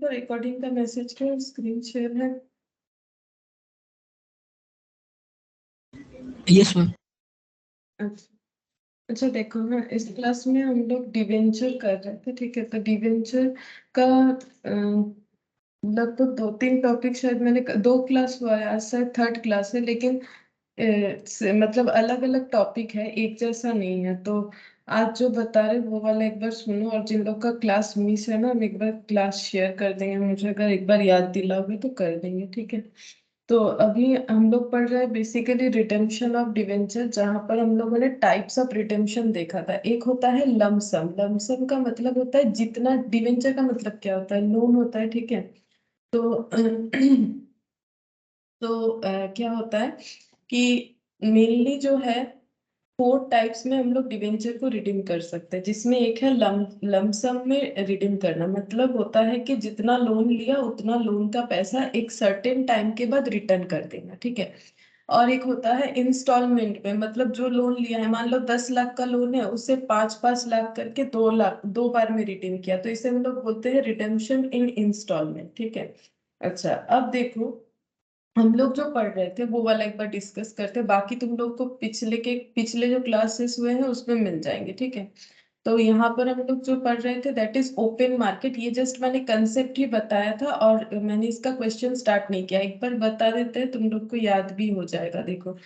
Recording का message क्या screen share है? Yes ma'am. अच्छा अच्छा, देखो ना, इस क्लास में हम लोग डिवेंचर कर रहे थे, ठीक है। तो डिवेंचर का लगभग 2-3 टॉपिक, शायद मैंने 2 क्लास हुआ है, आज शायद थर्ड क्लास है, लेकिन मतलब अलग अलग टॉपिक है, एक जैसा नहीं है। तो आज जो बता रहे वो वाला एक बार सुनो, और जिन लोग का क्लास मिस है ना, हम एक बार क्लास शेयर कर देंगे, मुझे अगर एक बार याद दिलाओगे तो कर देंगे, ठीक है। तो अभी हम लोग पढ़ रहे हैं बेसिकली रिडेम्पशन ऑफ डिवेंचर, जहां पर हम लोगों ने टाइप्स ऑफ रिडेम्पशन देखा था। एक होता है लमसम। लमसम का मतलब होता है जितना, डिवेंचर का मतलब क्या होता है, लोन होता है, ठीक है। तो क्या होता है कि मेनली जो है 4 टाइप्स में हम लोग डिवेंचर को रिडीम कर सकते हैं, जिसमें एक है लमसम में रिडीम करना। मतलब होता है कि जितना लोन लिया उतना लोन का पैसा एक सर्टेन टाइम के बाद रिटर्न कर देना, ठीक है। और एक होता है इंस्टॉलमेंट में, मतलब जो लोन लिया है, मान लो 10 लाख का लोन है, उसे 5-5 लाख करके 2 लाख 2 बार में रिडीम किया, तो इसे हम लोग बोलते हैं रिडेम्पशन इन इंस्टॉलमेंट, ठीक है। अच्छा, अब देखो, हम लोग जो पढ़ रहे थे वो वाला एक बार डिस्कस करते हैं, बाकी तुम लोग को पिछले जो क्लासेस हुए हैं उसमें मिल जाएंगे, ठीक है। तो यहाँ पर हम लोग जो पढ़ रहे थे दैट इज ओपन मार्केट। ये जस्ट मैंने कंसेप्ट ही बताया था, और मैंने इसका क्वेश्चन स्टार्ट नहीं किया, एक बार बता देते हैं, तुम लोग को याद भी हो जाएगा। देखो,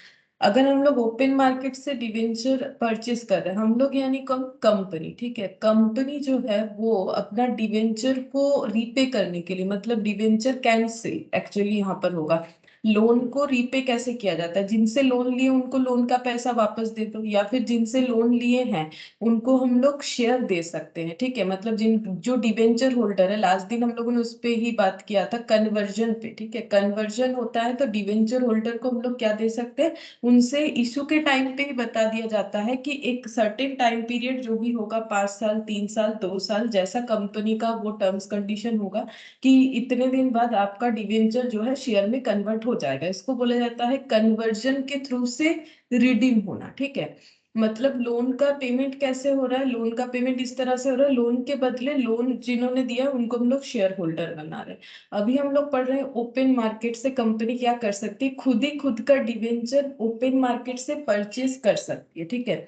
अगर हम लोग ओपन मार्केट से डिवेंचर परचेस कर रहे हैं, हम लोग यानी कौन, कंपनी, ठीक है। कंपनी जो है वो अपना डिवेंचर को रीपे करने के लिए, मतलब डिवेंचर कैंसिल एक्चुअली यहाँ पर होगा। लोन को रीपे कैसे किया जाता है, जिनसे लोन लिए उनको लोन का पैसा वापस दे दो, या फिर जिनसे लोन लिए हैं उनको हम लोग शेयर दे सकते हैं, ठीक है। मतलब जिन जो डिवेंचर होल्डर है, लास्ट दिन हम लोगों ने उस पे ही बात किया था, कन्वर्जन पे, ठीक है। कन्वर्जन होता है तो डिवेंचर होल्डर को हम लोग क्या दे सकते हैं, उनसे इशू के टाइम पे ही बता दिया जाता है कि एक सर्टेन टाइम पीरियड जो भी होगा, 5 साल, 3 साल, 2 साल, जैसा कंपनी का वो टर्म्स कंडीशन होगा, कि इतने दिन बाद आपका डिवेंचर जो है शेयर में कन्वर्ट हो जाएगा। इसको बोला जाता है कन्वर्जन के थ्रू से रिडीम होना, ठीक है। मतलब लोन का पेमेंट कैसे हो रहा है, लोन का पेमेंट इस तरह से हो रहा है, लोन के बदले लोन जिन्होंने दिया उनको हम लोग शेयर होल्डर बना रहे हैं। अभी हम लोग पढ़ रहे हैं ओपन मार्केट से कंपनी क्या कर सकती है, खुद ही खुद का डिवेंचर ओपन मार्केट से परचेज कर सकती है, ठीक है।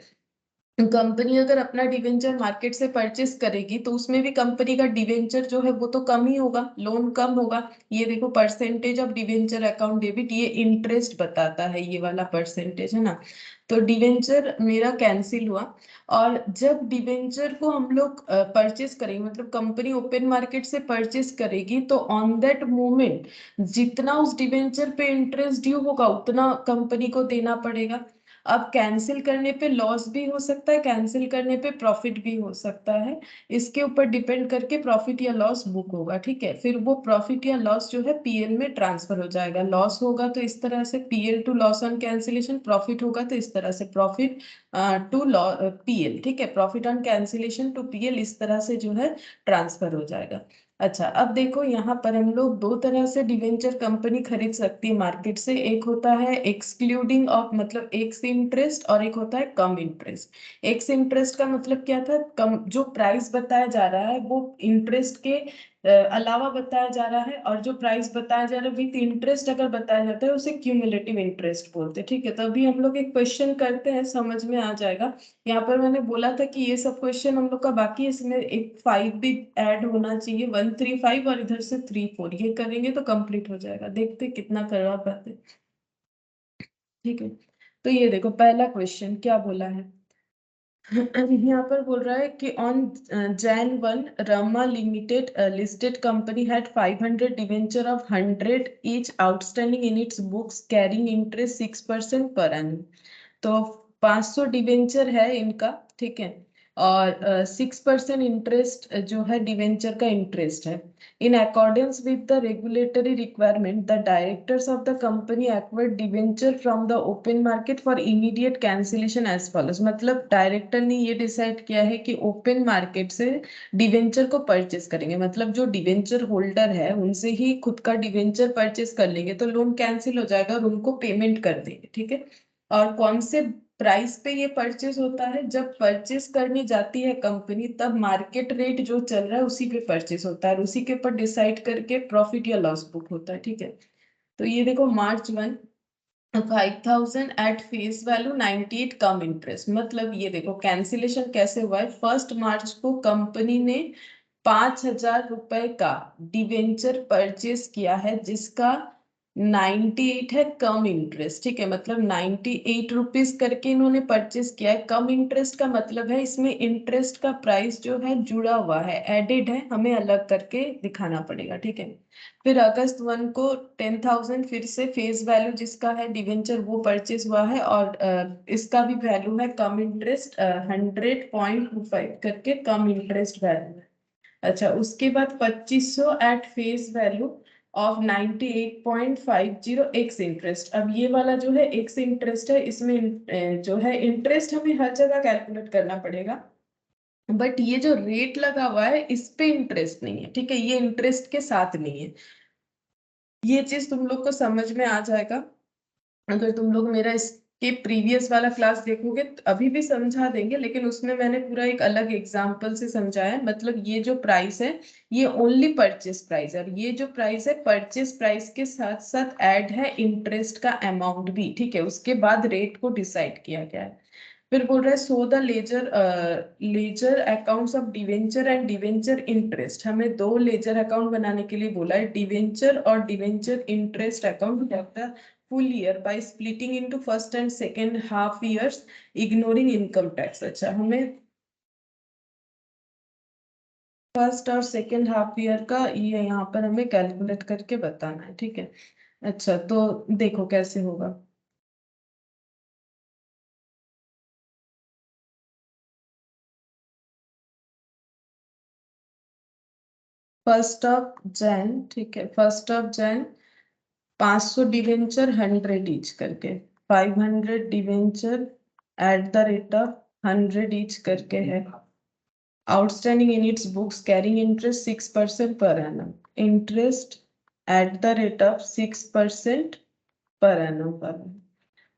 कंपनी अगर अपना डिवेंचर मार्केट से परचेस करेगी तो उसमें भी कंपनी का डिवेंचर जो है वो तो कम ही होगा, लोन कम होगा। ये देखो, percentage of debenture account debit, ये इंटरेस्ट बताता है, ये वाला परसेंटेज है ना। तो डिवेंचर मेरा कैंसिल हुआ, और जब डिवेंचर को हम लोग परचेस करेंगे, मतलब कंपनी ओपन मार्केट से परचेस करेगी, तो ऑन दैट मोमेंट जितना उस डिवेंचर पे इंटरेस्ट ड्यू होगा उतना कंपनी को देना पड़ेगा। अब कैंसिल करने पे लॉस भी हो सकता है, कैंसिल करने पे प्रॉफिट भी हो सकता है। इसके ऊपर डिपेंड करके प्रॉफिट या लॉस बुक होगा, ठीक है। फिर वो प्रॉफिट या लॉस जो है पीएल में ट्रांसफर हो जाएगा। लॉस होगा तो इस तरह से PL to loss on cancellation, profit होगा तो इस तरह से प्रॉफिट टू पीएल, ठीक है। Profit on cancellation to PL, इस तरह से जो है ट्रांसफर हो जाएगा। अच्छा, अब देखो यहाँ पर हम लोग 2 तरह से डिवेंचर कंपनी खरीद सकती है मार्केट से। एक होता है एक्सक्लूडिंग ऑफ, मतलब एक से इंटरेस्ट, और एक होता है कम इंटरेस्ट। एक से इंटरेस्ट का मतलब क्या था, कम जो प्राइस बताया जा रहा है वो इंटरेस्ट के अलावा बताया जा रहा है, और जो प्राइस बताया जा रहा है विथ इंटरेस्ट अगर बताया जाता है उसे क्यूमुलेटिव इंटरेस्ट बोलते हैं, ठीक है। तो अभी हम लोग एक क्वेश्चन करते हैं, समझ में आ जाएगा। यहाँ पर मैंने बोला था कि ये सब क्वेश्चन हम लोग का बाकी है, इसमें एक 5 भी ऐड होना चाहिए, 1 3 5, और इधर से 3 4, ये करेंगे तो कंप्लीट हो जाएगा। देखते कितना करवा पाते, ठीक है। तो ये देखो, पहला क्वेश्चन क्या बोला है। यहाँ पर बोल रहा है कि on Jan 1 Rama limited listed company had 500 debenture of 100 each outstanding in its books carrying interest 6% per annum. तो 500 डिवेंचर है इनका, ठीक है। और 6% इंटरेस्ट जो है डिवेंचर का इंटरेस्ट है। In accordance with the regulatory requirement the directors of the company acquired debenture from the open market for immediate cancellation as follows. मतलब डायरेक्टर ने ये डिसाइड किया है कि ओपन मार्केट से डिवेंचर को परचेस करेंगे, मतलब जो डिवेंचर होल्डर है उनसे ही खुद का डिवेंचर परचेस कर लेंगे तो लोन कैंसिल हो जाएगा और उनको पेमेंट कर देंगे, ठीक है। और कौन से प्राइस पे ये परचेज होता है? जब परचेज करने जाती है कंपनी तब मार्केट रेट जो चल रहा है उसी पे परचेज होता है और उसी के ऊपर डिसाइड करके प्रॉफिट या लॉस बुक होता है। ठीक है, तो ये देखो March 1 5,000 एट फेस वैल्यू 98 कम इंटरेस्ट। मतलब ये देखो कैंसिलेशन कैसे हुआ है, 1 मार्च को कंपनी ने 5,000 रुपए का डिवेंचर परचेस किया है जिसका 98 है कम इंटरेस्ट। ठीक है, मतलब 98 रुपीज करके इन्होंने परचेस किया है। कम इंटरेस्ट का मतलब है इसमें इंटरेस्ट का प्राइस जो है जुड़ा हुआ है, एडेड है, हमें अलग करके दिखाना पड़ेगा। ठीक है, फिर August 1 को 10,000 फिर से फेस वैल्यू जिसका है डिवेंचर वो परचेस हुआ है और इसका भी वैल्यू है कम इंटरेस्ट 100.25 करके कम इंटरेस्ट वैल्यू है। अच्छा, उसके बाद 2500 at face value of 98.50 ex interest. अब ये वाला जो है एक्स इंटरेस्ट है, इसमें जो है इंटरेस्ट हमें हर जगह कैलकुलेट करना पड़ेगा, बट ये जो रेट लगा हुआ है इस पे इंटरेस्ट नहीं है। ठीक है, ये इंटरेस्ट के साथ नहीं है। ये चीज तुम लोग को समझ में आ जाएगा अगर तुम लोग मेरा इसके प्रीवियस वाला क्लास देखोगे। तो अभी भी समझा देंगे लेकिन उसमें मैंने पूरा एक अलग एग्जांपल से समझाया है। मतलब ये जो प्राइस है ये ओनली परचेस प्राइस है और ये जो प्राइस है परचेस प्राइस के साथ साथ ऐड है इंटरेस्ट का अमाउंट भी। ठीक है, उसके बाद रेट को डिसाइड किया गया है। फिर बोल रहे हैं so the ledger ledger accounts of debenture and debenture interest. हमें दो लेजर अकाउंट बनाने के लिए बोला है, डिवेंचर और debenture interest account of the full year by splitting into first and second half years ignoring income tax. अच्छा, हमें फर्स्ट और सेकेंड हाफ ईयर का ये यहाँ पर हमें कैलकुलेट करके बताना है। ठीक है, अच्छा तो देखो कैसे होगा। फर्स्ट ऑफ जैन, ठीक है, 1 500 डिवेंचर 100 ईच करके, 500 debenture at the rate of 100 each करके है। Outstanding in its books carrying interest 6% per annum, interest at the rate of 6% per annum पर।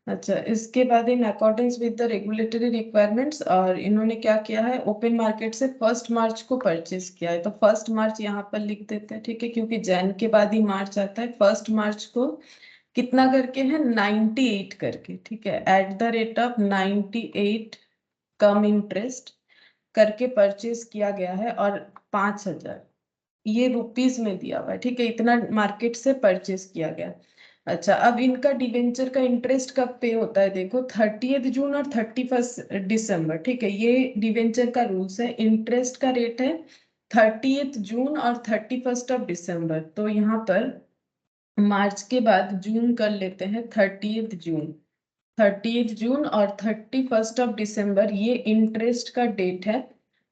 अच्छा, इसके बाद in accordance with the regulatory requirements, और इन्होंने क्या किया है, ओपन मार्केट से 1 मार्च को परचेज किया है। तो 1 मार्च यहाँ पर लिख देते हैं। ठीक है, क्योंकि जैन के बाद ही मार्च आता है। 1 मार्च को कितना करके है, 98 करके। ठीक है, eight the rate of 98 come interest करके परचेज किया गया है और 5,000 ये रुपीज में दिया हुआ है। ठीक है, इतना मार्केट से परचेज किया गया। अच्छा, अब इनका डिवेंचर का इंटरेस्ट कब पे होता है, देखो 30 जून और 31 दिसंबर। ठीक है, ये डिवेंचर का रूल्स है। इंटरेस्ट का रेट है 30 जून और 31 दिसंबर। तो यहाँ पर मार्च के बाद जून कर लेते हैं, 30 जून, 30 जून और 31 दिसंबर ये इंटरेस्ट का डेट है।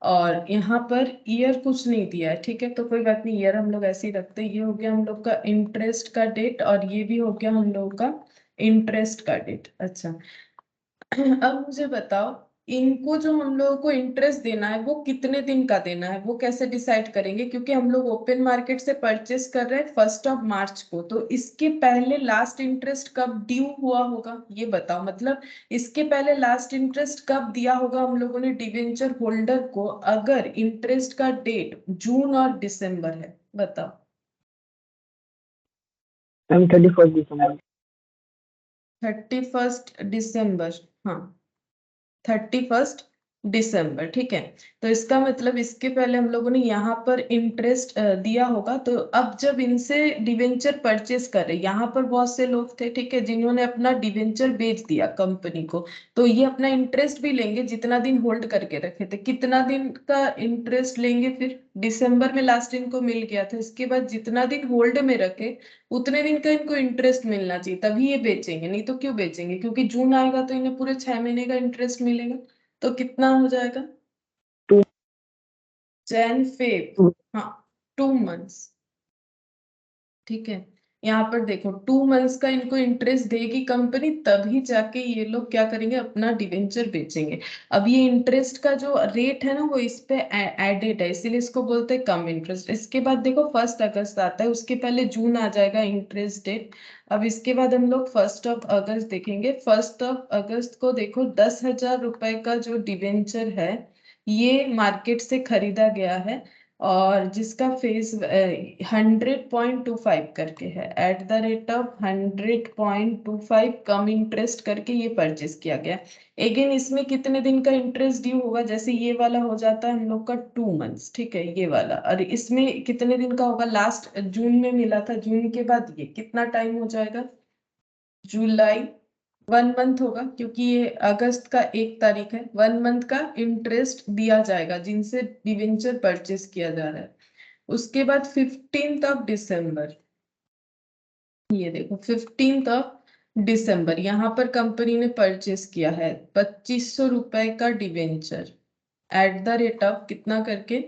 और यहाँ पर ईयर कुछ नहीं दिया है। ठीक है, तो कोई बात नहीं, ईयर हम लोग ऐसे ही रखते हैं। ये हो गया हम लोग का इंटरेस्ट का डेट और ये भी हो गया हम लोग का इंटरेस्ट का डेट। अच्छा, अब मुझे बताओ, इनको जो हम लोगों को इंटरेस्ट देना है वो कितने दिन का देना है, वो कैसे डिसाइड करेंगे? क्योंकि हम लोग ओपन मार्केट से परचेस कर रहे हैं 1 मार्च को, तो इसके पहले लास्ट इंटरेस्ट कब ड्यू हुआ होगा ये बताओ। मतलब इसके पहले लास्ट इंटरेस्ट कब दिया होगा हम लोगों ने डिवेंचर होल्डर को, अगर इंटरेस्ट का डेट जून और दिसंबर है, बताओ। मैम 31 दिसंबर। 31 दिसंबर, हाँ, 31 दिसंबर। ठीक है, तो इसका मतलब इसके पहले हम लोगों ने यहाँ पर इंटरेस्ट दिया होगा। तो अब जब इनसे डिवेंचर परचेस करे, यहाँ पर बहुत से लोग थे, ठीक है, जिन्होंने अपना डिवेंचर बेच दिया कंपनी को, तो ये अपना इंटरेस्ट भी लेंगे जितना दिन होल्ड करके रखे थे। कितना दिन का इंटरेस्ट लेंगे? फिर दिसंबर में लास्ट इनको मिल गया था, इसके बाद जितना दिन होल्ड में रखे उतने दिन का इनको इंटरेस्ट मिलना चाहिए, तभी ये बेचेंगे। नहीं तो क्यों बेचेंगे? क्योंकि जून आएगा तो इन्हें पूरे 6 महीने का इंटरेस्ट मिलेगा। तो कितना हो जाएगा, टू जैन फेब, हाँ, 2 मंथ्स। ठीक है, यहाँ पर देखो 2 मंथ्स का इनको इंटरेस्ट देगी कंपनी, तभी जाके ये लोग क्या करेंगे, अपना डिवेंचर बेचेंगे। अब ये इंटरेस्ट का जो रेट है ना वो इस पे एडेड है, इसीलिए इसको बोलते हैं कम इंटरेस्ट। इसके बाद देखो 1 अगस्त आता है, उसके पहले जून आ जाएगा इंटरेस्ट डेट। अब इसके बाद हम लोग 1 अगस्त देखेंगे। 1 अगस्त को देखो 10,000 रुपए का जो डिवेंचर है ये मार्केट से खरीदा गया है, और जिसका फेस 100.25 करके है, eight the rate of 100.25 come interest करके ये परचेस किया गया। अगेन इसमें कितने दिन का इंटरेस्ट ड्यू होगा, जैसे ये वाला हो जाता है हम लोग का 2 मंथ्स, ठीक है ये वाला, और इसमें कितने दिन का होगा, लास्ट जून में मिला था, जून के बाद ये कितना टाइम हो जाएगा, जुलाई, 1 मंथ होगा, क्योंकि ये अगस्त का 1 तारीख है। 1 मंथ का इंटरेस्ट दिया जाएगा जिनसे डिवेंचर परचेस किया जा रहा है। उसके बाद 15 दिसंबर, ये देखो 15 दिसंबर यहाँ पर कंपनी ने परचेस किया है 2500 रुपए का debenture, at the rate of कितना करके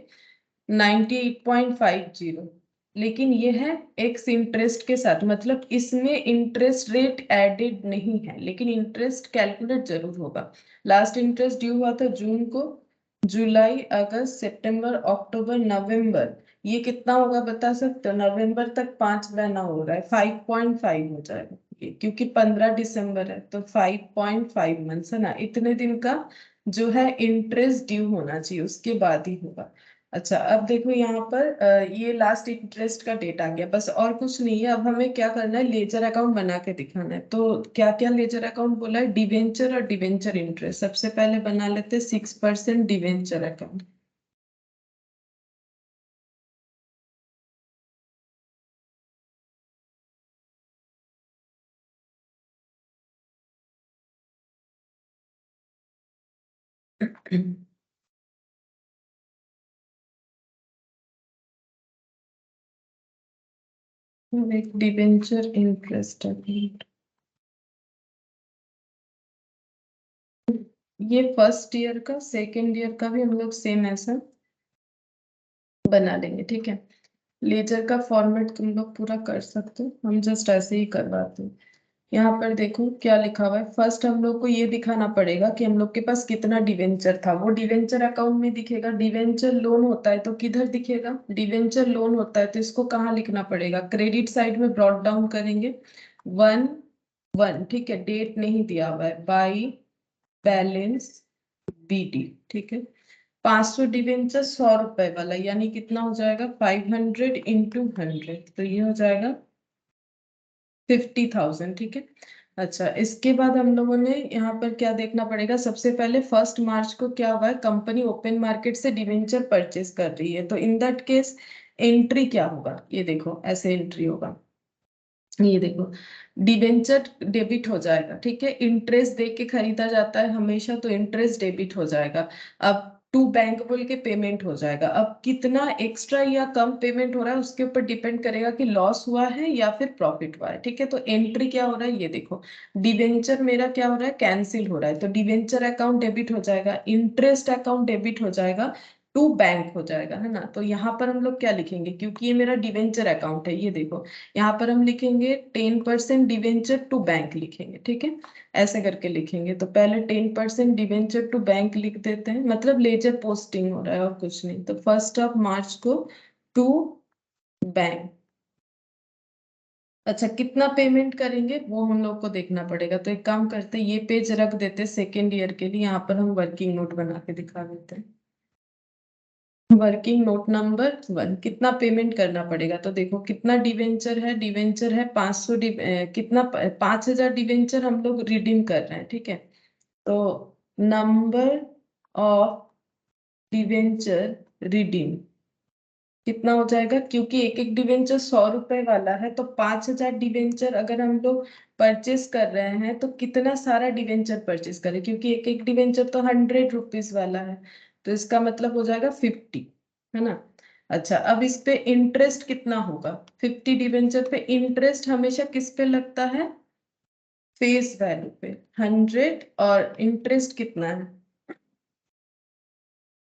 98.50। लेकिन ये है एक्स इंटरेस्ट के साथ, मतलब इसमें इंटरेस्ट रेट एडेड नहीं है, लेकिन इंटरेस्ट कैलकुलेट जरूर होगा। लास्ट इंटरेस्ट ड्यू हुआ था जून को, जुलाई, अगस्त, सितंबर, अक्टूबर, नवंबर, ये कितना होगा बता सकते हो, नवंबर तक 5 महीना हो रहा है, 5.5 हो जाएगा ये, क्योंकि 15 दिसंबर है तो 5.5 मंथ्स है ना, इतने दिन का जो है इंटरेस्ट ड्यू होना चाहिए, उसके बाद ही होगा। अच्छा अब देखो यहाँ पर ये लास्ट इंटरेस्ट का डेट आ गया, बस और कुछ नहीं है। अब हमें क्या करना है, लेजर अकाउंट बना के दिखाना है। तो क्या क्या लेजर अकाउंट बोला है, डिवेंचर और डिवेंचर इंटरेस्ट। सबसे पहले बना लेते 6% डिवेंचर अकाउंट। एक डिवेंचर इंटरेस्ट अकाउंट, ये फर्स्ट ईयर का, सेकेंड ईयर का भी हम लोग सेम ऐसा बना लेंगे, ठीक है। लेजर का फॉर्मेट तुम लोग पूरा कर सकते हो, हम जस्ट ऐसे ही करवाते हैं। यहाँ पर देखो क्या लिखा हुआ है, फर्स्ट हम लोग को ये दिखाना पड़ेगा कि हम लोग के पास कितना डिवेंचर था, वो डिवेंचर अकाउंट में दिखेगा। डिवेंचर लोन होता है तो किधर दिखेगा, डिवेंचर लोन होता है तो इसको कहाँ लिखना पड़ेगा, क्रेडिट साइड में ब्रॉट डाउन करेंगे 1/1, ठीक है, डेट नहीं दिया हुआ है, बाई बैलेंस BD, ठीक है। 500 डिवेंचर 100 रुपए वाला, यानी कितना हो जाएगा, 500 इंटू 100, तो ये हो जाएगा 50,000, ठीक है। अच्छा इसके बाद हम लोगों ने यहाँ पर क्या देखना पड़ेगा, सबसे पहले 1 मार्च को क्या हुआ है, कंपनी ओपन मार्केट से डिवेंचर परचेस कर रही है, तो इन दैट केस एंट्री क्या होगा, ये देखो ऐसे एंट्री होगा, ये देखो डिवेंचर डेबिट हो जाएगा, ठीक है, इंटरेस्ट दे के खरीदा जाता है हमेशा, तो इंटरेस्ट डेबिट हो जाएगा। अब टू बैंक बोल के पेमेंट हो जाएगा। अब कितना एक्स्ट्रा या कम पेमेंट हो रहा है उसके ऊपर डिपेंड करेगा कि लॉस हुआ है या फिर प्रॉफिट हुआ है, ठीक है। तो एंट्री क्या हो रहा है, ये देखो डिवेंचर मेरा क्या हो रहा है, कैंसिल हो रहा है, तो डिवेंचर अकाउंट डेबिट हो जाएगा, इंटरेस्ट अकाउंट डेबिट हो जाएगा, टू बैंक हो जाएगा, है ना। तो यहाँ पर हम लोग क्या लिखेंगे, क्योंकि ये मेरा डिवेंचर अकाउंट है, ये देखो यहाँ पर हम लिखेंगे 10% डिवेंचर टू बैंक लिखेंगे, ठीक है, ऐसे करके लिखेंगे। तो पहले 10% डिवेंचर टू बैंक लिख देते हैं, मतलब लेजर पोस्टिंग हो रहा है और कुछ नहीं। तो 1 मार्च को टू बैंक। अच्छा कितना पेमेंट करेंगे वो हम लोग को देखना पड़ेगा, तो एक काम करते हैं, ये पेज रख देते सेकेंड ईयर के लिए, यहाँ पर हम वर्किंग नोट बना के दिखा देते हैं। वर्किंग नोट नंबर 1, कितना पेमेंट करना पड़ेगा, तो देखो कितना डिवेंचर है, डिवेंचर है 500, कितना 5,000 डिवेंचर हम लोग रिडीम कर रहे हैं, ठीक है। तो नंबर ऑफ डिवेंचर रिडीम कितना हो जाएगा, क्योंकि एक एक डिवेंचर 100 रुपए वाला है, तो 5,000 डिवेंचर अगर हम लोग परचेस कर रहे हैं तो कितना सारा डिवेंचर परचेस करें, क्योंकि एक एक डिवेंचर तो 100 रुपीज वाला है, तो इसका मतलब हो जाएगा 50, है ना। अच्छा अब इस पे इंटरेस्ट कितना होगा, 50 डिवेंचर पे इंटरेस्ट हमेशा किस पे लगता है, फेस वैल्यू पे 100, और इंटरेस्ट कितना है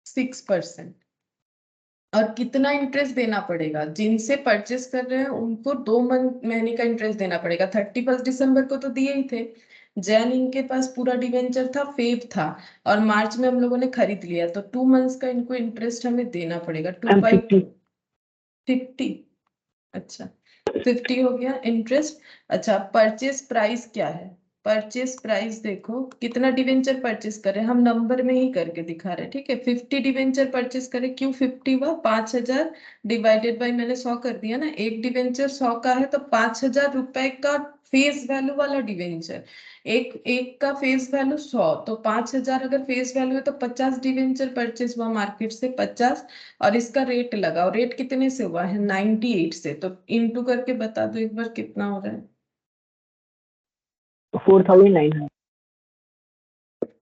6%। और कितना इंटरेस्ट देना पड़ेगा, जिनसे परचेस कर रहे हैं उनको 2 महीने का इंटरेस्ट देना पड़ेगा। 31 दिसंबर को तो दिए ही थे। जैन इनके पास पूरा डिवेंचर था, फेब था, और मार्च में हम लोगों ने खरीद लिया, तो 2 मंथ्स का इनको इंटरेस्ट हमें देना पड़ेगा। Two ma'am five 50। 50। अच्छा, 50 हो गया इंटरेस्ट। अच्छा, परचेस प्राइस क्या है? परचेस प्राइस देखो, कितना डिवेंचर परचेस करे, हम नंबर में ही करके दिखा रहे हैं, ठीक है। 50 डिवेंचर परचेस करे, क्यों 50 हुआ? 5,000 डिवाइडेड बाई, मैंने 100 कर दिया ना, एक डिवेंचर 100 का है तो 5,000 रुपए का फेस वैल्यू वाला डिवेंचर। एक एक का फेस वैल्यू 100, तो 5,000 अगर फेस वैल्यू है तो 50 डिवेंचर परचेस हुआ मार्केट से, 50। और इसका रेट लगाओ, रेट कितने से हुआ है? 98 से, तो इंटू करके बता दो एक बार कितना हो रहा है। 4,900।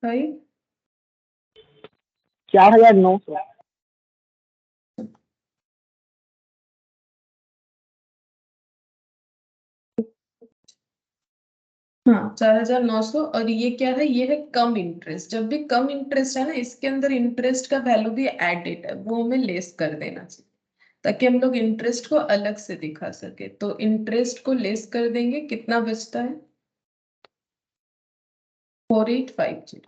5। 4,900। हाँ, 4,900। और ये क्या है? ये है कम इंटरेस्ट। जब भी कम इंटरेस्ट है ना, इसके अंदर इंटरेस्ट का वैल्यू भी एडेड है, वो हमें लेस कर देना चाहिए, ताकि हम लोग इंटरेस्ट को अलग से दिखा सके। तो इंटरेस्ट को लेस कर देंगे, कितना बचता है? 4850।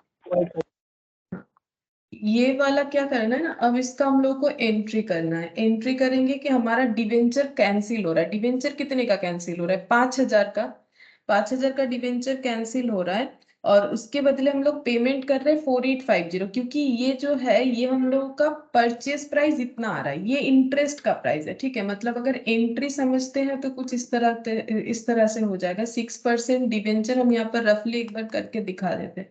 ये वाला क्या करना है ना, अब इसका हम लोग को एंट्री करना है। एंट्री करेंगे कि हमारा डिवेंचर कैंसिल हो रहा है। डिवेंचर कितने का कैंसिल हो रहा है? 5,000 का। 5,000 का डिवेंचर कैंसिल हो रहा है, और उसके बदले हम लोग पेमेंट कर रहे हैं 4850, क्योंकि ये जो है ये हम लोगों का परचेस प्राइस इतना आ रहा है, ये इंटरेस्ट का प्राइस है, ठीक है। मतलब अगर एंट्री समझते हैं तो कुछ इस तरह से हो जाएगा। 6% डिवेंचर, हम यहाँ पर रफली एक बार करके दिखा देते हैं।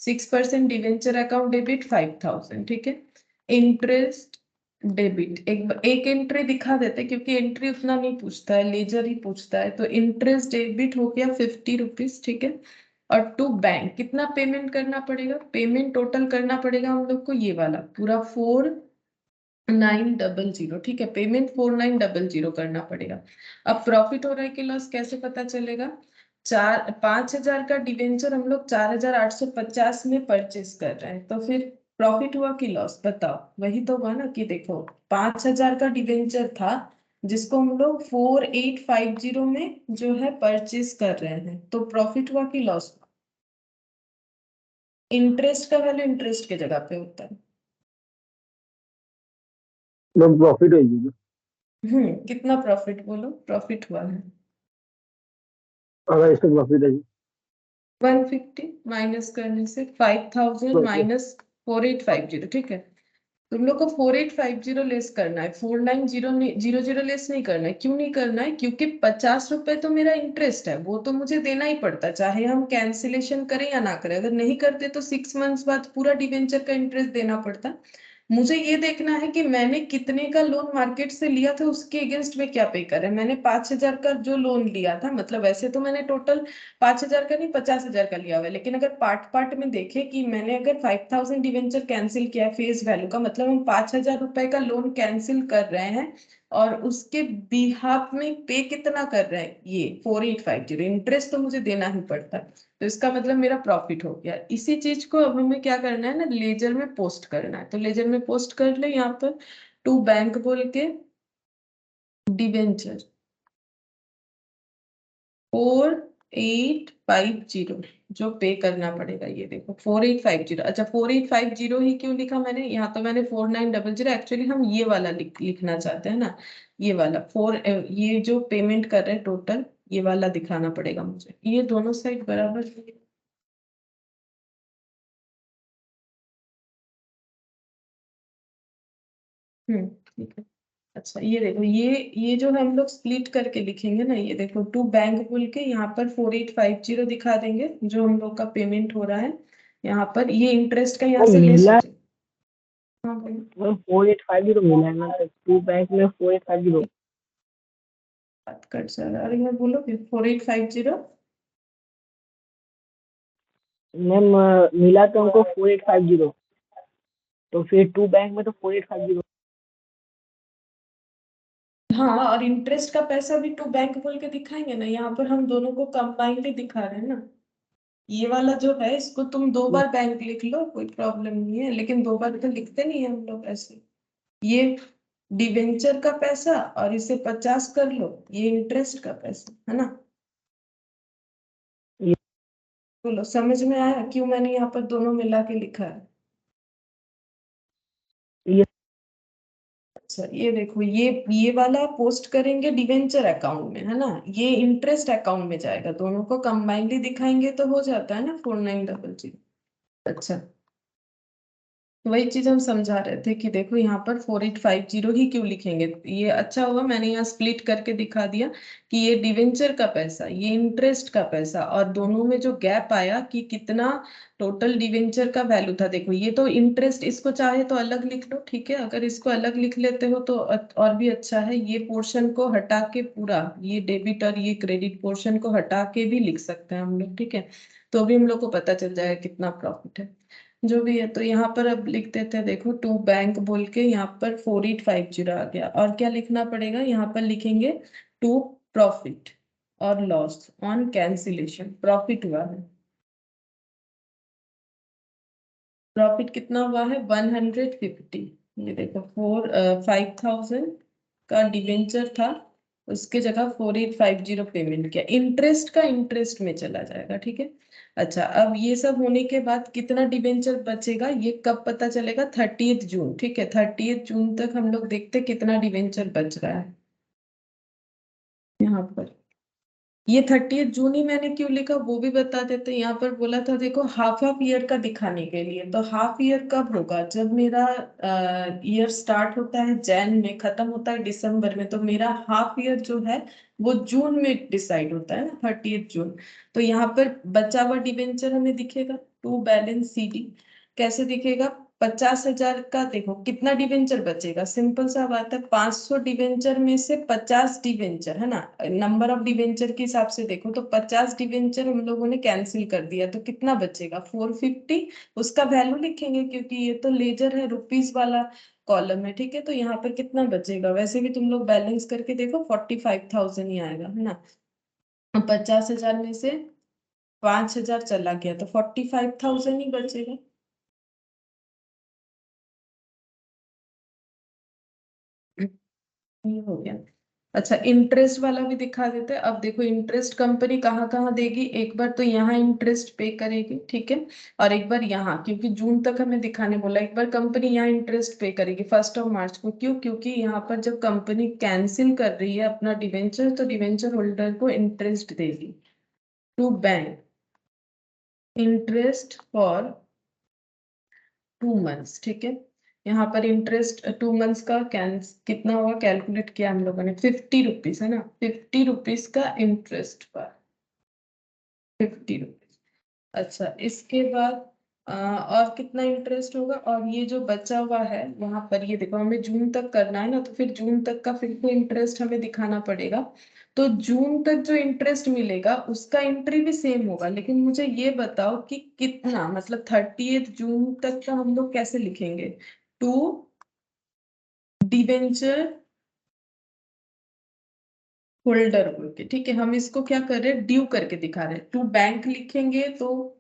6% डिवेंचर अकाउंट डेबिट 5,000, ठीक है। इंटरेस्ट डेबिट एक एंट्री दिखा देते, क्योंकि एंट्री उतना नहीं पूछता है, लेजर ही पूछता है। तो इंटरेस्ट डेबिट हो गया 50 रुपीज, ठीक है। और टू बैंक कितना पेमेंट करना पड़ेगा? पेमेंट टोटल करना पड़ेगा हम लोग को ये वाला पूरा 4900, ठीक है। पेमेंट 4900 करना पड़ेगा। अब प्रॉफिट हो रहा है कि लॉस कैसे पता चलेगा? 5,000 का डिवेंचर हम लोग 4,850 में परचेस कर रहे हैं, तो फिर प्रॉफिट हुआ कि लॉस? बताओ। वही तो हुआ ना, कि देखो 5,000 का डिवेंचर था, जिसको हम लोग 4850 में जो है परचेस कर रहे हैं, तो प्रॉफिट हुआ कि लॉस? इंटरेस्ट का वैल्यू इंटरेस्ट के जगह पे होता है। लोग प्रॉफिट होगी। कितना प्रॉफिट बोलो? प्रॉफिट हुआ है अगर इसका प्रॉफिट है 150, माइनस करने से 5,000 तो माइनस 4850, ठीक है। तुम लोग को 4850 लेस करना है, 4900 लेस नहीं करना है। क्यों नहीं करना है? क्योंकि 50 रुपए तो मेरा इंटरेस्ट है, वो तो मुझे देना ही पड़ता है, चाहे हम कैंसिलेशन करें या ना करें। अगर नहीं करते तो 6 मंथ्स बाद पूरा डिवेंचर का इंटरेस्ट देना पड़ता। मुझे ये देखना है कि मैंने कितने का लोन मार्केट से लिया था, उसके अगेंस्ट में क्या पे कर है। मैंने 5,000 का जो लोन लिया था, मतलब वैसे तो मैंने टोटल 5,000 का नहीं 50,000 का लिया हुआ है, लेकिन अगर पार्ट पार्ट में देखें कि मैंने अगर 5,000 डिवेंचर कैंसिल किया है फेस वैल्यू का, मतलब हम 5,000 रुपए का लोन कैंसिल कर रहे हैं, और उसके बिहाफ में पे कितना कर रहे हैं? ये 4850। इंटरेस्ट तो मुझे देना ही पड़ता है, तो इसका मतलब मेरा प्रॉफिट हो गया। इसी चीज को अब हमें क्या करना है ना, लेजर में पोस्ट करना है। तो लेजर में पोस्ट कर ले यहाँ पर, टू बैंक बोल के डिवेंचर 4850 जो पे करना पड़ेगा, ये देखो 4850। अच्छा, 4850 ही क्यों लिखा मैंने यहाँ? तो मैंने 4900, एक्चुअली हम ये वाला लिखना चाहते हैं ना, ये वाला ये जो पेमेंट कर रहे हैं टोटल, ये वाला दिखाना पड़ेगा मुझे। ये दोनों साइड बराबर। ठीक है। अच्छा, ये देखो, ये जो हम लोग स्प्लिट करके लिखेंगे ना, ये देखो टू बैंक बोल के यहाँ पर 4850 दिखा देंगे, जो हम लोग का पेमेंट हो रहा है। यहाँ पर ये इंटरेस्ट का यहाँ वो से लेस हो मिला। जाए। हाँ बोलो। वो 4850 मिला है ना, टू बैंक में 4850। बात कट जा रहा है, अरे मैं बोलो फिर 4850। मैम मिला तो हमको 4850, तो फिर टू बैंक में तो 4850। हाँ, और इंटरेस्ट का पैसा भी टू बैंक बोल के दिखाएंगे ना, यहाँ पर हम दोनों को कंबाइंडली दिखा रहे हैं ना। ये वाला जो है इसको तुम 2 बार बैंक लिख लो, कोई प्रॉब्लम नहीं है, लेकिन 2 बार तो लिखते नहीं है हम लोग ऐसे। ये डिवेंचर का पैसा और इसे 50 कर लो, ये इंटरेस्ट का पैसा है ना। ये बोलो समझ में आया क्यों मैंने यहाँ पर दोनों मिला के लिखा है। ये अच्छा ये देखो, ये वाला पोस्ट करेंगे डिवेंचर अकाउंट में है ना, ये इंटरेस्ट अकाउंट में जाएगा, दोनों को कंबाइनली दिखाएंगे तो हो जाता है ना 4900। अच्छा वही चीज हम समझा रहे थे कि देखो यहाँ पर 4850 ही क्यों लिखेंगे, ये अच्छा हुआ मैंने यहाँ स्प्लिट करके दिखा दिया कि ये डिवेंचर का पैसा, ये इंटरेस्ट का पैसा, और दोनों में जो गैप आया कि कितना टोटल डिवेंचर का वैल्यू था। देखो ये तो इंटरेस्ट, इसको चाहे तो अलग लिख लो, ठीक है, अगर इसको अलग लिख लेते हो तो और भी अच्छा है। ये पोर्शन को हटा के पूरा ये डेबिट और ये क्रेडिट पोर्शन को हटा के भी लिख सकते हैं हम लोग, ठीक है, तो भी हम लोग को पता चल जाएगा कितना प्रॉफिट है जो भी है। तो यहाँ पर अब लिख देते हैं, देखो टू बैंक बोल के यहाँ पर 4850 आ गया, और क्या लिखना पड़ेगा यहाँ पर, लिखेंगे टू प्रॉफिट और लॉस ऑन कैंसिलेशन। प्रॉफिट हुआ है, प्रॉफिट कितना हुआ है 150। ये देखो 5000 का डिवेंचर था, उसके जगह 4850 पेमेंट किया, इंटरेस्ट का इंटरेस्ट में चला जाएगा, ठीक है। अच्छा अब ये सब होने के बाद कितना डिवेंचर बचेगा ये कब पता चलेगा, 30 जून, ठीक है, 30 जून तक हम लोग देखते कितना डिवेंचर बच रहा है यहाँ पर। ये 30 जून ही मैंने क्यों लिखा वो भी बता देते, यहाँ पर बोला था देखो हाफ ऑफ ईयर का दिखाने के लिए, तो हाफ ईयर कब होगा, जब मेरा ईयर स्टार्ट होता है जैन में, खत्म होता है दिसंबर में, तो मेरा हाफ ईयर जो है वो जून में डिसाइड होता है ना, 30 जून। तो यहाँ पर बचा हुआ डिवेंचर हमें दिखेगा, टू बैलेंस CD कैसे दिखेगा, 50,000 का, देखो कितना डिवेंचर बचेगा, सिंपल सा बात है, 500 डिवेंचर में से 50 डिवेंचर है ना, नंबर ऑफ डिवेंचर के हिसाब से देखो तो 50 डिवेंचर हम लोगों ने कैंसिल कर दिया, तो कितना बचेगा 450, उसका वैल्यू लिखेंगे क्योंकि ये तो लेजर है, रुपीस वाला कॉलम है, ठीक है, तो यहाँ पर कितना बचेगा, वैसे भी तुम लोग बैलेंस करके देखो 45,000 ही आएगा है ना। 50,000 में से 5,000 चला गया तो 45,000 ही बचेगा। ये हो गया। अच्छा इंटरेस्ट वाला भी दिखा देते हैं, अब देखो इंटरेस्ट कंपनी कहाँ कहाँ देगी, एक बार तो यहाँ इंटरेस्ट पे करेगी, ठीक है, और एक बार यहाँ, क्योंकि जून तक हमें दिखाने बोला, एक बार कंपनी यहाँ इंटरेस्ट पे करेगी 1 मार्च को, क्यों, क्योंकि यहाँ पर जब कंपनी कैंसिल कर रही है अपना डिवेंचर तो डिवेंचर होल्डर को इंटरेस्ट देगी, to bank interest for 2 months, ठीक है। यहाँ पर इंटरेस्ट 2 मंथ्स का कितना होगा कैलकुलेट किया हम लोगों ने, 50 रुपीज है ना, 50 रुपीज का इंटरेस्ट पर 50 रुपीज। अच्छा इसके बाद और कितना इंटरेस्ट होगा, और ये जो बचा हुआ है यहाँ पर, ये देखो हमें जून तक करना है ना, तो फिर जून तक का फिर से इंटरेस्ट हमें दिखाना पड़ेगा, तो जून तक जो इंटरेस्ट मिलेगा उसका एंट्री भी सेम होगा, लेकिन मुझे ये बताओ कि कितना, मतलब 30 जून तक का हम लोग कैसे लिखेंगे, टू डिवेंचर होल्डर बोल के, ठीक है, हम इसको क्या कर रहे हैं ड्यू करके दिखा रहे हैं, टू बैंक लिखेंगे तो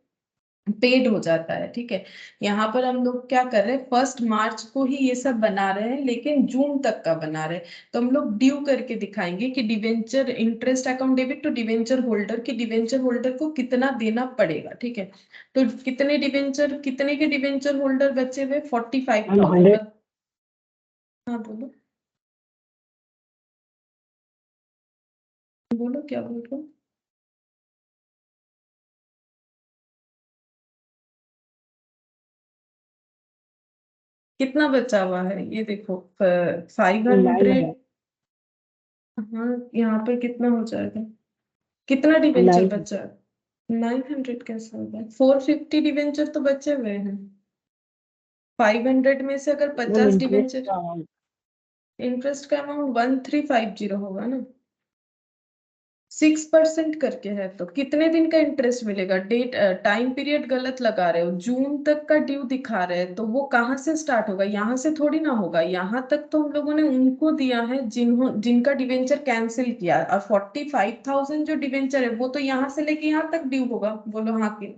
पेड हो जाता है, ठीक है। यहाँ पर हम लोग क्या कर रहे हैं 1 मार्च को ही ये सब बना रहे हैं, लेकिन जून तक का बना रहे हैं, तो हम लोग ड्यू करके दिखाएंगे कि debenture interest account debit to debenture holder, की डिवेंचर होल्डर को कितना देना पड़ेगा, ठीक है। तो कितने डिवेंचर, कितने के डिवेंचर होल्डर बचे हुए, 45,000। 100 हाँ बोलो, बोलो क्या बोल रहे हो। कितना बचा हुआ है ये देखो, 500। 900 हाँ यहाँ पर कितना हो जाएगा, कितना डिवेंचर 900 बचा है, 900 कैसे होगा, 450 डिवेंचर तो बचे हुए हैं, 500 में से अगर मैम 50 इंटरेस्ट डिवेंचर, का amount इंटरेस्ट का अमाउंट 1350 होगा ना, 6% करके है, तो कितने दिन का इंटरेस्ट मिलेगा, डेट टाइम पीरियड गलत लगा रहे हो, जून तक का ड्यू दिखा रहे हैं, तो वो कहाँ से स्टार्ट होगा, यहाँ से थोड़ी ना होगा, यहाँ तक तो हम लोगों ने उनको दिया है जिनका डिवेंचर कैंसिल किया, और 45,000 जो डिवेंचर है वो तो यहाँ से लेके यहाँ तक ड्यू होगा, बोलो हाँ की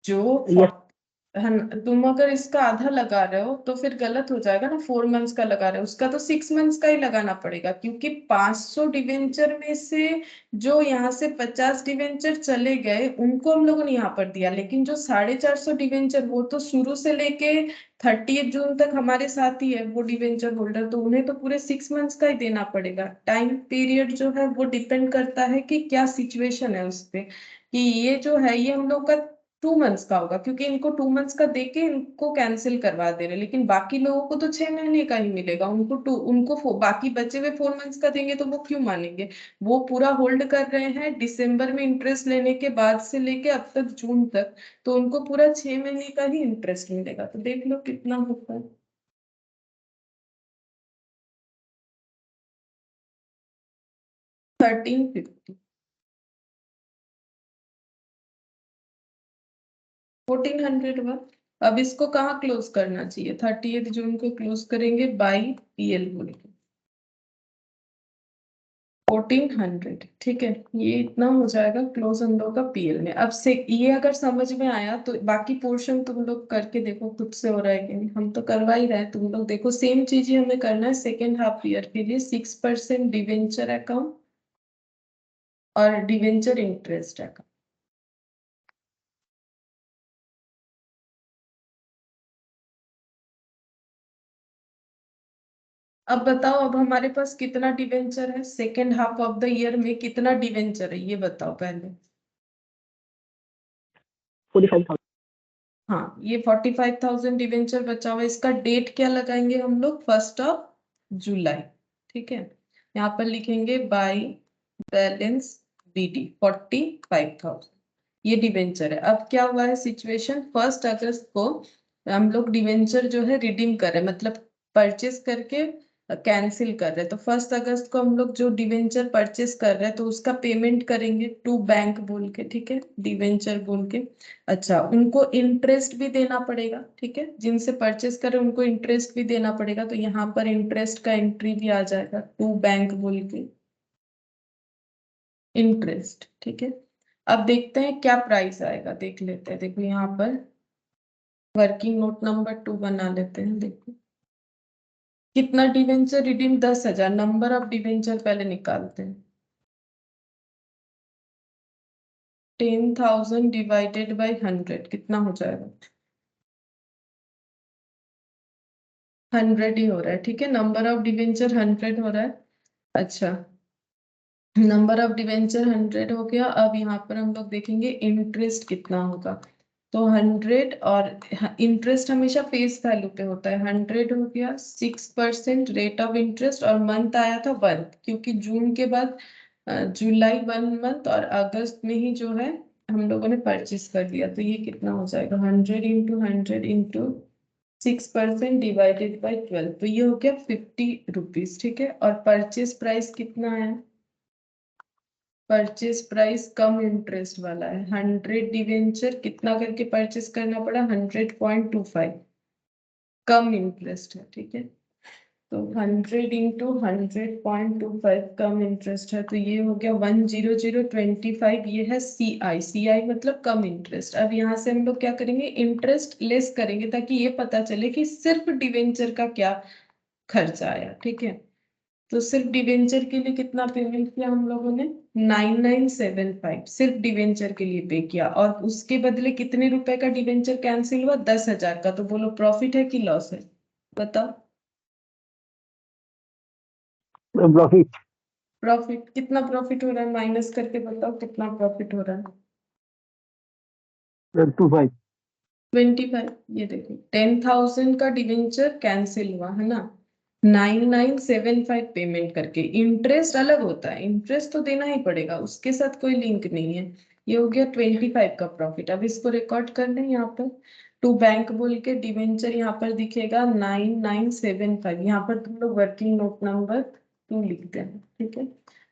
जो यस तुम अगर इसका आधा लगा रहे हो तो फिर गलत हो जाएगा ना, 4 मंथ्स का लगा रहे हो, उसका तो 6 मंथ्स का ही लगाना पड़ेगा, क्योंकि 500 डिवेंचर में से जो यहाँ से 50 डिवेंचर चले गए उनको हम लोगों ने यहाँ पर दिया, लेकिन जो 450 डिवेंचर वो तो शुरू से लेके 30 जून तक हमारे साथ ही है वो डिवेंचर होल्डर, तो उन्हें तो पूरे 6 मंथ्स का ही देना पड़ेगा। टाइम पीरियड जो है वो डिपेंड करता है कि क्या सिचुएशन है उस पे, कि ये जो है ये हम लोग का 2 मंथ्स का होगा, क्योंकि इनको 2 मंथ्स का देके इनको कैंसिल करवा दे रहे, लेकिन बाकी लोगों को तो 6 महीने का ही मिलेगा, बाकी बचे हुए 4 मंथ्स का देंगे तो वो क्यों मानेंगे। वो पूरा होल्ड कर रहे हैं दिसंबर में इंटरेस्ट लेने के बाद से लेके अब तक जून तक, तो उनको पूरा 6 महीने का ही इंटरेस्ट मिलेगा, तो देख लो कितना होता है। 1350। 1400 हुआ। अब इसको कहाँ क्लोज करना चाहिए, 30 जून को क्लोज करेंगे बाई पीएल बोल के 1400, ठीक है, ये इतना हो जाएगा क्लोज हम लोग का पीएल में। अब से ये अगर समझ में आया तो बाकी पोर्शन तुम लोग करके देखो खुद से हो रहा है कि नहीं, हम तो करवा ही रहे हैं, तुम लोग देखो सेम चीज ही हमें करना है सेकेंड हाफ ईयर के लिए, 6% डिवेंचर अकाउंट और डिवेंचर इंटरेस्ट अकाउंट। अब बताओ, अब हमारे पास कितना डिवेंचर है second half of the year में, कितना डिवेंचर है ये बताओ पहले। 45,000। हाँ, ये 45,000 डिवेंचर बचा हुआ है, इसका डेट क्या लगाएंगे हम लोग, 1 जुलाई, ठीक है। यहाँ पर लिखेंगे बाई बैलेंस बीडी 45,000, ये डिवेंचर है। अब क्या हुआ है सिचुएशन, 1 अगस्त को हम लोग डिवेंचर जो है रिडीम कर रहे हैं, मतलब परचेस करके कैंसिल कर रहे हैं, तो 1 अगस्त को हम लोग जो डिवेंचर परचेस कर रहे हैं तो उसका पेमेंट करेंगे टू बैंक बोल के, ठीक है, डिवेंचर बोल के। अच्छा, उनको इंटरेस्ट भी देना पड़ेगा, ठीक है, जिनसे परचेस करें उनको इंटरेस्ट भी देना पड़ेगा, तो यहाँ पर इंटरेस्ट का एंट्री भी आ जाएगा टू बैंक बोल के इंटरेस्ट, ठीक है। अब देखते हैं क्या प्राइस आएगा, देख लेते हैं, देखो यहाँ पर वर्किंग नोट नंबर 2 बना लेते हैं, देखो कितना debenture redeem, 10,000, number of debenture पहले निकालते हैं। 10,000 डिवाइडेड बाई 100 कितना हो जाएगा, 100 ही हो रहा है, ठीक है, नंबर ऑफ डिवेंचर 100 हो रहा है। अच्छा, नंबर ऑफ डिवेंचर 100 हो गया, अब यहाँ पर हम लोग देखेंगे इंटरेस्ट कितना होगा, तो 100, और इंटरेस्ट हमेशा फेस वैल्यू पे होता है, 100 हो गया, 6% रेट ऑफ इंटरेस्ट, और मंथ आया था 1, क्योंकि जून के बाद जुलाई 1 मंथ और अगस्त में ही जो है हम लोगों ने परचेस कर लिया, तो ये कितना हो जाएगा, 100 × 100 × 6% डिवाइडेड बाई 12, तो ये हो गया 50 रुपीज, ठीक है। और परचेस प्राइस कितना है, परचेस प्राइस कम इंटरेस्ट वाला है, 100 डिवेंचर कितना करके परचेस करना पड़ा, 100.25, कम इंटरेस्ट है, ठीक है, तो 100 × 100.25 कम इंटरेस्ट है, तो ये हो गया 10025, ये है सीआई, सीआई मतलब कम इंटरेस्ट। अब यहाँ से हम लोग क्या करेंगे, इंटरेस्ट लेस करेंगे ताकि ये पता चले कि सिर्फ डिवेंचर का क्या खर्चा आया, ठीक है। तो सिर्फ डिवेंचर के लिए कितना पेमेंट किया हम लोगों ने, 9975 सिर्फ डिवेंचर के लिए पे किया, और उसके बदले कितने रुपए का डिवेंचर कैंसिल हुआ, 10,000 का, तो बोलो प्रॉफिट है कि लॉस है, बताओ। प्रॉफिट। प्रॉफिट, कितना प्रॉफिट हो रहा है माइनस करके बताओ कितना प्रॉफिट हो रहा है, 25। 25, ये देखो 10,000 का डिवेंचर कैंसिल हुआ है ना, 9975 पेमेंट करके, इंटरेस्ट अलग होता है, इंटरेस्ट तो देना ही पड़ेगा, उसके साथ कोई लिंक नहीं है, ये हो गया 25 का प्रॉफिट। अब इसको रिकॉर्ड कर लें यहाँ पर, टू बैंक बोल के डिवेंचर यहाँ पर दिखेगा 9975, यहाँ पर तुम लोग वर्किंग नोट नंबर 2 लिखते हैं, ठीक है।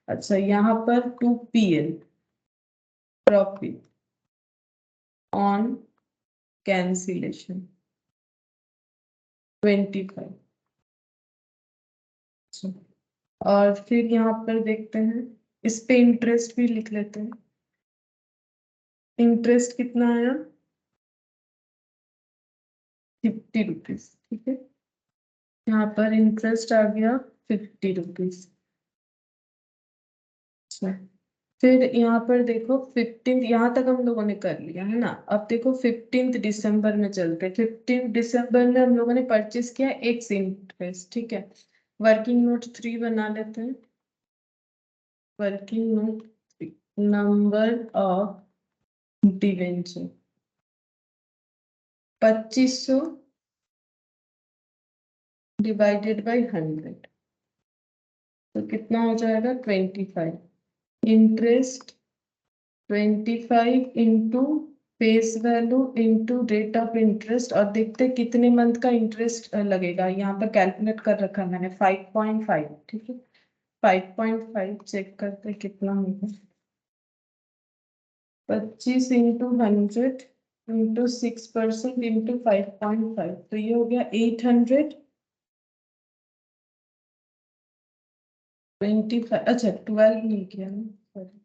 अच्छा, यहाँ पर to PL profit on cancellation 25, और फिर यहाँ पर देखते हैं, इस पे इंटरेस्ट भी लिख लेते हैं, इंटरेस्ट कितना आया, 50 रुपीज, ठीक है। यहाँ पर इंटरेस्ट आ गया 50 रुपीज। फिर यहाँ पर देखो 15, यहाँ तक हम लोगों ने कर लिया है ना। अब देखो 15 दिसंबर में चलते। 15 दिसंबर में हम लोगों ने परचेस किया एक्स इंटरेस्ट, ठीक है। वर्किंग नोट 3 बना लेते हैं। Working note 3, number of debenture 2500 divided by 100, तो कितना हो जाएगा 25। Interest 25 into face value into rate of interest, और देखते हैं कितने मंथ का इंटरेस्ट लगेगा। यहाँ पर कैलकुलेट कर रखा है मैंने 5.5, ठीक है। 5.5 चेक करते हैं कितना होगा। 25 इंटू 100 इंटू 6% इंटू 5.5, तो ये हो गया 825। अच्छा 12 नहीं किया ना, सॉरी।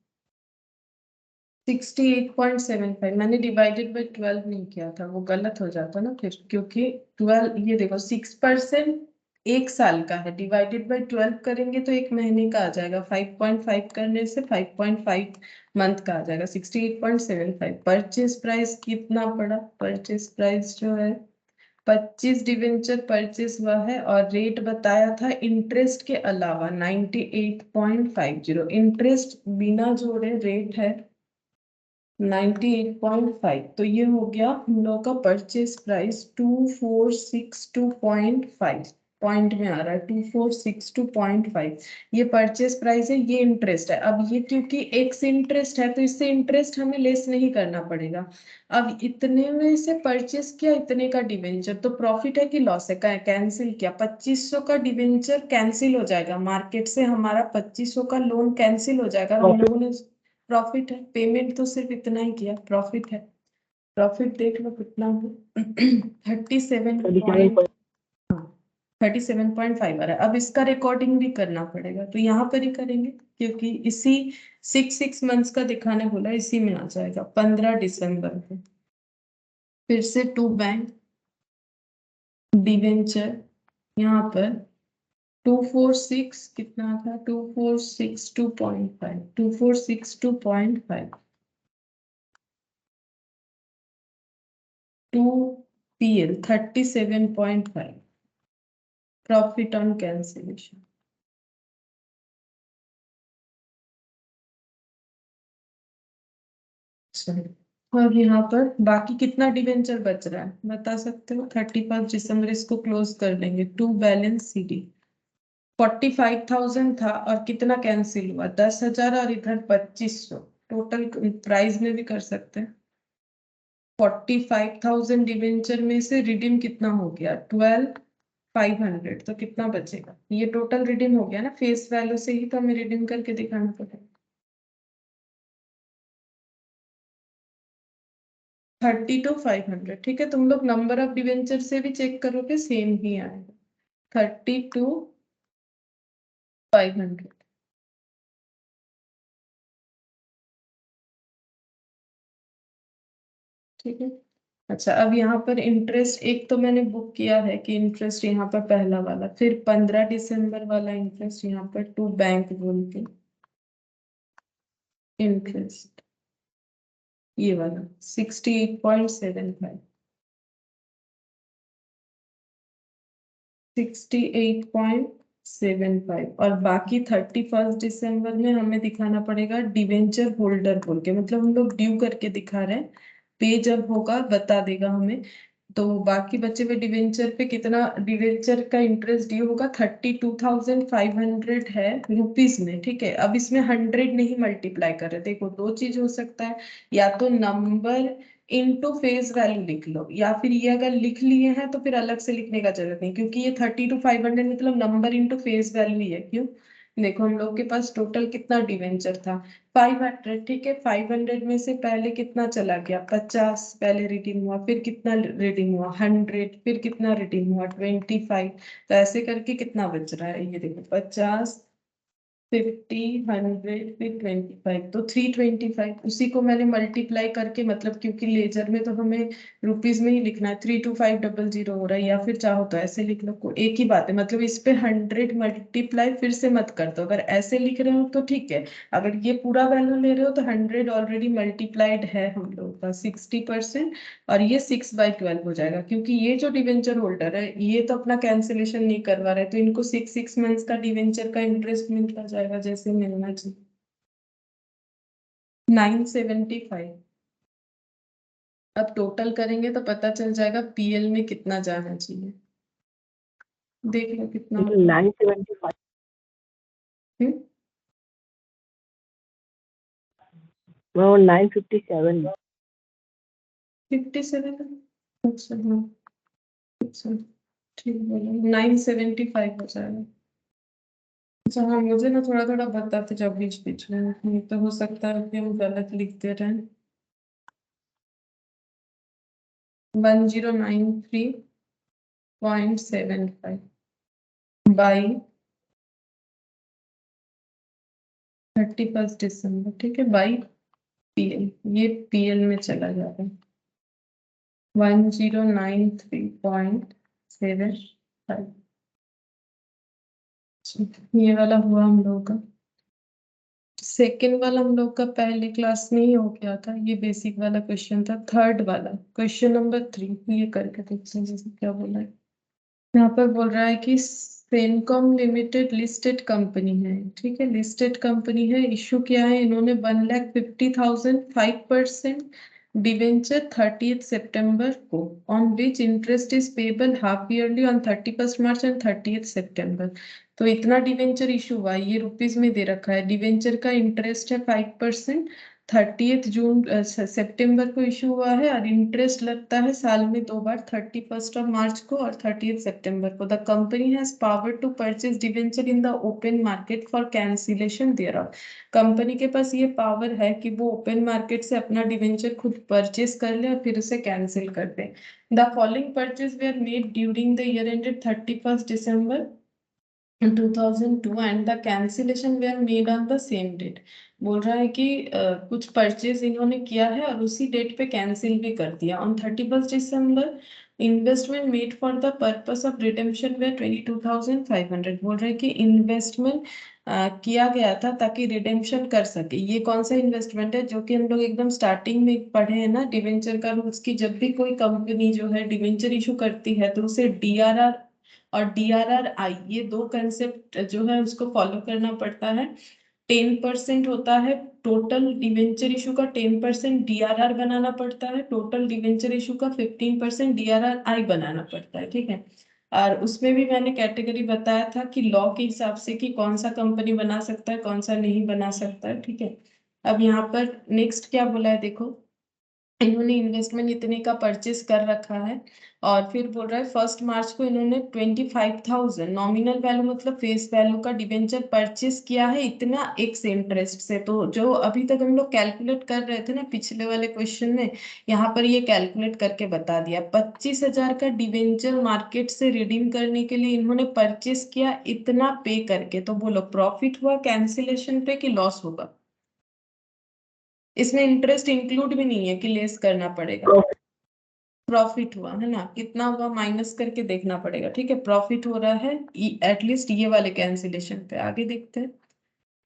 68.75 मैंने डिवाइडेड बाई 12 नहीं किया था, वो गलत हो जाता ना फिर, क्योंकि 12, ये देखो 6% एक साल का है, डिवाइडेड बाई 12 करेंगे तो एक महीने का आ जाएगा। 5.5 करने से 5.5 मंथ का आ जाएगा। 68.75। परचेज प्राइस कितना पड़ा? परचेज प्राइस जो है 25 डिवेंचर परचेस हुआ है, और रेट बताया था इंटरेस्ट के अलावा 98.50। इंटरेस्ट बिना जोड़े रेट है 98.5, तो ये हो गया हम लोग का परचेस प्राइस 2462.5 पॉइंट में आ रहा है। 2462.5 ये परचेस प्राइस है, ये इंटरेस्ट है। अब ये क्योंकि एक्स इंटरेस्ट है तो इससे इंटरेस्ट हमें लेस नहीं करना पड़ेगा। अब इतने में से परचेस किया, इतने का डिवेंचर, तो प्रॉफिट है कि लॉस है? कैंसिल किया, 2500 का डिवेंचर कैंसिल हो जाएगा, मार्केट से हमारा 2500 का लोन कैंसिल हो जाएगा। हम लोगों ने प्रॉफिट है, पेमेंट तो सिर्फ इतना ही किया, प्रॉफिट है। प्रॉफिट देख लो कितना है 37.5 आ रहा है। अब इसका रिकॉर्डिंग भी करना पड़ेगा, तो यहाँ पर ही करेंगे, क्योंकि इसी 6 मंथ्स का दिखाने बोला, इसी में आ जाएगा 15 दिसंबर को। फिर से टू बैंक डिवेंचर, यहाँ पर 246 कितना था, 2462.5, 2462.5 to PL 37.5, profit on cancellation. और यहाँ पर बाकी कितना डिवेंचर बच रहा है बता सकते हो? 31 दिसंबर इसको क्लोज कर लेंगे। टू बैलेंस CD 45,000 था, और कितना कैंसिल हुआ? 10,000, और इधर 2500। टोटल प्राइस में भी कर सकते हैं। 45,000 डिवेंचर में से रिडीम कितना हो गया? 12,500, तो कितना बचेगा? ये टोटल रिडीम हो गया ना, फेस वैल्यू से ही तो हमें रिडीम करके दिखाना पड़ेगा। 32,500, ठीक है। तुम लोग नंबर ऑफ डिवेंचर से भी चेक करोगे, सेम ही आएगा 32,500, ठीक है। अच्छा अब यहाँ पर इंटरेस्ट एक तो मैंने बुक किया है कि इंटरेस्ट यहाँ पर पहला वाला, फिर 15 दिसंबर वाला इंटरेस्ट यहाँ पर टू बैंक बोल के इंटरेस्ट, ये वाला 68.75, 68.75, और बाकी 31 दिसंबर में हमें दिखाना पड़ेगा डिवेंचर होल्डर बोल के, मतलब हम लोग ड्यू करके दिखा रहे हैं। पे जब होगा बता देगा हमें। तो बाकी बचे हुए डिवेंचर पे कितना डिवेंचर का इंटरेस्ट ड्यू होगा? 32,500 है रुपीज में, ठीक है। अब इसमें 100 नहीं मल्टीप्लाई कर रहे, देखो दो चीज हो सकता है, या तो नंबर इनटू फेस वैल्यू लिख लो, या फिर ये अगर लिख लिए हैं तो फिर अलग से लिखने का जरूरत नहीं, क्योंकि ये 32,500 मतलब नंबर इनटू फेस वैल्यू ही है। क्यों? देखो हम लोग के पास टोटल कितना डिवेंचर था? 500, ठीक है। 500 में से पहले कितना चला गया? 50 पहले रिडीम हुआ, फिर कितना रिडीम हुआ? 100, फिर कितना रिडीम हुआ? 25। तो ऐसे करके कितना बच रहा है, ये देखो 50 50, 100 फिर 25, तो 325 उसी को मैंने मल्टीप्लाई करके, मतलब क्योंकि लेजर में तो हमें रुपीज में ही लिखना है, 32500 हो रहा है, या फिर चाहो तो ऐसे लिख लो, एक ही बात है, मतलब इस पे 100 मल्टीप्लाई फिर से मत कर दो, अगर ऐसे लिख रहे हो तो ठीक है, अगर ये पूरा वैल्यू ले रहे हो तो 100 ऑलरेडी मल्टीप्लाइड है हम लोग का 60%, और ये 6/12 हो जाएगा, क्योंकि ये जो डिवेंचर होल्डर है ये तो अपना कैंसिलेशन नहीं करवा रहे, तो इनको 6 मंथ्स का डिवेंचर का इंटरेस्ट मिलता जाएगा जैसे मिलना चाहिए। 975। अब टोटल करेंगे तो पता चल जाएगा पीएल में कितना जाना चाहिए, देख लो कितना होगा। 975 957 57। अच्छा हाँ, अच्छा ठीक बोला, 975 हो जाएगा। अच्छा हाँ, मुझे ना थोड़ा थोड़ा बताते जाओ बीच बीच में, नहीं तो हो सकता है कि हम गलत लिखते रहें। 1093.75 बाई 31 दिसंबर, ठीक है, बाई पीएल, ये पीएल में चला जाता है 1093.75। ये वाला हुआ हम लोगों का। सेकेंड वाला हम लोग का पहले क्लास में ही हो गया था, ये बेसिक वाला क्वेश्चन था। थर्ड वाला क्वेश्चन नंबर 3, ये करके देखते हैं जैसे क्या बोला है। यहाँ पर बोल रहा है कि सेनकॉम लिमिटेड लिस्टेड कंपनी है, ठीक है, लिस्टेड कंपनी है, इशू किया है इन्होंने 1,50,000 5% डिवेंचर 30 सितंबर को, on which interest is payable half yearly on 31 March and 30 सितंबर। तो इतना डिवेंचर इशू हुआ, ये रुपीज में दे रखा है, डिवेंचर का इंटरेस्ट है 5%, 30 जून सितंबर को इशू हुआ है, और इंटरेस्ट लगता है साल में 2 बार, 31 मार्च को और 30 सितंबर को। The company has power to purchase debenture in the open market for cancellation thereof. Company के पास ये पावर है कि वो ओपन मार्केट से अपना डिवेंचर खुद परचेज कर ले और फिर उसे कैंसिल कर दे। The following purchase were made during the year ended 31 December 2002 and the cancellation were made on the same date. बोल रहा है कि कुछ परचेज इन्होंने किया है और उसी डेट पे कैंसिल भी कर दिया। ऑन 31 दिसंबर investment made for the purpose of redemption were 22,500। बोल रहे हैं कि इन्वेस्टमेंट किया गया था ताकि रिडेम्पशन कर सके। ये कौन सा इन्वेस्टमेंट है, जो कि हम लोग एकदम स्टार्टिंग में पढ़े हैं ना डिवेंचर का रूल्स, की जब भी कोई कंपनी जो है डिवेंचर इशू करती है तो उसे डीआरआर और DRRI, ये दो कंसेप्ट जो है उसको फॉलो करना पड़ता है। 10% होता है टोटल डिवेंचर इशू का, 10% DRR बनाना पड़ता है, टोटल डिवेंचर इशू का 15% DRRI बनाना पड़ता है, ठीक है। और उसमें भी मैंने कैटेगरी बताया था कि लॉ के हिसाब से कि कौन सा कंपनी बना सकता है कौन सा नहीं बना सकता है, ठीक है। अब यहाँ पर नेक्स्ट क्या बोला है देखो, इन्होंने इन्वेस्टमेंट इतने का परचेस कर रखा है, और फिर बोल रहा है 1 मार्च को इन्होंने 25,000 नॉमिनल वैल्यू मतलब फेस वैल्यू का डिबेंचर परचेस किया है, इतना एक्स इंटरेस्ट से। तो जो अभी तक हम लोग कैलकुलेट कर रहे थे ना पिछले वाले क्वेश्चन में, यहाँ पर ये कैलकुलेट करके बता दिया। 25,000 का डिबेंचर मार्केट से रिडीम करने के लिए इन्होंने परचेस किया इतना पे करके, तो बोलो प्रॉफिट हुआ कैंसिलेशन पे कि लॉस होगा। इसमें इंटरेस्ट इंक्लूड भी नहीं है कि लेस करना पड़ेगा, प्रॉफिट हुआ है ना, कितना हुआ माइनस करके देखना पड़ेगा, ठीक है। प्रॉफिट हो रहा है एटलीस्ट ये वाले कैंसिलेशन पे। आगे देखते हैं।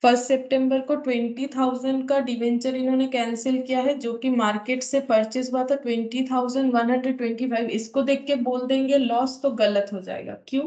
1 सितंबर को 20,000 का डिवेंचर इन्होंने कैंसिल किया है, जो कि मार्केट से परचेज हुआ था 20,125। इसको देख के बोल देंगे लॉस, तो गलत हो जाएगा। क्यों?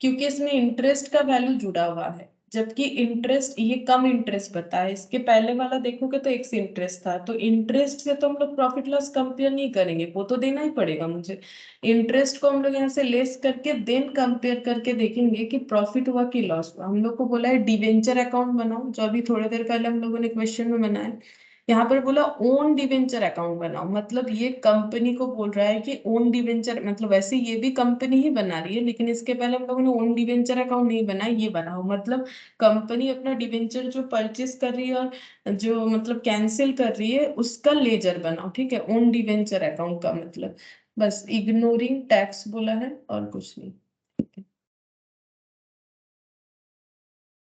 क्योंकि इसमें इंटरेस्ट का वैल्यू जुड़ा हुआ है, जबकि इंटरेस्ट ये कम इंटरेस्ट बताया है। इसके पहले वाला देखोगे तो एक्स इंटरेस्ट था, तो इंटरेस्ट से तो हम लोग प्रॉफिट लॉस कंपेयर नहीं करेंगे, वो तो देना ही पड़ेगा मुझे। इंटरेस्ट को हम लोग यहाँ से लेस करके देन कंपेयर करके देखेंगे कि प्रॉफिट हुआ कि लॉस हुआ। हम लोग को बोला है डिवेंचर अकाउंट बनाओ, जो अभी थोड़ी देर पहले हम लोगों ने क्वेश्चन में बनाया। यहाँ पर बोला ओन डिवेंचर अकाउंट बनाओ, मतलब ये कंपनी को बोल रहा है कि ओन डिवेंचर, मतलब वैसे ये भी कंपनी ही बना रही है, लेकिन इसके पहले हम लोगों ने ओन डिवेंचर अकाउंट नहीं बनाया, ये बनाओ। मतलब कंपनी अपना डिवेंचर जो परचेस कर रही है और जो मतलब कैंसिल कर रही है उसका लेजर बनाओ, ठीक है, ओन डिवेंचर अकाउंट का मतलब। बस इग्नोरिंग टैक्स बोला है और कुछ नहीं।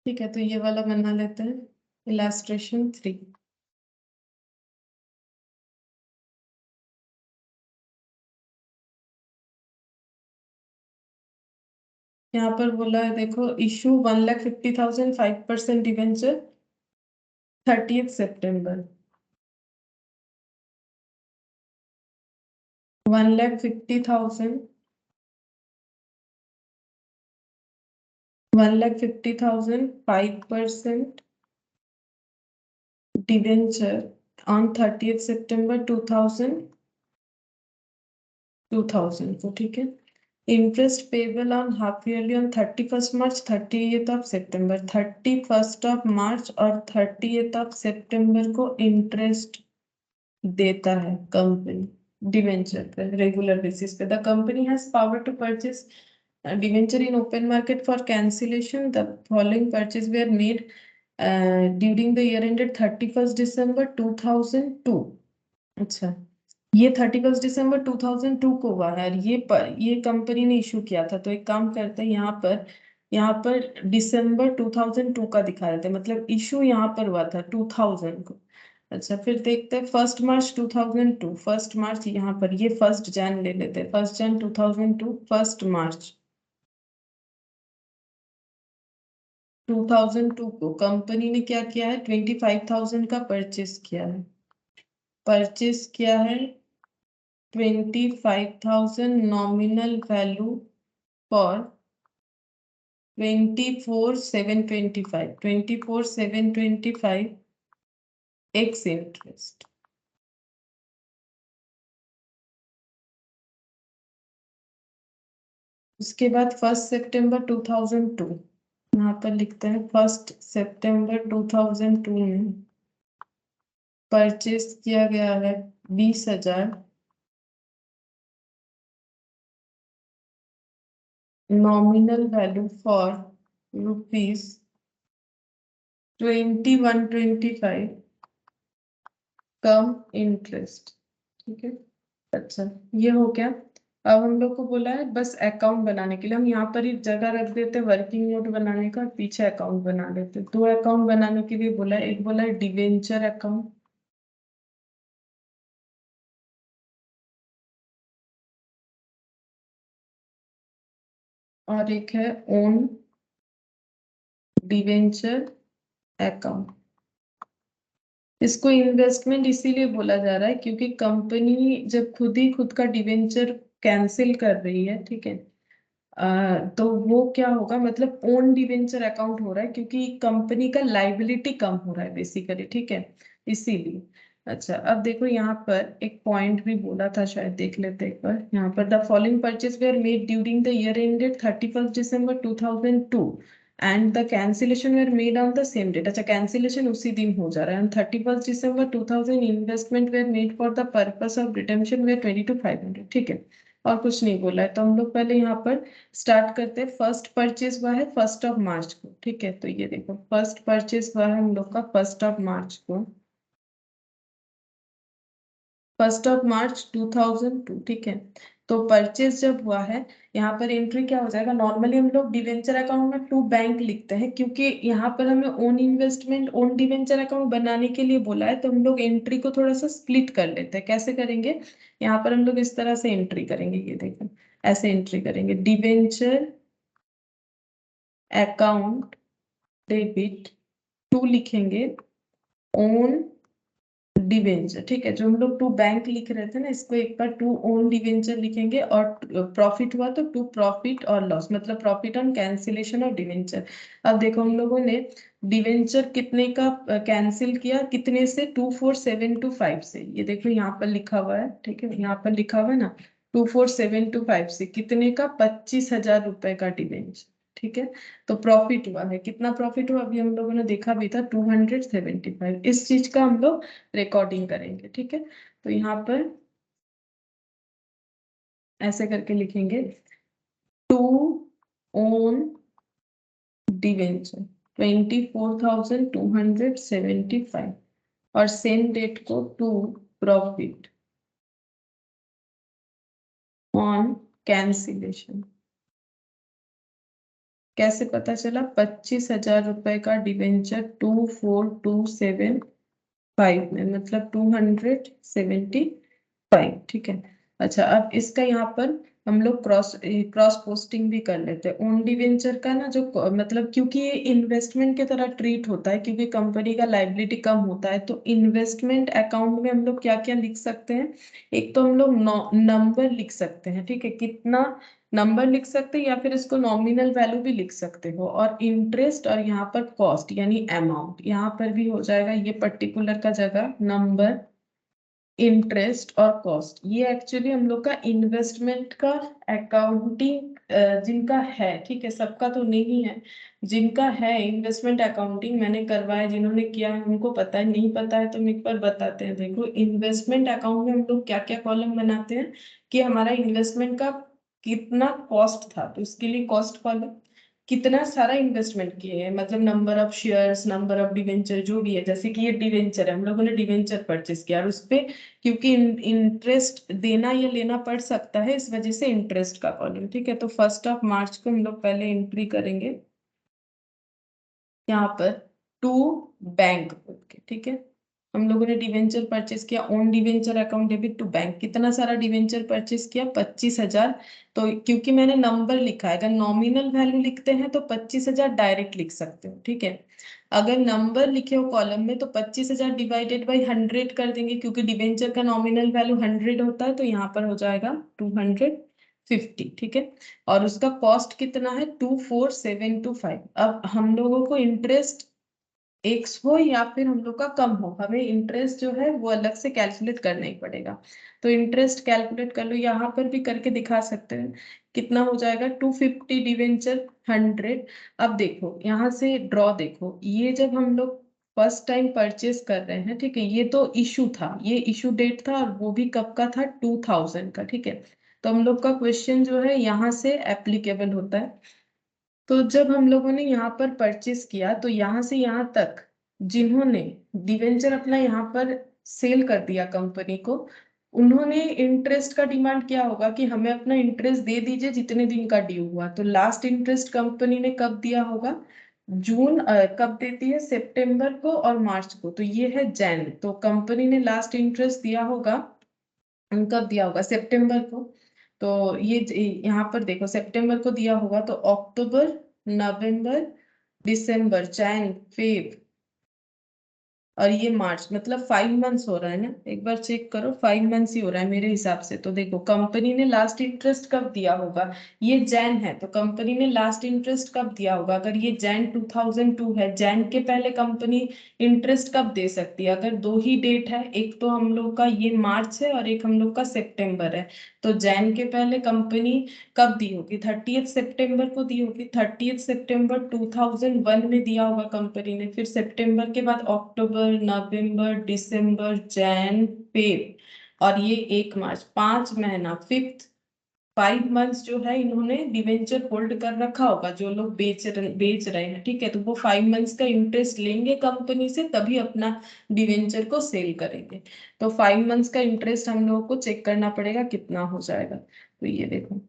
ठीक है, तो ये वाला बना लेते हैं, इलास्ट्रेशन 3। यहाँ पर बोला है देखो, इशू 1,50,000 5% डिवेंचर 30 सितंबर। 1,50,000 5% डिवेंचर ऑन 30 सितंबर 2000 को, ठीक है। Interest payable on half yearly on 31 March 30 सितंबर। 31 मार्च और 30 सितंबर को इंटरेस्ट देता है कंपनी डिवेंचर पे रेगुलर बेसिस पे। The company has power to purchase debenture in open market for cancellation. The following purchase were made during the year ended 31 दिसंबर 2002। अच्छा, ये 31 दिसंबर 2002 को हुआ है, और ये कंपनी ने इशू किया था। तो एक काम करते हैं, यहाँ पर दिसंबर 2002 का दिखा देते हैं, मतलब इशू यहाँ पर हुआ था 2000 को। अच्छा, फिर देखते हैं 1 मार्च 2002। 1 मार्च यहाँ पर, ये 1 जैन ले लेते हैं, 1 जैन 2002। 1 मार्च 2002 को कंपनी ने क्या किया है, 25,000 का परचेस किया है। परचेस किया है 25,000 nominal value for 24,725। 24,725 x interest. उसके बाद 1 सितंबर 2002, यहाँ पर लिखते हैं 1 सितंबर 2002 में परचेस किया गया है 20,000 nominal value for rupees 2125 come interest, ठीक है। अच्छा, ये हो गया। अब हम लोग को बोला है बस अकाउंट बनाने के लिए, हम यहाँ पर ही जगह रख देते हैं वर्किंग नोट बनाने का, पीछे अकाउंट बना देते हैं। 2 अकाउंट बनाने के लिए बोला है, एक बोला है डिवेंचर अकाउंट, और एक है ओन डिवेंचर अकाउंट। इसको इन्वेस्टमेंट इसीलिए बोला जा रहा है क्योंकि कंपनी जब खुद ही खुद का डिवेंचर कैंसिल कर रही है, ठीक है, तो वो क्या होगा, मतलब ओन डिवेंचर अकाउंट हो रहा है क्योंकि कंपनी का लाइबिलिटी कम हो रहा है बेसिकली, ठीक है, इसीलिए। अच्छा, अब देखो यहाँ पर एक पॉइंट भी बोला था, शायद देख लेते एक बार। यहाँ पर the following purchase were made during the year ended 31 December 2002 and the cancellation were made on the same date. अच्छा, कैंसिलेशन उसी दिन हो जा रहा है। 31 दिसंबर 2000 investment were made for the purpose of redemption were 22,500, ठीक है, और कुछ नहीं बोला है। तो हम लोग पहले यहाँ पर स्टार्ट करते हैं। फर्स्ट परचेज हुआ है 1 मार्च को, ठीक है। तो ये देखो, फर्स्ट परचेज हुआ है हम लोग का 1 मार्च को, 1 मार्च 2002, ठीक है। तो परचेज जब हुआ है, यहाँ पर एंट्री क्या हो जाएगा, नॉर्मली हम लोग डिवेंचर अकाउंट में टू बैंक लिखते हैं क्योंकि यहाँ पर हमें own investment own debenture account बनाने के लिए बोला है, तो हम लोग एंट्री को थोड़ा सा स्प्लिट कर लेते हैं। कैसे करेंगे, यहाँ पर हम लोग इस तरह से एंट्री करेंगे, ये देखो, ऐसे एंट्री करेंगे, डिवेंचर अकाउंट डेबिट टू लिखेंगे ओन डिवेंचर, ठीक है। जो हम लोग टू बैंक लिख रहे थे ना, इसको एक बार टू ओन डिवेंचर लिखेंगे, और प्रॉफिट हुआ तो टू प्रॉफिट और लॉस, मतलब profit on cancellation of debenture. अब देखो, हम लोगों ने डिवेंचर कितने का कैंसिल किया, कितने से, 24,725 से। ये देखो यहाँ पर लिखा हुआ है, ठीक है, यहाँ पर लिखा हुआ है ना, 24,725 से कितने का, 25,000 रुपए का डिवेंचर, ठीक है। तो प्रॉफिट हुआ है, कितना प्रॉफिट हुआ, अभी हम लोगों ने देखा भी था, 275। इस चीज का हम लोग रिकॉर्डिंग करेंगे, ठीक है। तो यहाँ पर ऐसे करके लिखेंगे, टू ओन डिवेंचर 24,275, और सेम डेट को टू प्रॉफिट ऑन कैंसिलेशन कैसे पता चला? 25,000 रुपए का डिवेंचर 24,275 में, मतलब 275, ठीक है। अच्छा, अब इसका यहाँ पर हम लोग क्रॉस क्रॉस पोस्टिंग भी कर लेते हैं। ओन डिवेंचर का ना जो मतलब, क्योंकि ये इन्वेस्टमेंट की तरह ट्रीट होता है, क्योंकि कंपनी का लाइबिलिटी कम होता है, तो इन्वेस्टमेंट अकाउंट में हम लोग क्या क्या लिख सकते हैं? एक तो हम लोग नंबर लिख सकते हैं, ठीक है, कितना नंबर लिख सकते हैं, या फिर इसको नॉमिनल वैल्यू भी लिख सकते हो, और इंटरेस्ट, और यहाँ पर कॉस्ट यानी अमाउंट, यहाँ पर भी हो जाएगा ये पर्टिकुलर का जगह नंबर, इंटरेस्ट और कॉस्ट। ये एक्चुअली हम लोग का इन्वेस्टमेंट का अकाउंटिंग जिनका है, ठीक है, सबका तो नहीं है, जिनका है इन्वेस्टमेंट अकाउंटिंग मैंने करवाया, जिन्होंने किया है उनको पता है, नहीं पता है तो हम एक बार बताते हैं। देखो, इन्वेस्टमेंट अकाउंट में हम लोग क्या क्या कॉलम बनाते हैं कि हमारा इन्वेस्टमेंट का कितना कॉस्ट था, तो इसके लिए कॉस्ट कॉलम, कितना सारा इन्वेस्टमेंट किए हैं, मतलब number of shares, number of debenture जो भी है, जैसे कि ये डिवेंचर है, हम लोगों ने डिवेंचर परचेस किया और उस पे क्योंकि इंटरेस्ट देना या लेना पड़ सकता है, इस वजह से इंटरेस्ट का कॉलम, ठीक है। तो 1 मार्च को हम लोग पहले एंट्री करेंगे यहाँ पर टू बैंक, ठीक है। हम लोगों ने डिवेंचर परचेस किया, own debenture account debit to bank, कितना सारा डिवेंचर परचेस किया? 25,000। तो क्योंकि मैंने नंबर लिखा है, अगर नॉमिनल वैल्यू लिखते हैं तो 25,000 डायरेक्ट लिख सकते हो, ठीक है। अगर नंबर लिखे हो कॉलम में तो 25,000 डिवाइडेड बाई 100 कर देंगे, क्योंकि डिवेंचर का नॉमिनल वैल्यू 100 होता है, तो यहाँ पर हो जाएगा 250, ठीक है। और उसका कॉस्ट कितना है? 24,725। अब हम लोगों को इंटरेस्ट एक्स हो या फिर हम लोग का कम हो, हमें इंटरेस्ट जो है वो अलग से कैलकुलेट करना ही पड़ेगा। तो इंटरेस्ट कैलकुलेट कर लो, यहाँ पर भी करके दिखा सकते हैं कितना हो जाएगा। 250 डिवेंचर 100। अब देखो यहाँ से ड्रॉ, देखो ये जब हम लोग फर्स्ट टाइम परचेस कर रहे हैं, ठीक है, ये तो इशू था, ये इशू डेट था, और वो भी कब का था? 2000 का, ठीक है। तो हम लोग का क्वेश्चन जो है यहाँ से एप्लीकेबल होता है। तो जब हम लोगों ने यहाँ पर परचेस किया, तो यहाँ से यहाँ तक जिन्होंने डिवेंचर अपना यहाँ पर सेल कर दिया कंपनी को, उन्होंने इंटरेस्ट का डिमांड किया होगा कि हमें अपना इंटरेस्ट दे दीजिए जितने दिन का ड्यू हुआ। तो लास्ट इंटरेस्ट कंपनी ने कब दिया होगा? जून कब देती है? सितंबर को और मार्च को, तो ये है जैन, तो कंपनी ने लास्ट इंटरेस्ट दिया होगा, कब दिया होगा? सितंबर को। तो ये यहाँ पर देखो, सितंबर को दिया होगा, तो अक्टूबर, नवंबर, दिसंबर, जैन, फेब, और ये मार्च, मतलब 5 मंथ्स हो रहा है ना, एक बार चेक करो, 5 मंथ्स ही हो रहा है मेरे हिसाब से। तो देखो कंपनी ने लास्ट इंटरेस्ट कब दिया होगा? ये जैन है, तो कंपनी ने लास्ट इंटरेस्ट कब दिया होगा? अगर ये जैन 2002 है, जैन के पहले कंपनी इंटरेस्ट कब दे सकती है? अगर दो ही डेट है, एक तो हम लोग का ये मार्च है और एक हम लोग का सितंबर है, तो जैन के पहले कंपनी कब दी होगी? 30 सितंबर को दी होगी, 30 सितंबर 2001 में दिया होगा कंपनी ने। फिर सितंबर के बाद अक्टूबर, नवंबर, दिसंबर, जैन, फेब, और ये 1 मार्च, 5 महीना, 5 मंथ्स जो है इन्होंने डिवेंचर होल्ड कर रखा होगा, जो लोग बेच रहे हैं, ठीक है। तो वो 5 मंथ्स का इंटरेस्ट लेंगे कंपनी से, तभी अपना डिवेंचर को सेल करेंगे। तो 5 मंथ्स का इंटरेस्ट हम लोगों को चेक करना पड़ेगा कितना हो जाएगा। तो ये देखो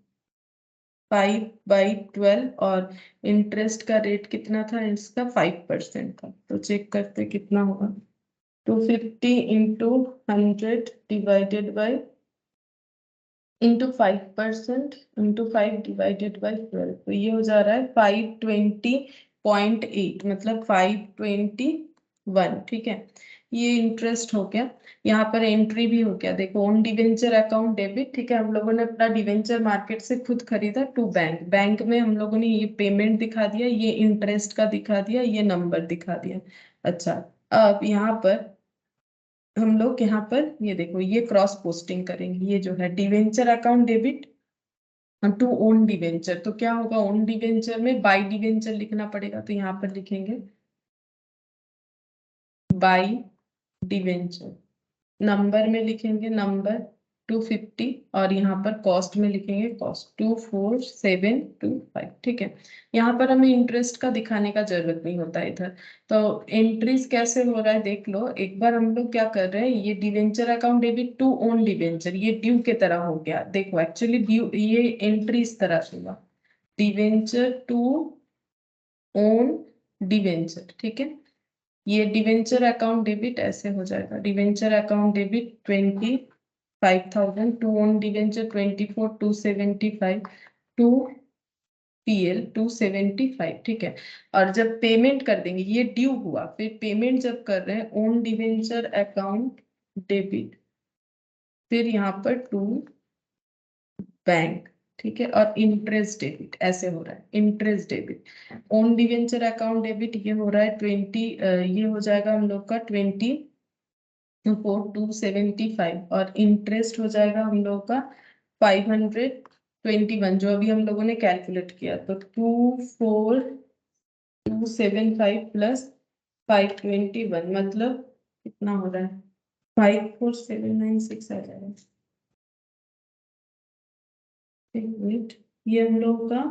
5/12, और इंटरेस्ट का रेट कितना था इसका? 5% था, तो चेक करते कितना होगा। 250 into 100 divided by into 5% into 5 divided by 12, तो ये हो जा रहा है 520.8, मतलब 521, ठीक है। ये इंटरेस्ट हो गया। यहाँ पर एंट्री भी हो गया, देखो ओन डिवेंचर अकाउंट डेबिट, ठीक है, हम लोगों ने अपना डिवेंचर मार्केट से खुद खरीदा, टू बैंक, बैंक में हम लोगों ने ये पेमेंट दिखा दिया, ये इंटरेस्ट का दिखा दिया, ये नंबर दिखा दिया। अच्छा, अब यहाँ पर हम लोग यहाँ पर ये देखो, ये क्रॉस पोस्टिंग करेंगे, ये जो है debenture account debit to own debenture, तो क्या होगा? ओन डिवेंचर में बाई डिवेंचर लिखना पड़ेगा, तो यहाँ पर लिखेंगे बाई डिवेंचर, नंबर में लिखेंगे नंबर 250, और यहाँ पर कॉस्ट में लिखेंगे कॉस्ट 24725, ठीक है। यहाँ पर हमें इंटरेस्ट का दिखाने का जरूरत नहीं होता इधर। तो एंट्रीज कैसे हो रहा है देख लो एक बार। हम लोग क्या कर रहे हैं, ये debenture account debit to own debenture, ये ड्यू के तरह हो गया। देखो एक्चुअली ड्यू, ये एंट्री इस तरह से हुआ, डिवेंचर टू ओन डिवेंचर, ठीक है। ये डिवेंचर अकाउंट डेबिट ऐसे हो जाएगा, debenture account debit 25,000 to own debenture 24,275 to PL 275, ठीक है। और जब पेमेंट कर देंगे, ये ड्यू हुआ, फिर पेमेंट जब कर रहे हैं ओन डिवेंचर अकाउंट डेबिट, फिर यहाँ पर टू बैंक, ठीक है। और इंटरेस्ट डेबिट ऐसे हो रहा है, interest debit own debenture account debit ये हो रहा है 20, ये हो जाएगा हम लोग का 24,275 और इंटरेस्ट हो जाएगा हम लोग का 521, जो अभी हम लोगों ने कैलकुलेट किया। तो 24,275 प्लस 521 मतलब कितना हो रहा है, 54,796 आ जाएगा। एक मिनट, ये हम लोग का,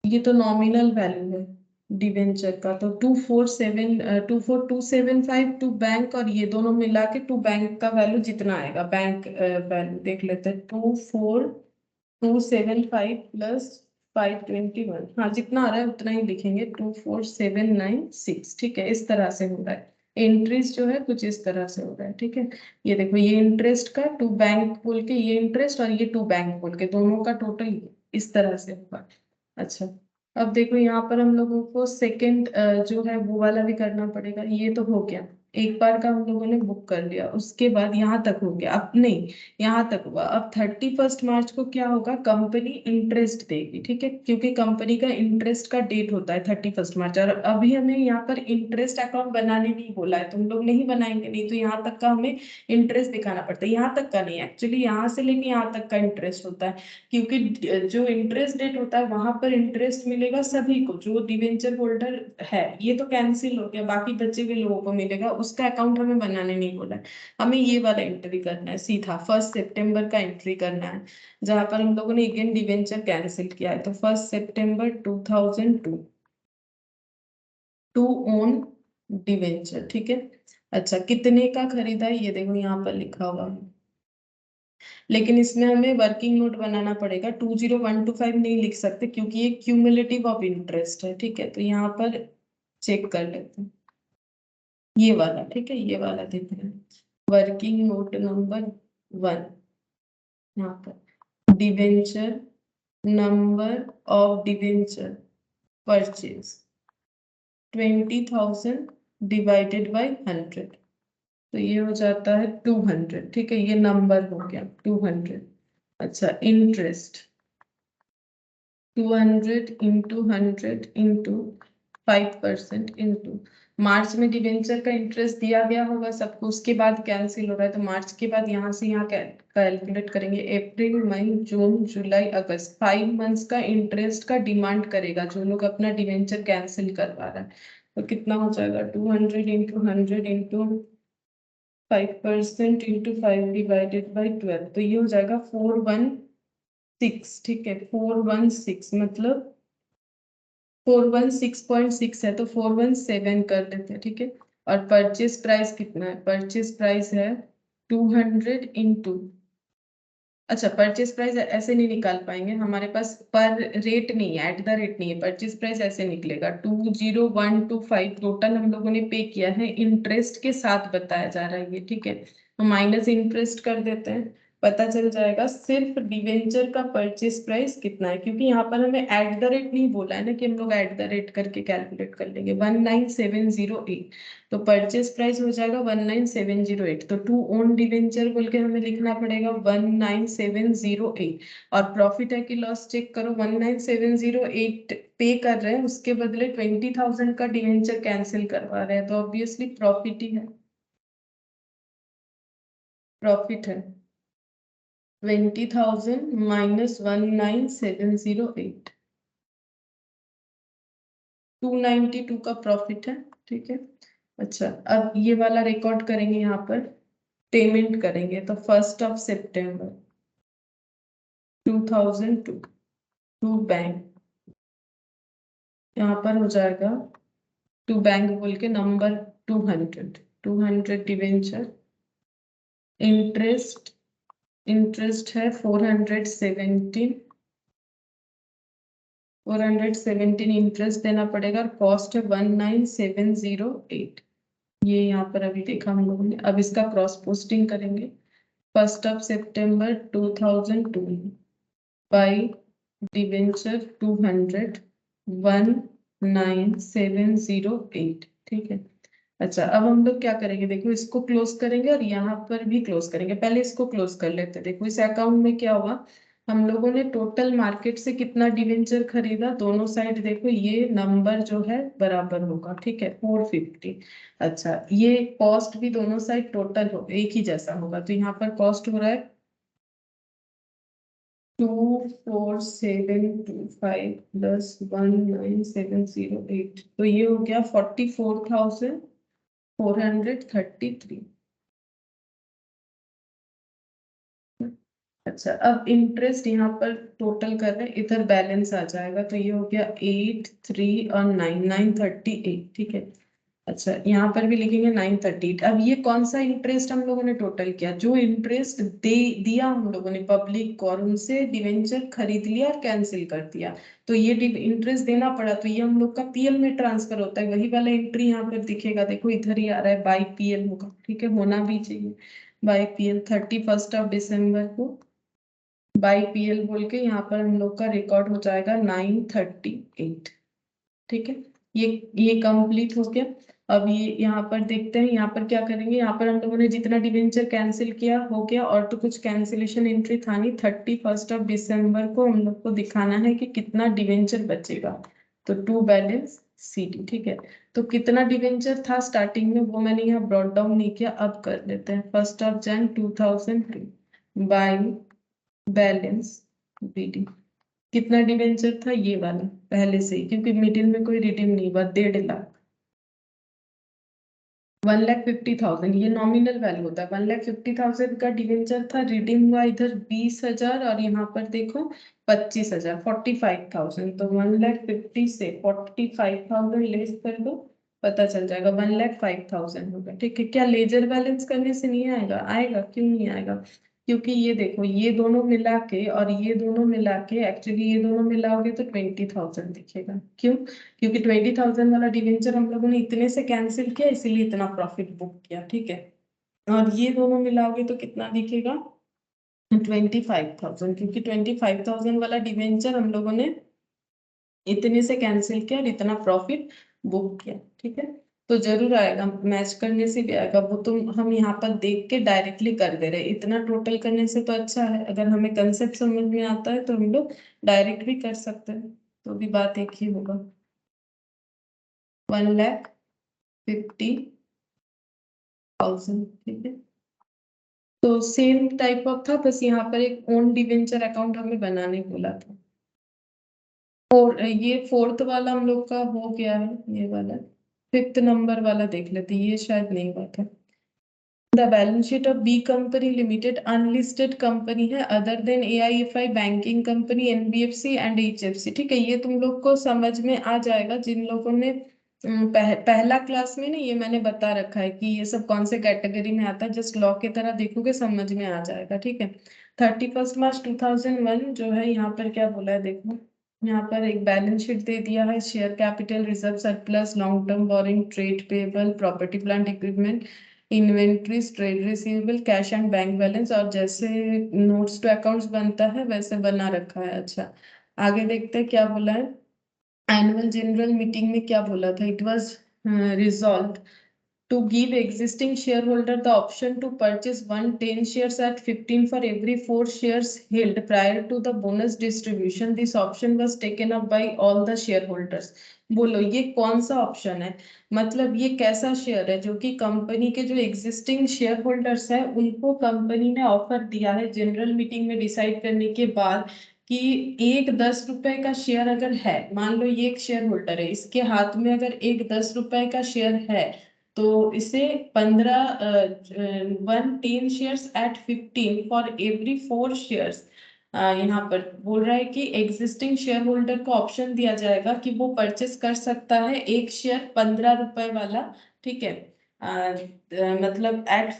ये तो नॉमिनल वैल्यू है डिवेंचर का, तो 24,275 टू बैंक, और ये दोनों मिला के टू बैंक का वैल्यू जितना आएगा, बैंक वैल्यू देख लेते हैं, 24,275 प्लस 521, हाँ जितना आ रहा है उतना ही लिखेंगे, 24,796, ठीक है। इस तरह से हो रहा है इंटरेस्ट जो है, कुछ इस तरह से हो रहा है, ठीक है। ये देखो, ये इंटरेस्ट का टू बैंक बोल के, ये इंटरेस्ट और ये टू बैंक बोल के, दोनों का टोटल इस तरह से होगा। अच्छा, अब देखो यहाँ पर हम लोगों को सेकंड जो है वो वाला भी करना पड़ेगा। ये तो हो गया, एक बार का हम लोगों ने बुक कर लिया, उसके बाद यहाँ तक हो गया, अब नहीं, यहाँ तक हुआ। अब 31 मार्च को क्या होगा, कंपनी इंटरेस्ट देगी, ठीक है, क्योंकि कंपनी का इंटरेस्ट का डेट होता है 31 मार्च। और अभी हमें यहाँ पर इंटरेस्ट अकाउंट बनाने नहीं बोला है, तुम लोग नहीं बनाएंगे, नहीं तो यहाँ तक का हमें इंटरेस्ट दिखाना पड़ता है। यहाँ तक का नहीं, एक्चुअली यहाँ से लेके यहाँ तक का इंटरेस्ट होता है, क्योंकि जो इंटरेस्ट डेट होता है वहां पर इंटरेस्ट मिलेगा सभी को, जो डिवेंचर होल्डर है। ये तो कैंसिल हो गया, बाकी बचे हुए लोगों को मिलेगा, उसका अकाउंट हमें बनाने नहीं बोला है। हमें ये वाला एंट्री करना है, सीधा 1 सितंबर का एंट्री करना है, जहां पर हम लोगों ने अगेन डिवेंचर कैंसिल किया है। तो 1 सितंबर 2002 टू ओन डिवेंचर, ठीक है। अच्छा, कितने का खरीदा है ये देखो यहाँ पर लिखा हुआ है, लेकिन इसमें हमें वर्किंग नोट बनाना पड़ेगा, 20125 नहीं लिख सकते क्योंकि ये क्यूमुलेटिव ऑफ इंटरेस्ट है, ठीक है। तो यहाँ पर चेक कर लेते हैं, ये वाला, ठीक है, ये वाला देख रहे हैं, वर्किंग नोट नंबर 1, यहाँ पर debenture, number of debenture purchase 20,000 divided by 100, तो ये हो जाता है 200, ठीक है, ये नंबर हो गया 200। अच्छा, इंटरेस्ट 200 इंटू 100 इंटू 5% इंटू, मार्च में डिवेंचर का इंटरेस्ट दिया गया होगा सबको, उसके बाद कैंसिल हो रहा है, तो मार्च के बाद यहाँ से यहाँ कैलकुलेट करेंगे, अप्रैल मई जून जुलाई अगस्त, 5 मंथ्स का इंटरेस्ट का डिमांड करेगा जो लोग अपना डिवेंचर कैंसिल करवा रहा है। तो कितना हो जाएगा, 200 into 100 into 5% into 5 divided by 12, तो ये हो जाएगा 416, ठीक है, 416 मतलब 416.6 है, तो 417 कर देते हैं, ठीक है। और परचेज प्राइस कितना है, परचेज प्राइस है 200 इंटू, अच्छा परचेज प्राइस ऐसे नहीं निकाल पाएंगे, हमारे पास पर रेट नहीं है, एट द रेट नहीं है, परचेज प्राइस ऐसे निकलेगा 20125 टोटल हम लोगों ने पे किया है, इंटरेस्ट के साथ बताया जा रहा है ये, ठीक है। तो माइनस इंटरेस्ट कर देते हैं, पता चल जाएगा सिर्फ डिवेंचर का परचेज प्राइस कितना है, क्योंकि यहाँ पर हमें एट द रेट नहीं बोला है ना कि हम लोग एट द रेट करके कैलकुलेट कर लेंगे, 19708, तो परचेज प्राइस हो जाएगा 19708, तो टू ओन डिवेंचर बोल के हमें लिखना पड़ेगा 19708, और प्रॉफिट है कि लॉस चेक करो, 19708 पे कर रहे हैं, उसके बदले 20,000 का डिवेंचर कैंसिल करवा रहे हैं, तो ऑब्वियसली प्रॉफिट ही है, प्रॉफिट है 20,000 माइनस 19708, 292 का प्रॉफिट है, ठीक है। अच्छा, अब ये वाला रिकॉर्ड करेंगे, यहाँ पर पेमेंट करेंगे, तो 1 सितंबर 2002 टू बैंक, यहाँ पर हो जाएगा टू बैंक बोल के नंबर 200 डिवेंचर, इंटरेस्ट, इंटरेस्ट है 417 417 इंटरेस्ट देना पड़ेगा और कॉस्ट है 19708। ये यहाँ पर अभी देखा हम लोगों ने। अब इसका क्रॉस पोस्टिंग करेंगे। 1 सितंबर 2002 बाई डिवेंचर 200 19708। ठीक है। अच्छा, अब हम लोग क्या करेंगे, देखो इसको क्लोज करेंगे और यहाँ पर भी क्लोज करेंगे। पहले इसको क्लोज कर लेते हैं। देखो इस अकाउंट में क्या होगा, हम लोगों ने टोटल मार्केट से कितना डिवेंचर खरीदा, दोनों साइड देखो ये नंबर जो है बराबर होगा। ठीक है, 450। अच्छा, ये कॉस्ट भी दोनों साइड टोटल हो एक ही जैसा होगा, तो यहाँ पर कॉस्ट हो रहा है 24725 प्लस 19708, तो ये हो गया 44,433। अच्छा, अब इंटरेस्ट यहाँ पर टोटल कर रहे हैं, इधर बैलेंस आ जाएगा, तो ये हो गया 83 और 938। ठीक है। अच्छा, यहाँ पर भी लिखेंगे 938। अब ये कौन सा इंटरेस्ट हम लोगों ने टोटल किया, जो इंटरेस्ट दे दिया हम लोगों ने पब्लिक को और उनसे डिवेंचर खरीद लिया और कैंसिल कर दिया, तो ये इंटरेस्ट देना पड़ा, तो ये हम लोग का पीएल में ट्रांसफर होता है। वही वाला एंट्री यहाँ पर दिखेगा, देखो इधर ही आ रहा है, बाई पीएल होगा। ठीक है, होना भी चाहिए बाई पीएल। 31 दिसंबर को बाई पीएल बोल के यहाँ पर हम लोग का रिकॉर्ड हो जाएगा 938। ठीक है, ये कंप्लीट हो गया। अब ये यहाँ पर देखते हैं, यहाँ पर क्या करेंगे, यहाँ पर हम लोगों ने जितना डिवेंचर कैंसिल किया हो गया, और तो कुछ कैंसिलेशन एंट्री था नहीं। 31 दिसंबर को हम लोग को दिखाना है कि कितना डिवेंचर बचेगा, तो टू बैलेंस सीडी। ठीक है, तो कितना डिवेंचर था स्टार्टिंग में वो मैंने यहाँ ब्रॉट डाउन नहीं किया, अब कर लेते हैं। 1 जनवरी 2002 बाई बैलेंस बीडी। कितना डिवेंचर था, ये वाला पहले से ही, क्योंकि मिडिल में कोई रिडीम नहीं हुआ। 1.5 लाख, 1,50,000 ये नॉमिनल वैल्यू होता है। 1,50,000 का डिवेंचर था, रिडीम हुआ इधर 20,000 और यहाँ पर देखो 25,000, 45,000। तो 1,50,000 से 45,000 लेस कर दो, पता चल जाएगा 1,05,000 होगा। ठीक है, क्या लेजर बैलेंस करने से नहीं आएगा? आएगा, क्यों नहीं आएगा? क्योंकि ये देखो ये दोनों मिला के और ये दोनों मिला के, एक्चुअली ये दोनों मिलाओगे तो 20,000 दिखेगा। क्यों? क्योंकि 20,000 वाला डिवेंचर हम लोगों ने इतने से कैंसिल किया, इसीलिए इतना प्रॉफिट बुक किया। ठीक है, और ये दोनों मिलाओगे तो कितना दिखेगा, 25,000, क्योंकि 25,000 वाला डिवेंचर हम लोगों ने इतने से कैंसिल किया और इतना प्रॉफिट बुक किया। ठीक है, तो जरूर आएगा, मैच करने से भी आएगा। वो तुम हम यहाँ पर देख के डायरेक्टली कर दे रहे, इतना टोटल करने से तो अच्छा है। अगर हमें कंसेप्ट समझ में आता है तो हम लोग डायरेक्ट भी कर सकते हैं, तो भी बात एक ही होगा। 1,50,000। ठीक है, तो सेम टाइप ऑफ था, बस यहाँ पर एक ओन डिवेंचर अकाउंट हमें बनाने बोला था। और ये फोर्थ वाला हम लोग का हो गया है, ये वाला। फिफ्थ नंबर वाला देख लेते, ये शायद नहीं हुआ था। The balance sheet of B company limited unlisted company है other than AIFI banking company NBFC and HFC। ठीक है, ये तुम लोग को समझ में आ जाएगा जिन लोगों ने पहला क्लास में ना, ये मैंने बता रखा है कि ये सब कौन से कैटेगरी में आता है। जस्ट लॉ की तरह देखोगे समझ में आ जाएगा। ठीक है, 31 मार्च 2001 जो है, यहाँ पर क्या बोला है देखो। यहाँ पर एक बैलेंस शीट दे दिया है, share capital, reserve, surplus, long term borrowing, trade payable, property plant equipment, inventories, trade receivable, cash and bank balance, और जैसे नोट्स टू अकाउंट्स बनता है वैसे बना रखा है। अच्छा, आगे देखते हैं क्या बोला है। एनुअल जनरल मीटिंग में क्या बोला था, it was resolve to give existing shareholder the option to purchase 110 shares at 15 for every 4 shares held prior to the bonus distribution. This option was taken up by all the shareholders. बोलो ये कौन सा option है, मतलब ये कैसा share है जो कि कंपनी के जो एग्जिस्टिंग शेयर होल्डर्स है उनको कंपनी ने ऑफर दिया है जनरल मीटिंग में डिसाइड करने के बाद कि एक 10 रुपए का शेयर अगर है, मान लो ये एक शेयर होल्डर है, इसके हाथ में अगर एक 10 रुपए का शेयर है, तो इसे 110 shares at 15 for every 4 shares. यहाँ पर बोल रहा है कि एग्जिस्टिंग शेयर होल्डर को ऑप्शन दिया जाएगा कि वो परचेस कर सकता है एक शेयर 15 रुपए वाला। ठीक है, मतलब एट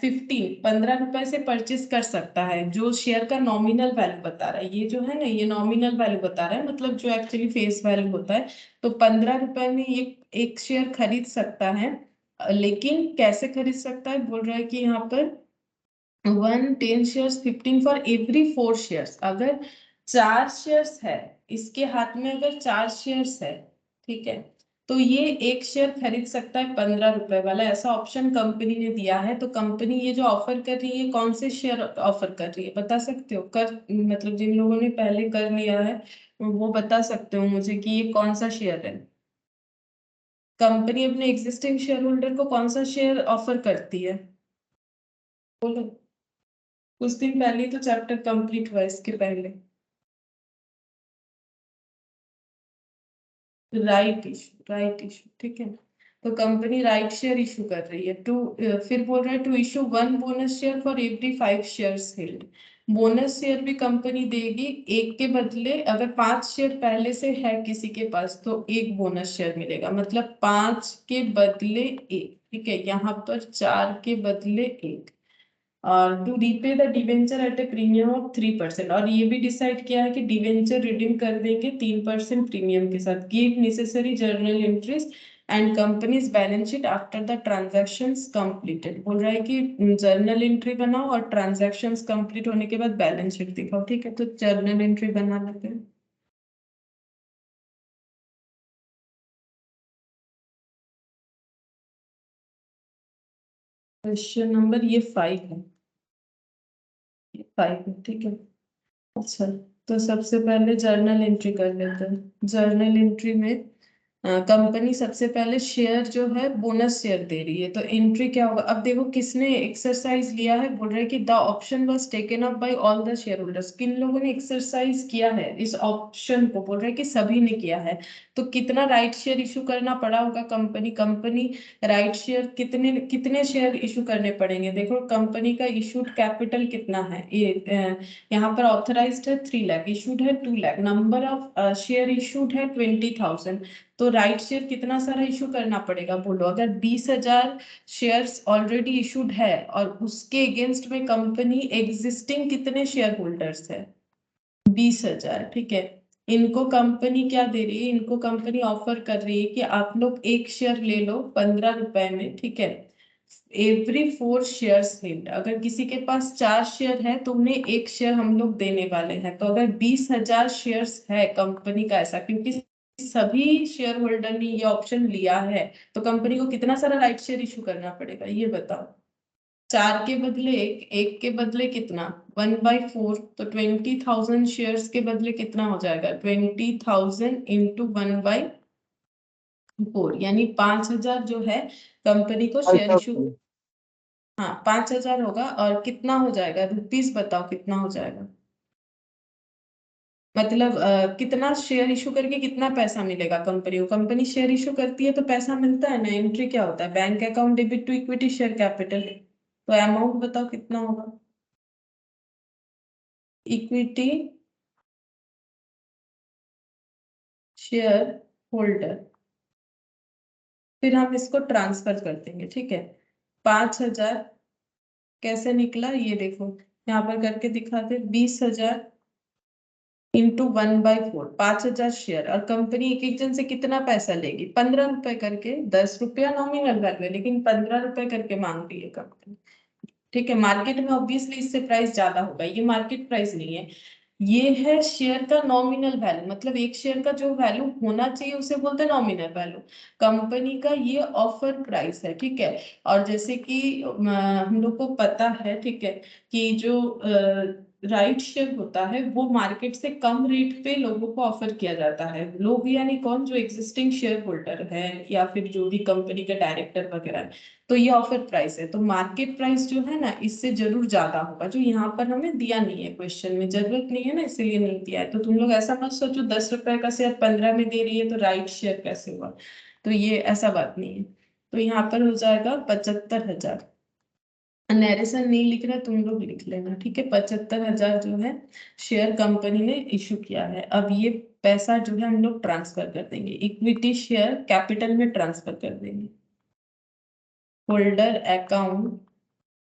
15 रुपए से परचेस कर सकता है, जो शेयर का नॉमिनल वैल्यू बता रहा है। ये जो है ना, ये नॉमिनल वैल्यू बता रहा है, मतलब जो एक्चुअली फेस वैल्यू होता है। तो 15 रुपए में ये एक शेयर खरीद सकता है। लेकिन कैसे खरीद सकता है, बोल रहा है कि यहाँ पर 10 शेयर्स 15 फॉर एवरी 4 शेयर्स। अगर 4 शेयर्स है, इसके हाथ में अगर 4 शेयर्स है, ठीक है, तो ये एक शेयर खरीद सकता है 15 रुपए वाला। ऐसा ऑप्शन कंपनी ने दिया है। तो कंपनी ये जो ऑफर कर रही है, कौन से शेयर ऑफर कर रही है, बता सकते हो? कर मतलब जिन लोगों ने पहले कर लिया है वो बता सकते हो मुझे कि ये कौन सा शेयर है। कंपनी अपने एग्जिस्टिंग शेयर होल्डर को कौन सा शेयर ऑफर करती है, बोलो। कुछ दिन पहले ही तो चैप्टर कंप्लीट हुआ, इसके पहले। राइट इशू, ठीक है। तो कंपनी राइट शेयर इशू कर रही है टू, फिर बोल रहा है to issue 1 bonus share for every 5 shares held. Bonus share भी कंपनी देगी एक के बदले। अगर 5 शेयर पहले से है किसी के पास तो एक बोनस शेयर मिलेगा, मतलब 5 के बदले एक, ठीक है। यहाँ पर 4 के बदले एक। और to repay the debenture at a premium of 3%। और ये भी डिसाइड किया है कि डिवेंचर रिडीम कर देंगे 3% प्रीमियम के साथ। Give necessary journal entries and companies balance sheet after the transactions completed. बोल रहा है कि जर्नल एंट्री बनाओ और ट्रांजैक्शंस कंप्लीट होने के बाद बैलेंस शीट दिखाओ, ठीक है। तो जर्नल एंट्री बना लेते हैं। क्वेश्चन नंबर ये 5 है, ये 5 है, ठीक है। अच्छा, तो सबसे पहले जर्नल एंट्री कर लेते हैं। जर्नल एंट्री में कंपनी सबसे पहले शेयर जो है बोनस शेयर दे रही है। तो एंट्री क्या होगा, अब देखो किसने एक्सरसाइज लिया है। बोल रहे हैं कि the option was taken up by all the share holders. किन लोगों ने एक्सरसाइज किया है इस ऑप्शन को, बोल रहे हैं कि सभी ने किया है। तो कितना राइट शेयर इशू करना पड़ा होगा कंपनी राइट शेयर कितने कितने शेयर इशू करने पड़ेंगे। देखो कंपनी का इशूड कैपिटल कितना है, ये यहाँ पर ऑथराइज्ड है 3 लाख, इशूड है 2 lakh, number of share issued है 20,000। तो राइट शेयर कितना सारा इशू करना पड़ेगा, बोलो। अगर 20,000 शेयर्स ऑलरेडी इशूड है और उसके अगेंस्ट में कंपनी एग्जिस्टिंग कितने शेयर होल्डर्स है, 20,000, ठीक है। इनको कंपनी क्या दे रही है, इनको कंपनी ऑफर कर रही है कि आप लोग एक शेयर ले लो 15 रुपए में, ठीक है। Every 4 shares held. अगर किसी के पास 4 शेयर है तो उन्हें एक शेयर हम लोग देने वाले हैं। तो अगर 20,000 शेयर्स है कंपनी का ऐसा, क्योंकि सभी शेयर होल्डर ने ये ऑप्शन लिया है, तो कंपनी को कितना सारा राइट शेयर इशू करना पड़ेगा, ये बताओ। 4 के बदले एक, एक के बदले कितना, 1/4। तो 20,000 शेयर्स के बदले कितना हो जाएगा, 20,000 इंटू 1/4, यानी 5,000 जो है कंपनी को शेयर इशू। हाँ, 5,000 होगा। और कितना हो जाएगा रुपीस, बताओ कितना हो जाएगा। मतलब कितना शेयर इशू करके कितना पैसा मिलेगा कंपनी को। कंपनी शेयर इशू करती है तो पैसा मिलता है ना। एंट्री क्या होता है, bank account debit to equity share capital. तो अमाउंट बताओ कितना होगा, इक्विटी शेयर होल्डर। फिर हम इसको ट्रांसफर कर देंगे, ठीक है। 5,000 कैसे निकला ये देखो, यहाँ पर करके दिखा दे। 20,000 इंटू 1/4, 5,000 शेयर। और कंपनी एक एक जन से कितना पैसा लेगी, 15 रुपए करके। 10 रुपया नॉमिनल वैल्यू है, लेकिन 15 रुपए करके मांग रही है कंपनी, ठीक है। मार्केट में ऑब्वियसली इससे प्राइस ज्यादा होगा, ये मार्केट प्राइस नहीं है। ये है शेयर का नॉमिनल वैल्यू, मतलब एक शेयर का जो वैल्यू होना चाहिए उसे बोलते हैं नॉमिनल वैल्यू। कंपनी का ये ऑफर प्राइस है, ठीक है। और जैसे कि हम लोग को पता है, ठीक है, कि जो राइट शेयर होता है वो मार्केट से कम रेट पे लोगों को ऑफर किया जाता है। लोग यानी कौन, जो एग्जिस्टिंग शेयर होल्डर है या फिर जो भी कंपनी के डायरेक्टर वगैरह है। तो ये ऑफर प्राइस है। तो मार्केट प्राइस जो है ना, इससे जरूर ज्यादा होगा, जो यहाँ पर हमें दिया नहीं है क्वेश्चन में, जरूरत नहीं है ना इसीलिए नहीं दिया है। तो तुम लोग ऐसा मत सोचो 10 रुपए का शेयर 15 में दे रही है तो राइट शेयर कैसे हुआ। तो ये ऐसा बात नहीं है। तो यहाँ पर हो जाएगा 75,000। नरेशन नहीं लिख रहा, तुम लोग लिख लेना, ठीक है। 75,000 जो है शेयर कंपनी ने इशू किया है। अब ये पैसा जो है हम लोग ट्रांसफर कर देंगे, इक्विटी शेयर कैपिटल में ट्रांसफर कर देंगे। Holder account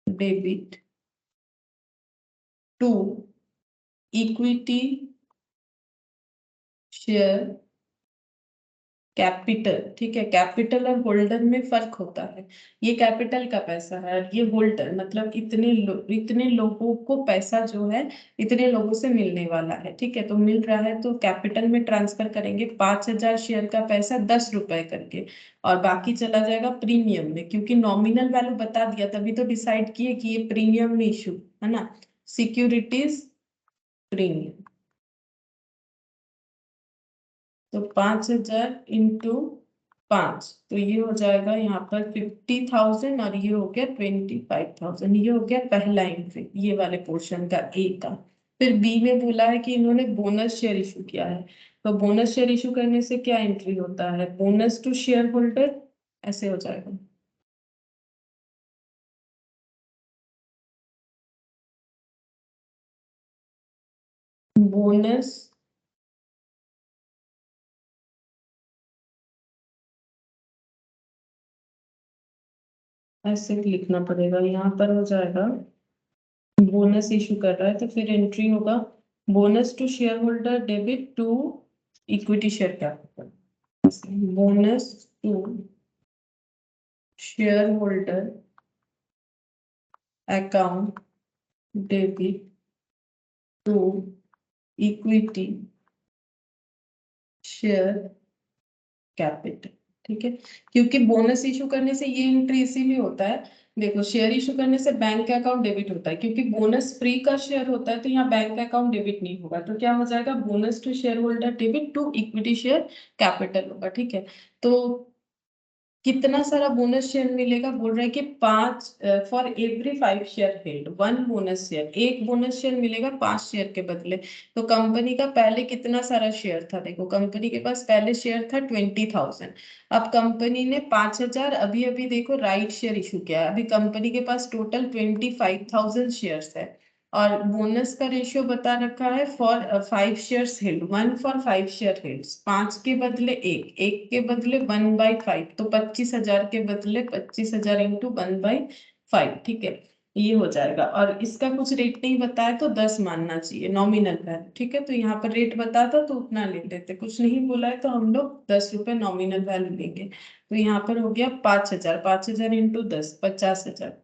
debit to equity share capital. ठीक है, कैपिटल और होल्डर में फर्क होता है। ये कैपिटल का पैसा है और ये होल्डर, मतलब इतने लोगों को पैसा जो है इतने लोगों से मिलने वाला है। ठीक है, तो मिल रहा है तो कैपिटल में ट्रांसफर करेंगे 5,000 शेयर का पैसा 10 रुपए करके, और बाकी चला जाएगा प्रीमियम में, क्योंकि नॉमिनल वैल्यू बता दिया तभी तो डिसाइड किए कि ये प्रीमियम में इशू है ना, सिक्योरिटीज प्रीमियम। तो 5,000 इंटू 5, तो ये हो जाएगा यहाँ पर 50,000 और ये हो गया 25,000। ये हो गया पहला एंट्री ये वाले पोर्शन का, ए का। फिर बी में बोला है कि इन्होंने बोनस शेयर इशू किया है, तो बोनस शेयर इशू करने से क्या एंट्री होता है, बोनस टू शेयर होल्डर, ऐसे हो जाएगा। बोनस ऐसे लिखना पड़ेगा, यहाँ पर हो जाएगा बोनस इशू कर रहा है तो फिर एंट्री होगा bonus to share holder debit to equity share capital. Bonus to share holder account debit to equity share capital. ठीक है, क्योंकि बोनस इशू करने से ये एंट्री इसीलिए होता है, देखो शेयर इशू करने से बैंक अकाउंट डेबिट होता है, क्योंकि बोनस फ्री का शेयर होता है तो यहाँ बैंक अकाउंट डेबिट नहीं होगा, तो क्या हो जाएगा bonus to share holder debit to equity share capital होगा। ठीक है, तो कितना सारा बोनस शेयर मिलेगा, बोल रहा है कि 5 for every 5 share held 1 bonus share, एक बोनस शेयर मिलेगा 5 शेयर के बदले। तो कंपनी का पहले कितना सारा शेयर था, देखो कंपनी के पास पहले शेयर था 20,000, अब कंपनी ने 5,000 अभी अभी देखो राइट शेयर इशू किया है, अभी कंपनी के पास टोटल 25,000 शेयर्स है, और बोनस का रेशियो बता रखा है for 5 shares held, 1 for 5 share helds, 5 के बदले 1, 1 के बदले 1/5, तो 25,000 के बदले 25,000 इंटू 1/5। ठीक है, ये हो जाएगा, और इसका कुछ रेट नहीं बताया तो 10 मानना चाहिए नॉमिनल वैल्यू। ठीक है, तो यहाँ पर रेट बताता तो उतना ले लेते, कुछ नहीं बोला है तो हम लोग 10 रुपए नॉमिनल वैल्यू लेंगे। तो यहाँ पर हो गया 5,000, 5,000 इंटू 10, 50,000।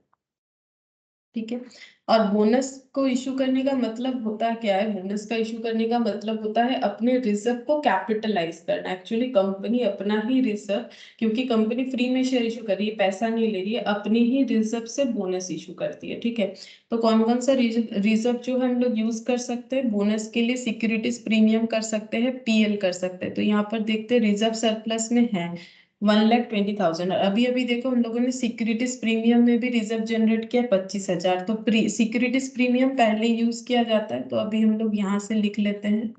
ठीक है, और बोनस को इशू करने का मतलब होता क्या है, बोनस का इशू करने का मतलब होता है अपने रिजर्व को कैपिटलाइज करना, एक्चुअली कंपनी अपना ही रिजर्व, क्योंकि कंपनी फ्री में शेयर इशू कर रही है, पैसा नहीं ले रही है, अपनी ही रिजर्व से बोनस इशू करती है। ठीक है, तो कौन कौन सा रिजर्व जो हम लोग यूज कर सकते हैं बोनस के लिए, सिक्योरिटीज प्रीमियम कर सकते हैं, पीएल कर सकते हैं। तो यहाँ पर देखते हैं रिजर्व सरप्लस में है 1,20,000, अभी अभी देखो हम लोगों ने सिक्योरिटीज प्रीमियम में भी रिजर्व जनरेट किया 25,000, तो सिक्योरिटीज प्रीमियम पहले यूज किया जाता है, तो अभी हम लोग यहाँ से लिख लेते हैं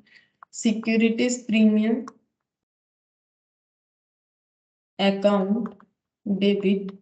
सिक्योरिटीज प्रीमियम अकाउंट डेबिट।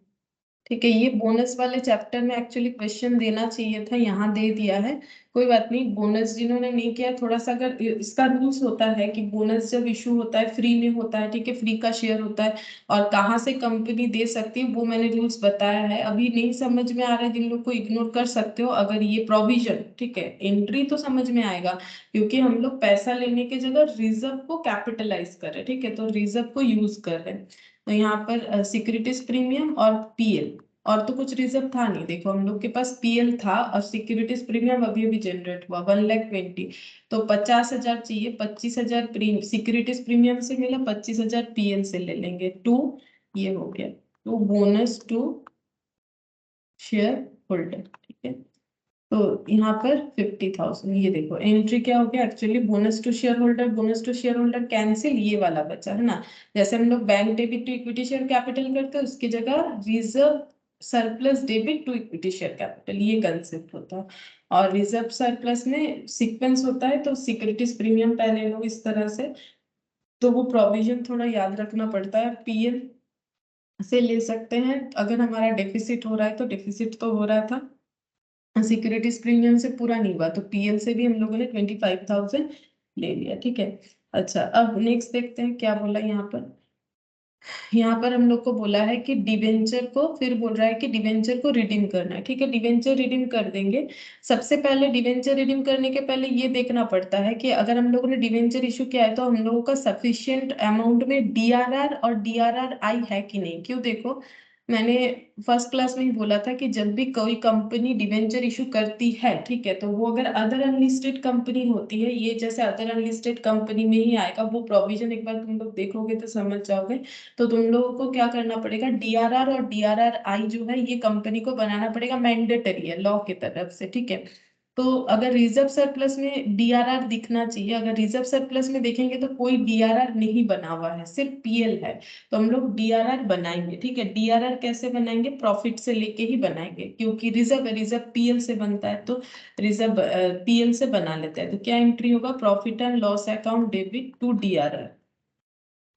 ठीक है, ये बोनस वाले चैप्टर में एक्चुअली क्वेश्चन देना चाहिए था, यहाँ दे दिया है, कोई बात नहीं। बोनस जिन्होंने नहीं किया थोड़ा सा, अगर इसका रूल्स होता है कि बोनस जब इशू होता है फ्री में होता है, ठीक है, फ्री का शेयर होता है, और कहाँ से कंपनी दे सकती है वो मैंने रूल्स बताया है, अभी नहीं समझ में आ रहा है जिन लोग को इग्नोर कर सकते हो, अगर ये प्रोविजन, ठीक है, एंट्री तो समझ में आएगा, क्योंकि हम लोग पैसा लेने की जगह रिजर्व को कैपिटलाइज कर रहे हैं। ठीक है, तो रिजर्व को यूज कर रहे हैं, तो यहाँ पर सिक्योरिटीज प्रीमियम और पीएल, और तो कुछ रिजर्व था नहीं, देखो हम लोग के पास पीएल था और सिक्योरिटीज प्रीमियम अभी अभी जनरेट हुआ 1,20,000, तो 50,000 चाहिए, 25,000 सिक्योरिटीज प्रीमियम से मिला, 25,000 पीएल से ले लेंगे, टू ये हो गया, तो बोनस टू शेयर होल्डर। ठीक है, तो यहाँ पर 50,000, ये देखो एंट्री क्या हो गया, actually bonus to share holder, bonus to share holder cancel, ये वाला बचा है ना, जैसे हम लोग bank debit to equity share capital करते हैं उसकी जगह reserve surplus debit to equity share capital, ये कंसेप्ट होता है, और रिजर्व सरप्लस में सीक्वेंस होता है, तो सिक्योरिटीज प्रीमियम पहले लो इस तरह से, तो वो प्रोविजन थोड़ा याद रखना पड़ता है, पीएल से ले सकते हैं, अगर हमारा डेफिसिट हो रहा है, तो डेफिसिट तो हो रहा था, सिक्योरिटीज प्रीमियम से पूरा नहीं हुआ, तो पीएल से भी हम लोगों ने 25,000 ले लिया। ठीक है, अच्छा अब नेक्स्ट देखते हैं क्या बोला यहाँ पर, यहाँ पर हम लोग को बोला है कि डिवेंचर को, फिर बोल रहा है कि डिवेंचर को रिडीम करना है। ठीक है, डिवेंचर रिडीम कर देंगे। सबसे पहले डिवेंचर रिडीम करने के पहले ये देखना पड़ता है कि अगर हम लोगों ने डिवेंचर इशू किया है तो हम लोगों का सफिशियंट अमाउंट में डीआरआर और डीआरआर आई है कि नहीं। क्यों, देखो मैंने फर्स्ट क्लास में ही बोला था कि जब भी कोई कंपनी डिवेंचर इशू करती है, ठीक है, तो वो अगर अदर अनलिस्टेड कंपनी होती है, ये जैसे अदर अनलिस्टेड कंपनी में ही आएगा वो प्रोविजन, एक बार तुम लोग देखोगे तो समझ जाओगे। तो तुम लोगों को क्या करना पड़ेगा, डीआरआर और डीआरआर आई जो है ये कंपनी को बनाना पड़ेगा, मैंडेटरी है लॉ की तरफ से। ठीक है, तो अगर रिजर्व सरप्लस में डीआरआर दिखना चाहिए, अगर रिजर्व सरप्लस में देखेंगे तो कोई डीआरआर नहीं बना हुआ है, सिर्फ पीएल है। तो हम लोग डीआरआर बनाएंगे। ठीक है, डीआरआर कैसे बनाएंगे, प्रॉफिट से लेके ही बनाएंगे, क्योंकि रिजर्व है, रिजर्व पीएल से बनता है, तो रिजर्व पीएल से बना लेते हैं। तो क्या एंट्री होगा, profit and loss account debit to DRR.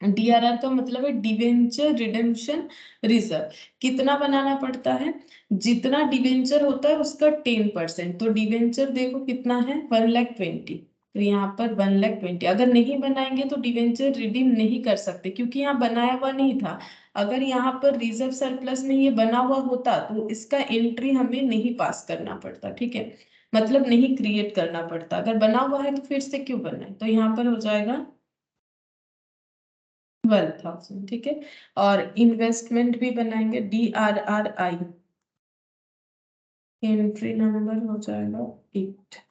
DRR का मतलब है डिवेंचर रिडेम्पशन रिजर्व। कितना बनाना पड़ता है, जितना डिवेंचर होता है उसका 10%। तो डिवेंचर देखो कितना है, 1,20,000। तो यहाँ पर 1,20,000 अगर नहीं बनाएंगे तो डिवेंचर रिडीम नहीं कर सकते, क्योंकि यहाँ बनाया हुआ नहीं था। अगर यहाँ पर रिजर्व सरप्लस में ये बना हुआ होता तो इसका एंट्री हमें नहीं पास करना पड़ता। ठीक है, मतलब नहीं क्रिएट करना पड़ता। अगर बना हुआ है तो फिर से क्यों बना है, तो यहाँ पर हो जाएगा 12,000। ठीक है, और इन्वेस्टमेंट भी बनाएंगे, DRRI। एंट्री नंबर हो जाएगा 8।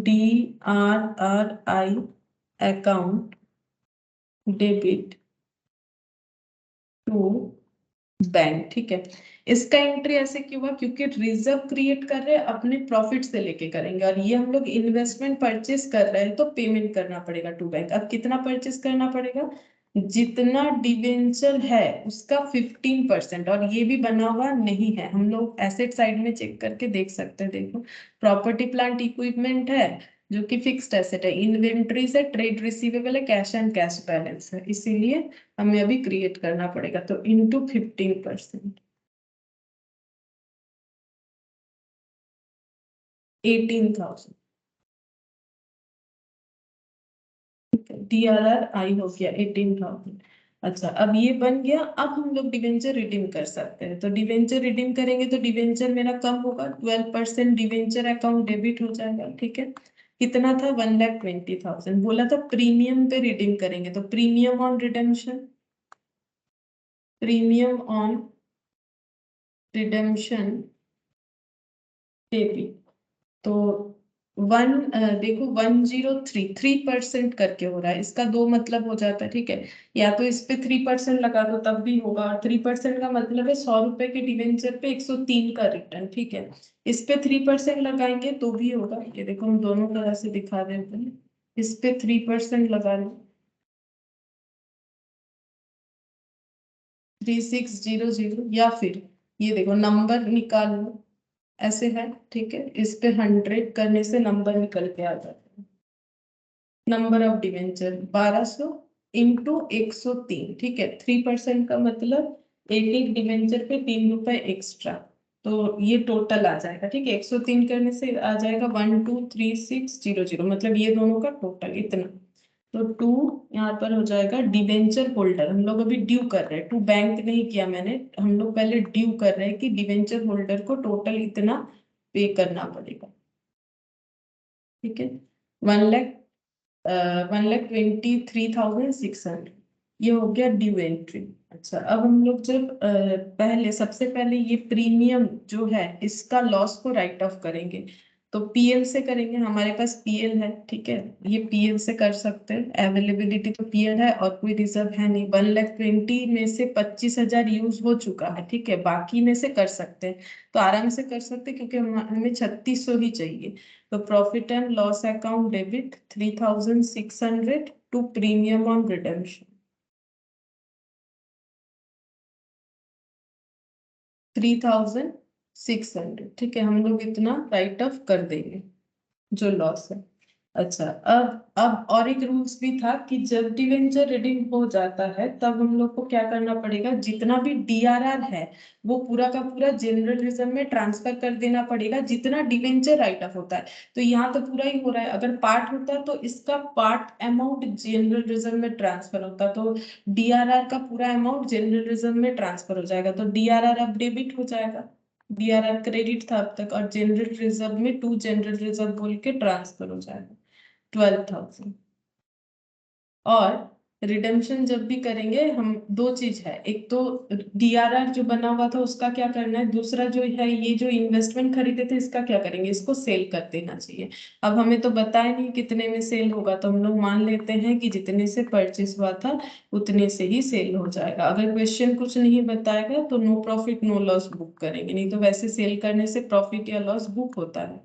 DRRI account debit to bank. ठीक है, इसका एंट्री ऐसे क्यों हुआ, क्योंकि रिजर्व क्रिएट कर रहे हैं, अपने प्रॉफिट से लेके करेंगे, और ये हम लोग इन्वेस्टमेंट परचेस कर रहे हैं तो पेमेंट करना पड़ेगा टू बैंक। अब कितना परचेस करना पड़ेगा, जितना डिवेंचर है उसका 15%, और ये भी बना हुआ नहीं है। हम लोग एसेट साइड में चेक करके देख सकते हैं। देखो, प्रॉपर्टी प्लांट इक्विपमेंट है जो कि फिक्स्ड एसेट है, इन्वेंट्रीज है, ट्रेड रिसीवेबल है, कैश एंड कैश बैलेंस है, इसीलिए हमें अभी क्रिएट करना पड़ेगा। तो इंटू 15%, 18,000। DRR आई हो गया 18,000। अच्छा, अब ये बन गया। अब हम लोग डिवेंचर रिडीम कर सकते हैं। तो डिवेंचर रिडीम करेंगे तो डिवेंचर मेरा कम होगा, 12% डिवेंचर अकाउंट डेबिट हो जाएगा। ठीक है, कितना था, 1,20,000। बोला था प्रीमियम पे रिडीम करेंगे, तो premium on redemption, premium on redemption debit. तो देखो 103 करके हो रहा है, इसका दो मतलब हो जाता है। ठीक है, या तो इस पे 3% लगा दो तब भी होगा, और 3% का मतलब है 100 रुपए के डिवेंचर पे 103 का रिटर्न। ठीक है, इस पे 3% लगाएंगे तो भी होगा। ये देखो हम दोनों तरह से दिखा देते हैं, इस पे 3% लगा लो, 3600, या फिर ये देखो नंबर निकाल लो, ऐसे है। ठीक है, इस पे 100 करने से नंबर निकल के आ जाता है। Number of debenture 1200 into 103। ठीक है, 3% का मतलब एक एक डिवेंचर पे 3 रुपए एक्स्ट्रा। तो ये टोटल आ जाएगा। ठीक है, 103 करने से आ जाएगा 123600, मतलब ये दोनों का टोटल इतना। तो टू यहाँ पर हो जाएगा डिवेंचर होल्डर, हम लोग अभी ड्यू कर रहे हैं, टू बैंक नहीं किया मैंने, हम लोग पहले ड्यू कर रहे हैं कि डिवेंचर होल्डर को टोटल इतना पे करना पड़ेगा। ठीक है, 1 लाख 1,23,600, ये हो गया ड्यू एंट्री। अच्छा, अब हम लोग जब पहले सबसे पहले ये प्रीमियम जो है इसका लॉस को राइट ऑफ करेंगे, तो पीएल से करेंगे, हमारे पास पीएल है। ठीक है, ये पीएल से कर सकते हैं, अवेलेबिलिटी तो पीएल है और कोई रिजर्व है नहीं। 1,20,000 में से 25,000 यूज हो चुका है। ठीक है, बाकी में से कर सकते हैं, तो आराम से कर सकते हैं, क्योंकि हमें 3600 ही चाहिए। तो profit and loss account debit 3,600 to premium on redemption, 3,600। ठीक है, हम लोग इतना राइट ऑफ कर देंगे जो लॉस है। अच्छा, अब और एक रूल्स भी था कि जब डिवेंचर रिडीम हो जाता है तब हम लोग को क्या करना पड़ेगा, जितना भी डीआरआर है वो पूरा का पूरा जनरल रिजर्व में ट्रांसफर कर देना पड़ेगा, जितना डिवेंचर राइट ऑफ होता है। तो यहाँ तो पूरा ही हो रहा है, अगर पार्ट होता है तो इसका पार्ट अमाउंट जनरल रिजर्व में ट्रांसफर होता, तो डीआरआर का पूरा अमाउंट जनरल रिजर्व में ट्रांसफर हो जाएगा, तो डीआरआर अब डेबिट हो जाएगा। डीआरआर क्रेडिट था अब तक, और जनरल रिजर्व में टू जनरल रिजर्व बोल के ट्रांसफर हो जाएगा 12,000। और रिडेम्पशन जब भी करेंगे हम, दो चीज है, एक तो डीआरआर जो बना हुआ था उसका क्या करना है, दूसरा जो है ये जो इन्वेस्टमेंट खरीदे थे इसका क्या करेंगे, इसको सेल कर देना चाहिए। अब हमें तो बताया नहीं कितने में सेल होगा, तो हम लोग मान लेते हैं कि जितने से परचेस हुआ था उतने से ही सेल हो जाएगा। अगर क्वेश्चन कुछ नहीं बताएगा तो no profit no loss book करेंगे, नहीं तो वैसे सेल करने से प्रॉफिट या लॉस बुक होता है।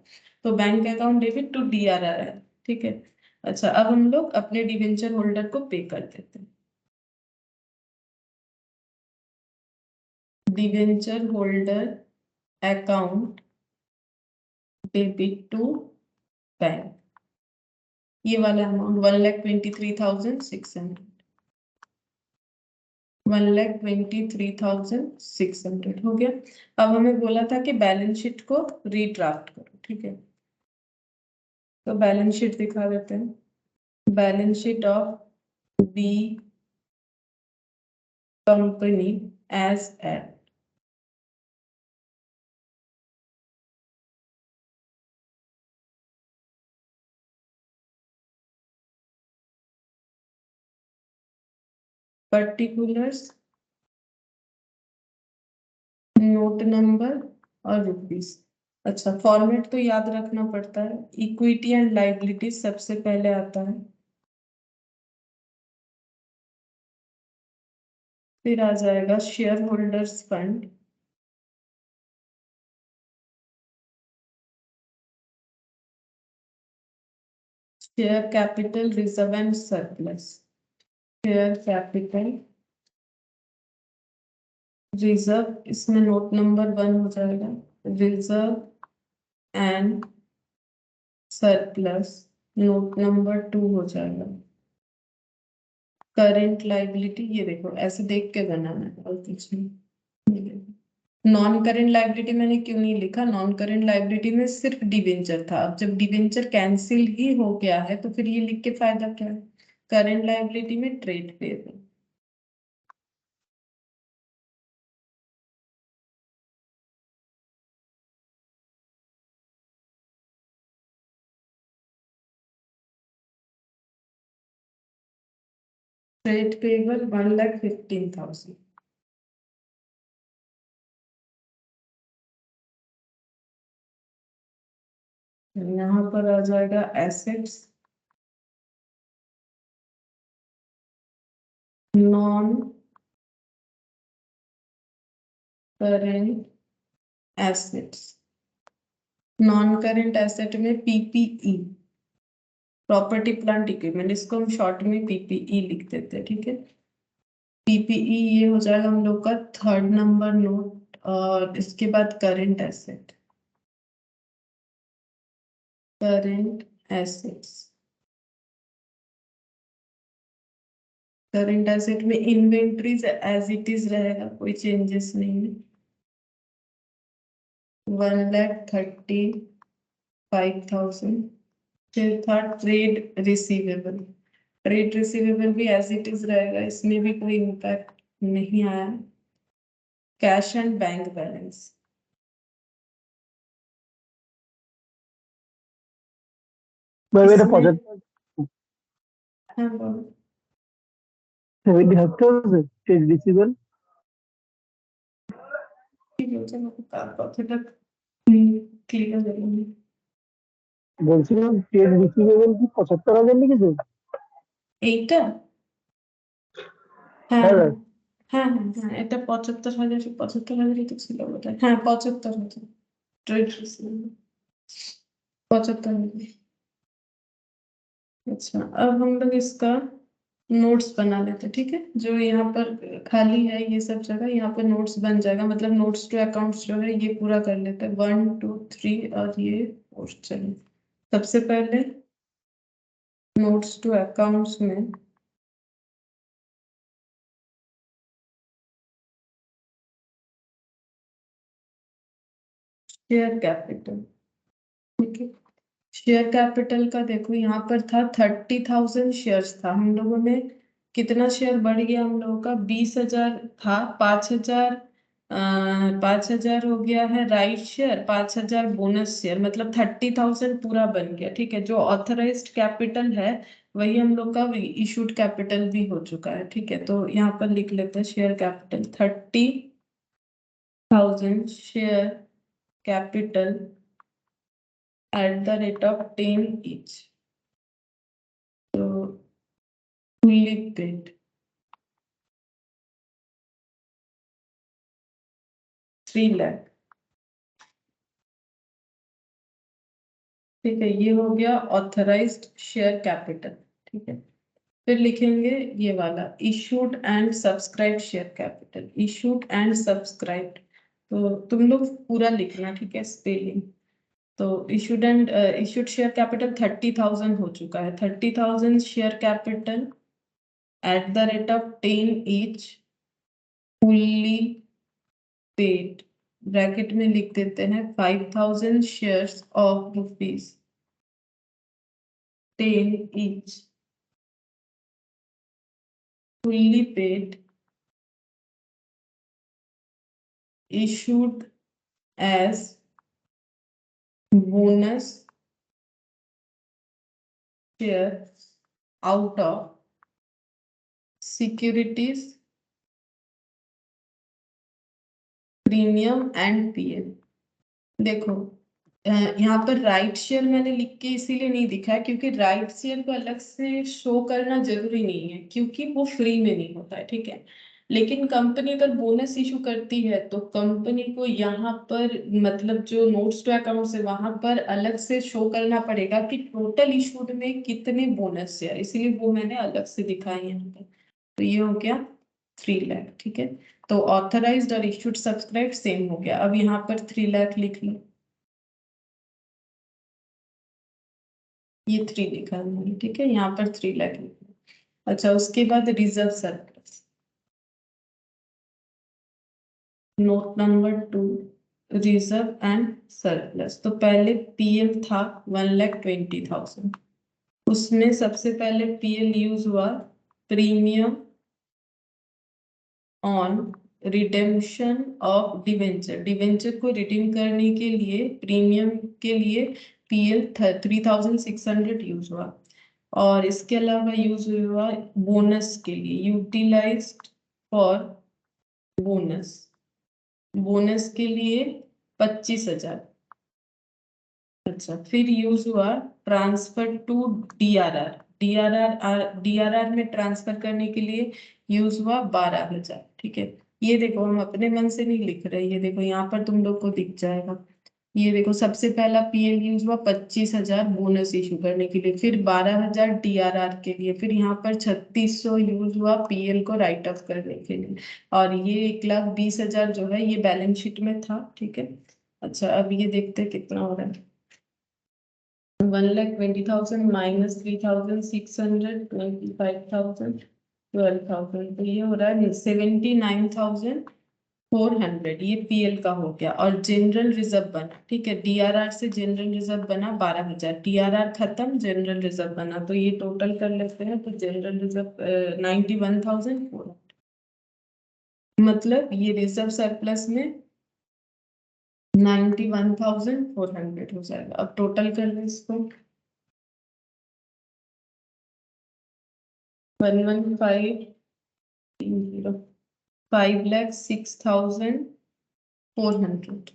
तो bank account debit to DRR है, ठीक है। अच्छा, अब हम लोग अपने डिवेंचर होल्डर को पे कर देते हैं। Debenture holder account debit to bank, ये वाला अमाउंट 1,23,600, 1,23,600 हो गया। अब हमें बोला था कि बैलेंस शीट को रीड्राफ्ट करो, ठीक है। तो बैलेंस शीट दिखा देते हैं। Balance sheet of B company as at, particulars, note number और रुपीस। अच्छा, फॉर्मेट तो याद रखना पड़ता है। इक्विटी एंड लाइबिलिटी सबसे पहले आता है, फिर आ जाएगा share holders fund, share capital reserve and surplus, share capital reserve, इसमें नोट नंबर 1 हो जाएगा, reserve and surplus note number 2 हो जाएगा। करेंट लाइबिलिटी, ये देखो ऐसे देख के बनाना है और कुछ नहीं। नॉन करेंट लाइबिलिटी मैंने क्यों नहीं लिखा, नॉन करेंट लाइबिलिटी में सिर्फ डिवेंचर था, अब जब डिवेंचर कैंसिल ही हो गया है तो फिर ये लिख के फायदा क्या है। करेंट लाइबिलिटी में ट्रेड पेबल, ट्रेड पेबल 1,15,000। यहाँ पर आ जाएगा assets, non current assets, non current asset में पीपीई, प्रॉपर्टी प्लांट इक्विपमेंट, इसको हम शॉर्ट में पीपीई लिख देते हैं, ठीक है। पीपीई ये हो जाएगा हम लोग का थर्ड नंबर नोट, और इसके बाद current asset, current assets, current asset में इन्वेंट्रीज एज इट इज रहेगा, कोई चेंजेस नहीं है। 1,35,000। फिर था ट्रेड रिसीवेबल, ट्रेड रिसीवेबल भी एज इट इज रहेगा, इसमें भी कोई इम्पैक्ट नहीं आया। कैश एंड बैंक बैलेंस, मेरे इसमें प्रोजेक्ट हाँ बोलो। 75,000 is visible। ठीक है, चलो तक क्लियर करेंगे। বলছিলাম ট্রেড রিসিভেবল কি 75,000 লিখেছে? এইটা হ্যাঁ হ্যাঁ হ্যাঁ স্যার। হ্যাঁ হ্যাঁ হ্যাঁ, এটা 75,000, 75,000 তো ছিল বোধহয়, হ্যাঁ 75,000 ट्रेड रिसीवेबल, 75,000। अच्छा, अब हम लोग इसका नोट्स बना लेते हैं, ठीक है। जो यहाँ पर खाली है ये सब जगह, यहाँ पर नोट्स बन जाएगा, मतलब नोट्स टू अकाउंट्स जो है ये पूरा कर लेते हैं, 1 2 3 और ये 4। चलिए सबसे पहले नोट्स टू अकाउंट्स में शेयर कैपिटल, ठीक है। शेयर कैपिटल का देखो यहाँ पर था 30,000 शेयर्स था, हम लोगों ने कितना शेयर बढ़ गया हम लोगों का, 20,000 था, 5,000 5,000 हो गया है राइट शेयर, 5,000 बोनस शेयर, मतलब 30,000 पूरा बन गया, ठीक है। जो ऑथराइज्ड कैपिटल है वही हम लोग का इशूड कैपिटल भी हो चुका है, ठीक है। तो यहाँ पर लिख लेते हैं share capital 30,000 share capital at the rate of 10 each. So fully paid 3 lakh, ठीक है। ये हो गया ऑथराइज्ड शेयर कैपिटल, ठीक है। फिर लिखेंगे ये वाला issued and subscribe share capital, issued and subscribe, तो तुम लोग पूरा लिखना, ठीक है, स्पेलिंग। तो issued and issued share capital 30,000 हो चुका है, 30,000 share capital eight the rate of 10 each fully paid, bracket में लिख देते हैं 5,000 shares of rupees 10 each fully paid issued as bonus shares out of securities premium and PL. देखो यहाँ पर राइट शेयर मैंने लिख के इसीलिए नहीं दिखाया क्योंकि राइट शेयर को अलग से शो करना जरूरी नहीं है, क्योंकि वो फ्री में नहीं होता है, ठीक है। लेकिन कंपनी अगर बोनस इशू करती है तो कंपनी को यहाँ पर मतलब जो नोट्स टू अकाउंट्स है वहां पर अलग से शो करना पड़ेगा कि टोटल इशूड में कितने बोनस शेयर, इसीलिए वो मैंने अलग से दिखाई यहाँ पर। तो ये हो गया 3 लाख, ठीक है। तो ऑथराइज्ड और इशूड सब्सक्राइब सेम हो गया। अब यहाँ पर 3 लाख लिख लो, ये 3 लिखा है मैंने, ठीक है। यहाँ पर 3 लाख लिखा। अच्छा, उसके बाद reserve surplus, note number 2, reserve and surplus. तो पहले पीएल था 1,20,000, उसमें सबसे पहले पीएल यूज हुआ premium on redemption of debenture, debenture को रिडीम करने के लिए प्रीमियम के लिए पीएल 3,600 यूज हुआ। और इसके अलावा यूज हुआ बोनस के लिए, यूटिलाइज्ड फॉर बोनस, बोनस के लिए 25,000। अच्छा, फिर यूज हुआ ट्रांसफर टू डीआरआर, डीआरआर में ट्रांसफर करने के लिए यूज हुआ 12,000, ठीक है। ये देखो हम अपने मन से नहीं लिख रहे, ये देखो यहाँ पर तुम लोग को दिख जाएगा। ये देखो सबसे पहला पीएल यूज हुआ 25,000 बोनस इशू करने के लिए, फिर 12,000 डीआरआर के लिए, फिर यहाँ पर 3,600 यूज हुआ पीएल को राइट ऑफ करने के लिए, और ये 1,20,000 जो है ये बैलेंस शीट में था, ठीक है। अच्छा, अब ये देखते हैं कितना हो रहा है। 1,20,000 माइनस 3,600, 25,000, 12,000, तो ये हो रहा है 79,400, ये पीएल का हो गया। और जनरल रिजर्व बना, ठीक है, डीआरआर से जनरल रिजर्व बना 12,000, डीआरआर खत्म, जनरल रिजर्व बना, तो ये टोटल कर लेते हैं। तो जनरल रिजर्व 91,400, मतलब ये रिजर्व सरप्लस में 91,400 हो जाएगा। अब टोटल कर ले इसको, 1,15,30, 5,06,400।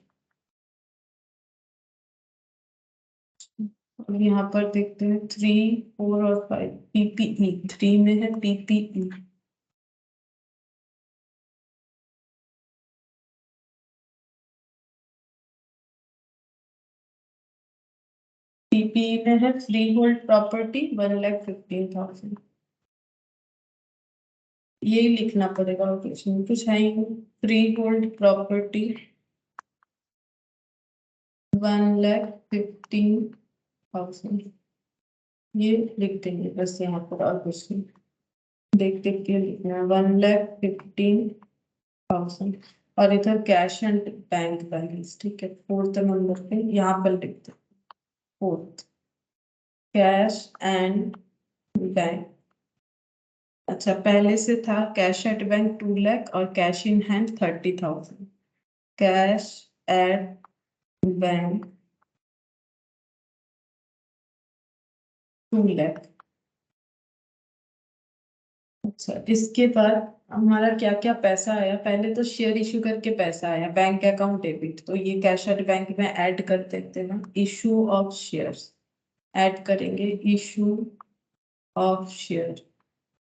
अब यहाँ पर देखते हैं 3, 4 और 5, पीपीई 3 में है पीपीई, पीपीई में है फ्री होल्ड प्रॉपर्टी 1,15,000, यही लिखना पड़ेगा और कुछ नहीं, कुछ है ही नहीं। फ्री होल्ड प्रॉपर्टी 1,15,000, ये लिख देंगे बस यहाँ पर, और कुछ नहीं। देख देख के लिखना है 1,15,000। और इधर कैश एंड बैंक बैलेंस, ठीक है, फोर्थ नंबर पे यहाँ पर लिख दो, फोर्थ कैश एंड बैंक। अच्छा, पहले से था कैश एट बैंक 2 लाख और cash in hand 30,000। Cash at bank 2 lakh. अच्छा, इसके बाद हमारा क्या क्या पैसा आया, पहले तो शेयर इशू करके पैसा आया, बैंक अकाउंट डेबिट, तो ये कैश एट बैंक में ऐड कर देते हैं। इशू ऑफ शेयर्स ऐड करेंगे, इशू ऑफ शेयर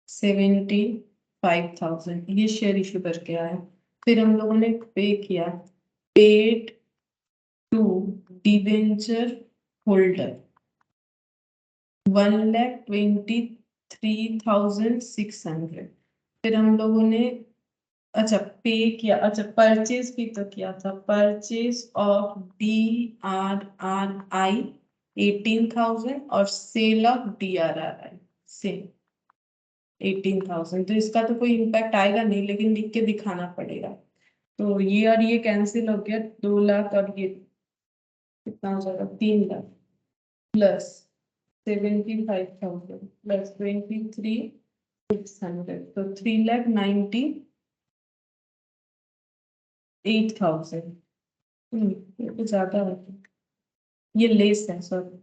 75,000, ये शेयर इशू करके आया। फिर हम लोगों ने पे किया, पेड टू डिवेंचर होल्डर 1,23,600। फिर हम लोगों ने, अच्छा पे किया, अच्छा परचेज भी तो किया था, परचेज ऑफ DRRI 18,000 और सेल ऑफ DRRI सेल 18,000। तो इसका तो कोई इम्पैक्ट आएगा नहीं, लेकिन लिख के दिखाना पड़ेगा। तो ये और ये कैंसिल हो गया, 2 लाख, और ये कितना हो जाएगा, 3 लाख प्लस 75,000 प्लस 23,600, तो 3,98,000। ये तो ज्यादा है, ये लेस है, सॉरी,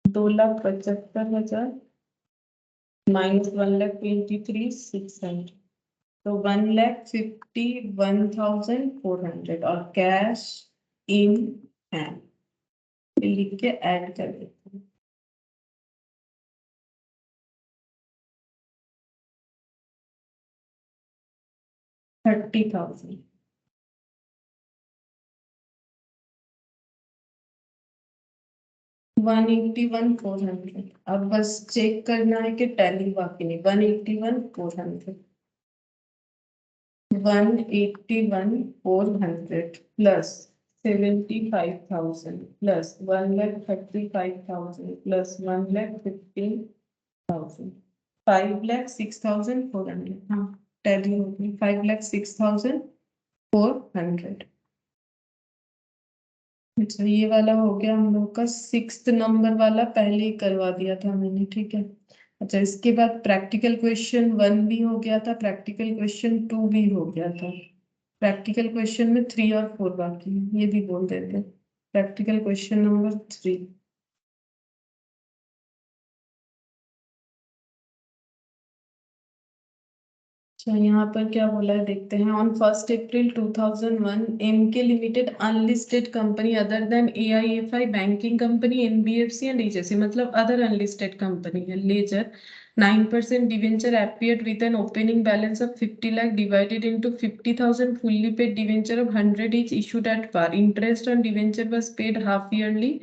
2,75,000 माइनस 1,23,600, तो 1,51,400 और कैश इन हैंड लिख के ऐड कर देते हैं। 30,000। 181,400। अब बस चेक करना है कि टैली बाकी नहीं। 181,400, 181,400 प्लस 75,000 प्लस 1,35,000 प्लस 1,15,000, 5,06,400। हाँ, टैली होगी 5,06,400। अच्छा, ये वाला हो गया हम लोग का, 6th नंबर वाला पहले ही करवा दिया था मैंने, ठीक है। अच्छा, इसके बाद प्रैक्टिकल क्वेश्चन 1 भी हो गया था, प्रैक्टिकल क्वेश्चन 2 भी हो गया था। प्रैक्टिकल क्वेश्चन में 3 और 4 बाकी है, ये भी बोल देते हैं। Practical question number 3। अच्छा, यहाँ पर क्या बोला है देखते हैं। On 1 April 2001 MK limited unlisted company other than AIFI banking company NBFC and HFC, मतलब अदर अनलिस्टेड कंपनी है, ledger 9% debenture appeared with an opening balance of 50 lakh divided into 50,000 fully paid debenture of 100 each issued at par. Interest on debenture was paid half yearly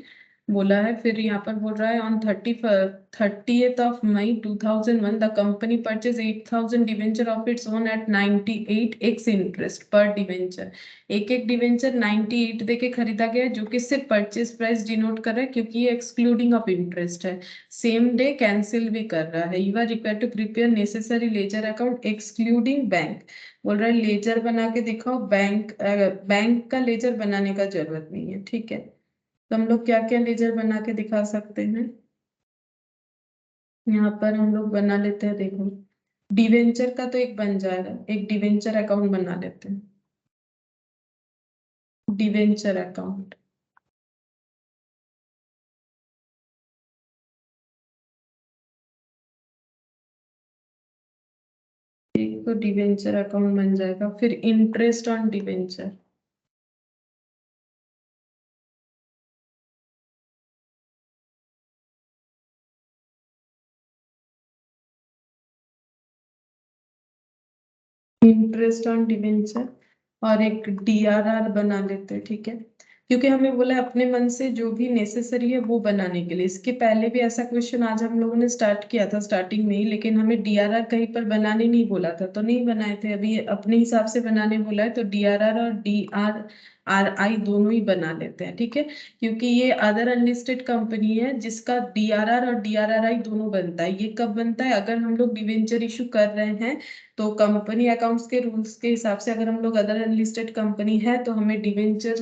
बोला है। फिर यहाँ पर बोल रहा है on 30th of May 2001 the company purchase 8,000 debenture of its own at 98x interest पर debenture. एक एक डिवेंचर 98 दे के खरीदा गया है, जो कि सिर्फ परचेज प्राइस डिनोट कर रहा है, क्योंकि ये एक्सक्लूडिंग ऑफ इंटरेस्ट है। सेम डे कैंसिल भी कर रहा है। You are required to prepare necessary ledger account excluding bank. बोल रहा है लेजर बना के दिखाओ, बैंक का लेजर बनाने का जरूरत नहीं है, ठीक है। तो हम लोग क्या क्या लेजर बना के दिखा सकते हैं, यहाँ पर हम लोग बना लेते हैं, देखो डिवेंचर का तो एक बन जाएगा, एक डिवेंचर अकाउंट बना लेते हैं, डिवेंचर अकाउंट। एक तो डिवेंचर अकाउंट बन जाएगा, फिर interest on debenture, interest on debenture, और एक DRR बना लेते हैं, ठीक है। क्योंकि हमें बोला अपने मन से जो भी नेसेसरी है वो बनाने के लिए। इसके पहले भी ऐसा क्वेश्चन आज हम लोगों ने स्टार्ट किया था स्टार्टिंग में ही, लेकिन हमें DRR कहीं पर बनाने नहीं बोला था, तो नहीं बनाए थे। अभी अपने हिसाब से बनाने बोला है, तो DRR और RI दोनों ही बना लेते हैं, ठीक है, क्योंकि ये अदर अनलिस्टेड कंपनी है जिसका DRR और DRRI दोनों बनता है। ये कब बनता है? अगर हम लोग डिवेंचर इशू कर रहे हैं तो कंपनी अकाउंट्स के रूल्स के हिसाब से अगर हम लोग अदर अनलिस्टेड कंपनी है तो हमें डिवेंचर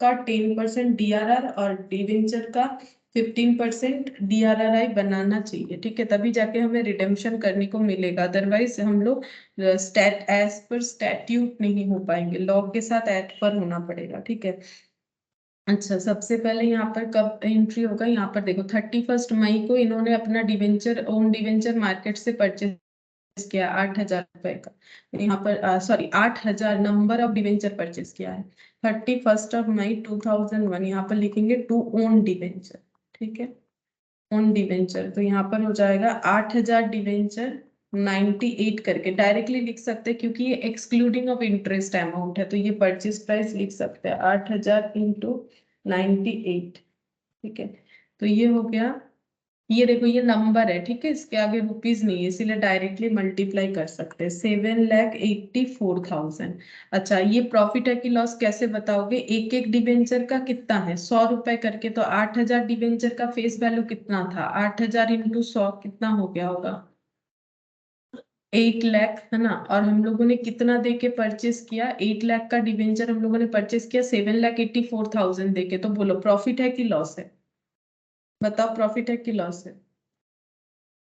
का 10% DRR और डिवेंचर का 15% DRRI बनाना चाहिए, ठीक है, तभी जाके हमें रिडेम्पशन करने को मिलेगा। अदरवाइज हम लोग स्टैट एज पर स्टैट्यूट नहीं हो पाएंगे, लॉ के साथ एट पर होना पड़ेगा, ठीक है। अच्छा, सबसे पहले यहाँ पर कब एंट्री होगा? यहाँ पर देखो 31 मई को इन्होंने अपना ओन डिवेंचर मार्केट से परचेज किया 8,000 रुपए का। यहाँ पर sorry 8,000 number of debenture purchase किया है 31 मई 2001। यहाँ पर लिखेंगे टू ओन डिवेंचर, ठीक है, ओन डिवेंचर। तो यहाँ पर हो जाएगा 8,000 डिवेंचर 98 करके डायरेक्टली लिख सकते हैं क्योंकि ये एक्सक्लूडिंग ऑफ इंटरेस्ट अमाउंट है, तो ये परचेज प्राइस लिख सकते हैं 8,000 इंटू 98, ठीक है। तो ये हो गया, ये देखो ये नंबर है, ठीक है, इसके आगे रुपीज नहीं है इसीलिए डायरेक्टली मल्टीप्लाई कर सकते हैं 7,84,000। अच्छा, ये प्रॉफिट है कि लॉस कैसे बताओगे? एक एक डिवेंचर का कितना है? 100 रुपए करके, तो 8,000 डिवेंचर का फेस वैल्यू कितना था? 8,000 इंटू 100 कितना हो गया होगा? 8 लाख, है ना। और हम लोगों ने कितना दे के परचेस किया? 8 लाख का डिवेंचर हम लोगों ने परचेस किया 7,84,000 दे के। तो बोलो प्रॉफिट है कि लॉस है? बताओ प्रॉफिट है कि लॉस है?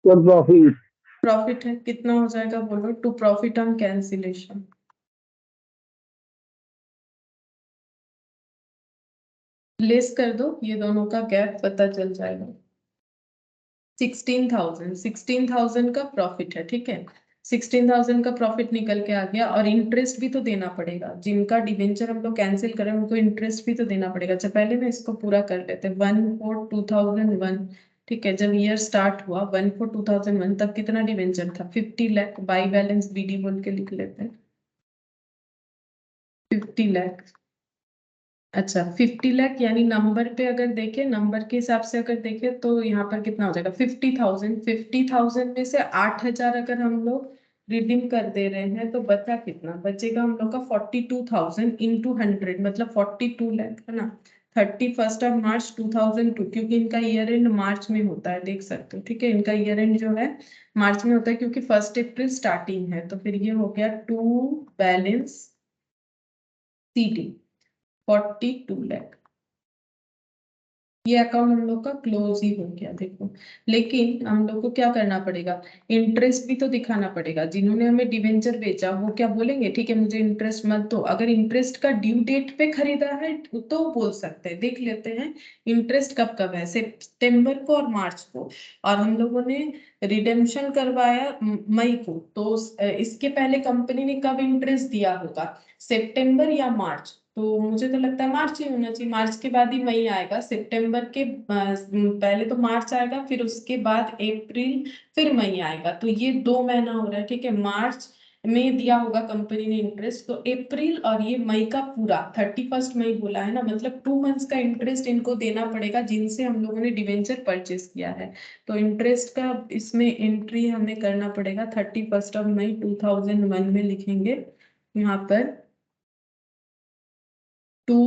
प्रॉफिट। प्रॉफिट है, कितना हो जाएगा बोलो? To profit on cancellation, less कर दो, ये दोनों का गैप पता चल जाएगा। 16,000 का प्रॉफिट है, ठीक है, 16,000 का प्रॉफिट निकल के आ गया। और इंटरेस्ट भी तो देना पड़ेगा, जिनका डिवेंचर हम लोग कैंसिल करें उनको इंटरेस्ट भी तो देना पड़ेगा। अच्छा, पहले ना इसको पूरा कर लेते हैं। 1/4/2001, ठीक है, जब ईयर स्टार्ट हुआ 1/4/2001 तब कितना डिवेंचर था? 50 लाख। बाई बैलेंस BD बोल के लिख लेते हैं 50 लाख। अच्छा, 50 लाख यानी नंबर पे अगर देखें, नंबर के हिसाब से अगर देखें तो यहाँ पर कितना हो जाएगा? 50,000। 50,000 में से 8,000 अगर हम लोग रिडीम कर दे रहे हैं तो बचा कितना? बचेगा हम लोग का 42,000 इंटू 100, मतलब 42 लाख, है ना। 31 मार्च 2002, क्योंकि इनका ईयर एंड मार्च में होता है, देख सकते हो, ठीक है, इनका ईयर एंड जो है मार्च में होता है क्योंकि 1 अप्रैल स्टार्टिंग है। तो फिर ये हो गया टू बैलेंस CD 42 लाख। ये अकाउंट हम लोग का क्लोज ही हो गया, देखो। लेकिन हम लोग को क्या करना पड़ेगा? इंटरेस्ट भी तो दिखाना पड़ेगा। जिन्होंने हमें डिवेंचर बेचा वो क्या बोलेंगे? ठीक है, मुझे इंटरेस्ट मत दो। अगर इंटरेस्ट का ड्यू डेट पे खरीदा है तो बोल सकते हैं। देख लेते हैं इंटरेस्ट कब कब है, सितंबर को और मार्च को। और हम लोगों ने रिडेम्पशन करवाया मई को, तो इसके पहले कंपनी ने कब इंटरेस्ट दिया होगा? सितंबर या मार्च? तो मुझे तो लगता है मार्च ही होना चाहिए, मार्च के बाद ही मई आएगा। सितंबर के पहले तो मार्च आएगा, फिर उसके बाद अप्रैल, फिर मई आएगा। तो ये 2 महीना हो रहा है, ठीक है। मार्च में दिया होगा कंपनी ने इंटरेस्ट, तो अप्रैल और ये मई का पूरा 31 मई बोला है ना, मतलब 2 मंथ्स का इंटरेस्ट इनको देना पड़ेगा जिनसे हम लोगों ने डिवेंचर परचेस किया है। तो इंटरेस्ट का इसमें एंट्री हमें करना पड़ेगा 31 मई 2001 में लिखेंगे यहाँ पर टू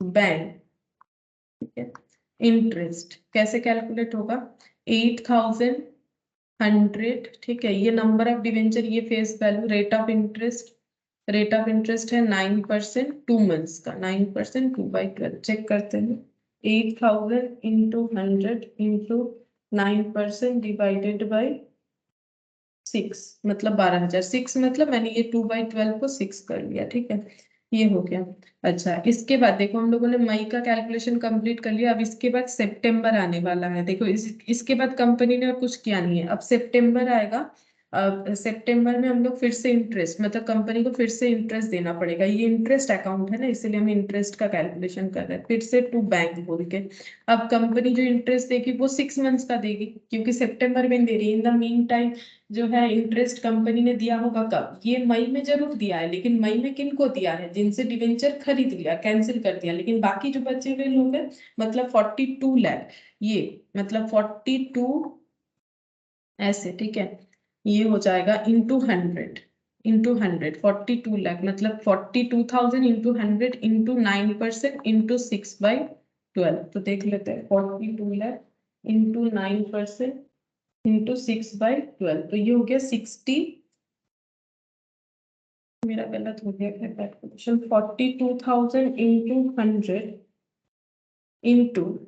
बैंक, ठीक है। इंटरेस्ट कैसे कैलकुलेट होगा? 8,100, ठीक है, ये नंबर ऑफ डिवेंचर, ये face value, rate of interest है 9%, 2 मंथ्स का 9%, 2/12 चेक करते हैं। 8,000 इंटू 100 इंटू 9% डिवाइडेड बाई 6, मतलब 12,000। 6 मतलब मैंने ये 2/12 को 6 कर लिया, ठीक है, ये हो गया। अच्छा, इसके बाद देखो हम लोगों ने मई का कैलकुलेशन कंप्लीट कर लिया। अब इसके बाद सितंबर आने वाला है। देखो इसके बाद कंपनी ने और कुछ किया नहीं है, अब सितंबर आएगा। अब सितंबर में हम लोग फिर से इंटरेस्ट, मतलब कंपनी को फिर से इंटरेस्ट देना पड़ेगा। ये इंटरेस्ट अकाउंट है ना, इसलिए हम इंटरेस्ट का कैलकुलेशन कर रहे हैं फिर से टू बैंक बोल के। अब कंपनी जो इंटरेस्ट देगी वो 6 मंथ्स का देगी क्योंकि सितंबर में दे रही है। इन द मीन टाइम जो है इंटरेस्ट कंपनी ने दिया होगा कब? ये मई में जरूर दिया है, लेकिन मई में किन को दिया है? जिनसे डिवेंचर खरीद लिया, कैंसिल कर दिया। लेकिन बाकी जो बचे हुए लोग हैं, मतलब 42 लाख, ये मतलब 42 ऐसे, ठीक है, ये हो जाएगा इंटू 100, इंटू 100, 42 लाख मतलब 42,000 इंटू 100 इंटू 9% इंटू 6/12। तो देख लेते हैं 42 लाख इंटू 9% इंटू 6/12, तो ये हो गया 60, मेरा गलत हो गया कैलकुलेशन, 42,000 इंटू 100 इंटू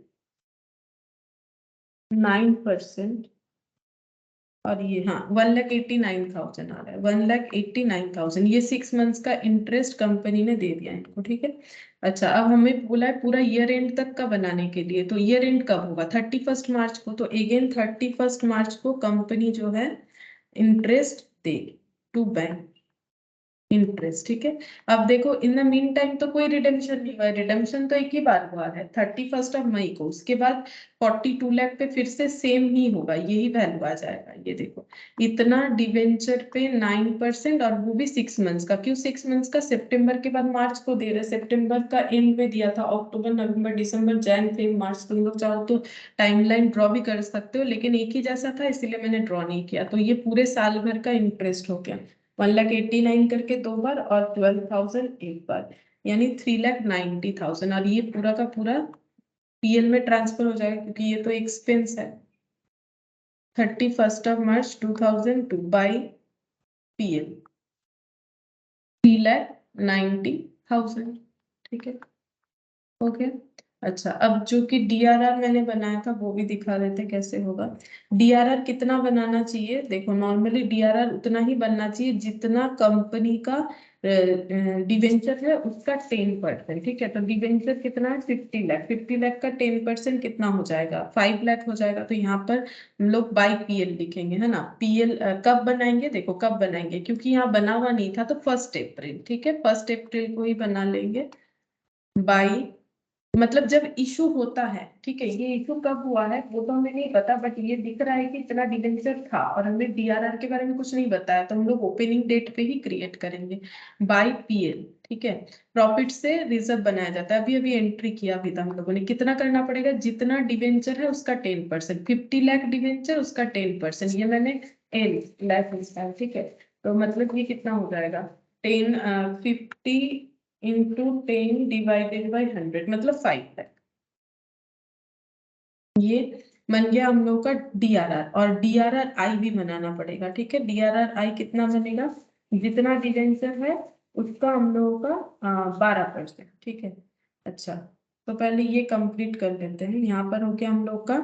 9%, और ये हाँ 1,89,000 आ रहा है, 1,89,000, ये 6 मंथ्स का इंटरेस्ट कंपनी ने दे दिया इनको, ठीक है। अच्छा, अब हमें बोला है पूरा ईयर एंड तक का बनाने के लिए, तो ईयर एंड कब होगा, 31 मार्च को, तो अगेन 31 मार्च को कंपनी जो है इंटरेस्ट देगी टू बैंक, इंटरेस्ट, ठीक है। अब देखो इन द मीन टाइम तो कोई रिडेम्पशन नहीं हुआ, रिडेम्पशन तो एक ही बार हुआ है 31 मई को, उसके बाद 42 लाख पे फिर से सेम ही होगा, यही वैल्यू आ जाएगा। ये देखो इतना डिवेंचर पे 9%, और वो भी 6 मंथ्स का, क्यों 6 मंथ्स का, सितंबर के बाद मार्च को दे रहे, सितंबर का एंड में दिया था, अक्टूबर नवंबर दिसंबर जैन फेब मार्च, तुम लोग चाहो तो टाइमलाइन ड्रॉ भी कर सकते हो, लेकिन एक ही जैसा था इसलिए मैंने ड्रॉ नहीं किया, तो ये पूरे साल भर का इंटरेस्ट हो गया, 1,89,000 करके 2 बार और 12,000 एक बार, यानी 3,90,000, और ये पूरा का पूरा पीएल में ट्रांसफर हो जाएगा क्योंकि ये तो एक्सपेंस है। 31 मार्च 2002 बाई पीएल 3,90,000, ठीक है, ओके। अच्छा, अब जो कि डीआरआर मैंने बनाया था वो भी दिखा देते कैसे होगा। डीआरआर कितना बनाना चाहिए, देखो नॉर्मली डीआरआर उतना ही बनना चाहिए जितना कंपनी का डिवेंचर है उसका 10%, ठीक है। तो डिवेंचर कितना है, 50 लाख, 50 लाख का 10% कितना हो जाएगा, 5 लाख हो जाएगा। तो यहाँ पर हम लोग बाई पीएल लिखेंगे, है ना। पीएल कब बनाएंगे, देखो कब बनाएंगे, क्योंकि यहाँ बना हुआ नहीं था, तो 1 अप्रैल, ठीक है, 1 अप्रैल को ही बना लेंगे बाई, मतलब जब इशू होता है, ठीक है। ये इशू कब हुआ है वो तो हमें नहीं पता, बट ये दिख रहा है कि इतना डिवेंचर था और हमें डीआरआर के बारे में कुछ नहीं बताया, तो हम लोग ओपनिंग डेट पे ही क्रिएट करेंगे बाय पीएल, ठीक है। प्रॉफिट से रिजर्व बनाया जाता है, अभी अभी एंट्री किया भी था हम लोगों ने, कितना करना पड़ेगा, जितना डिवेंचर है उसका 10%, 50 लाख डिवेंचर उसका 10%, ये मैंने एन लाख लिखा है, ठीक है। तो मतलब ये कितना हो जाएगा, 50 इंटू 10 डिवाइडेड बाई 100, मतलब 5 लाख, ये बन गया हम लोग का डीआरआर। और डीआरआर आई भी बनाना पड़ेगा, ठीक है। डीआरआर आई कितना बनेगा, जितना डिवेंचर है उसका हम लोगों का 12%, ठीक है। अच्छा, तो पहले ये कंप्लीट कर लेते हैं, यहाँ पर हो गया हम लोग का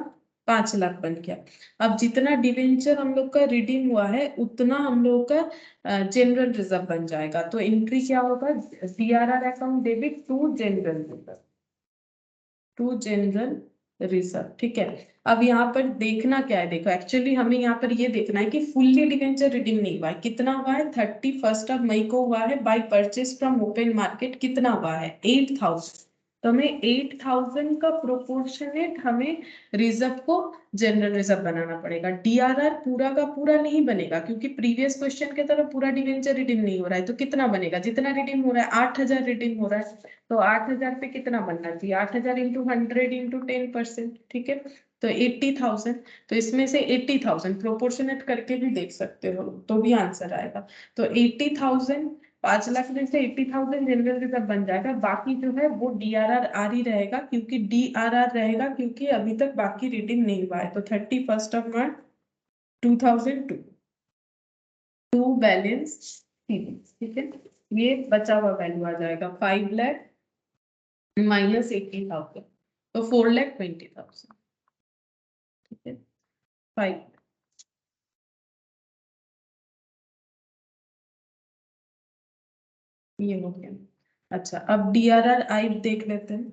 5 लाख बन गया। अब जितना डिवेंचर हम लोग का रिडीम हुआ है उतना हम लोग का जनरल रिजर्व बन जाएगा, तो एंट्री क्या होगा, DRR account debit to general reserve, to general reserve, ठीक है। अब यहाँ पर देखना क्या है, देखो एक्चुअली हमें यहाँ पर ये देखना है कि फुल्ली डिवेंचर रिडीम नहीं हुआ है, कितना हुआ है, 31 मई को हुआ है, by purchase from open market कितना हुआ है, 8,000, तो हमें 8,000 का प्रोपोर्शनेट हमें रिजर्व को जनरल रिजर्व बनाना पड़ेगा। डीआरआर पूरा का पूरा नहीं बनेगा क्योंकि प्रीवियस क्वेश्चन की तरह पूरा डिवेंचर रिडीम नहीं हो रहा है, तो कितना बनेगा, जितना रिडीम हो रहा है 8,000 रिडीम हो रहा है, तो 8,000 पे कितना बनना चाहिए, 8,000 इंटू 100 इंटू 10%, ठीक है, तो 80,000। तो इसमें से 80,000 प्रोपोर्शनेट करके भी देख सकते हो तो भी आंसर आएगा। तो 80,000, 5 लाख में से 80,000 जनरल रिजर्व बन जाएगा, बाकी जो है वो डीआरआर आर ही रहेगा, क्योंकि डीआरआर रहेगा क्योंकि अभी तक बाकी रिडीम नहीं हुआ है। तो 31 मार्च 2002 टू बैलेंस सीरीज, ठीक है। ये बचा हुआ वैल्यू आ जाएगा 5 लाख माइनस 80,000, तो 4,20,000, ठीक है, 5, ये हो गया। अच्छा, अब डीआरआर आई देख लेते हैं,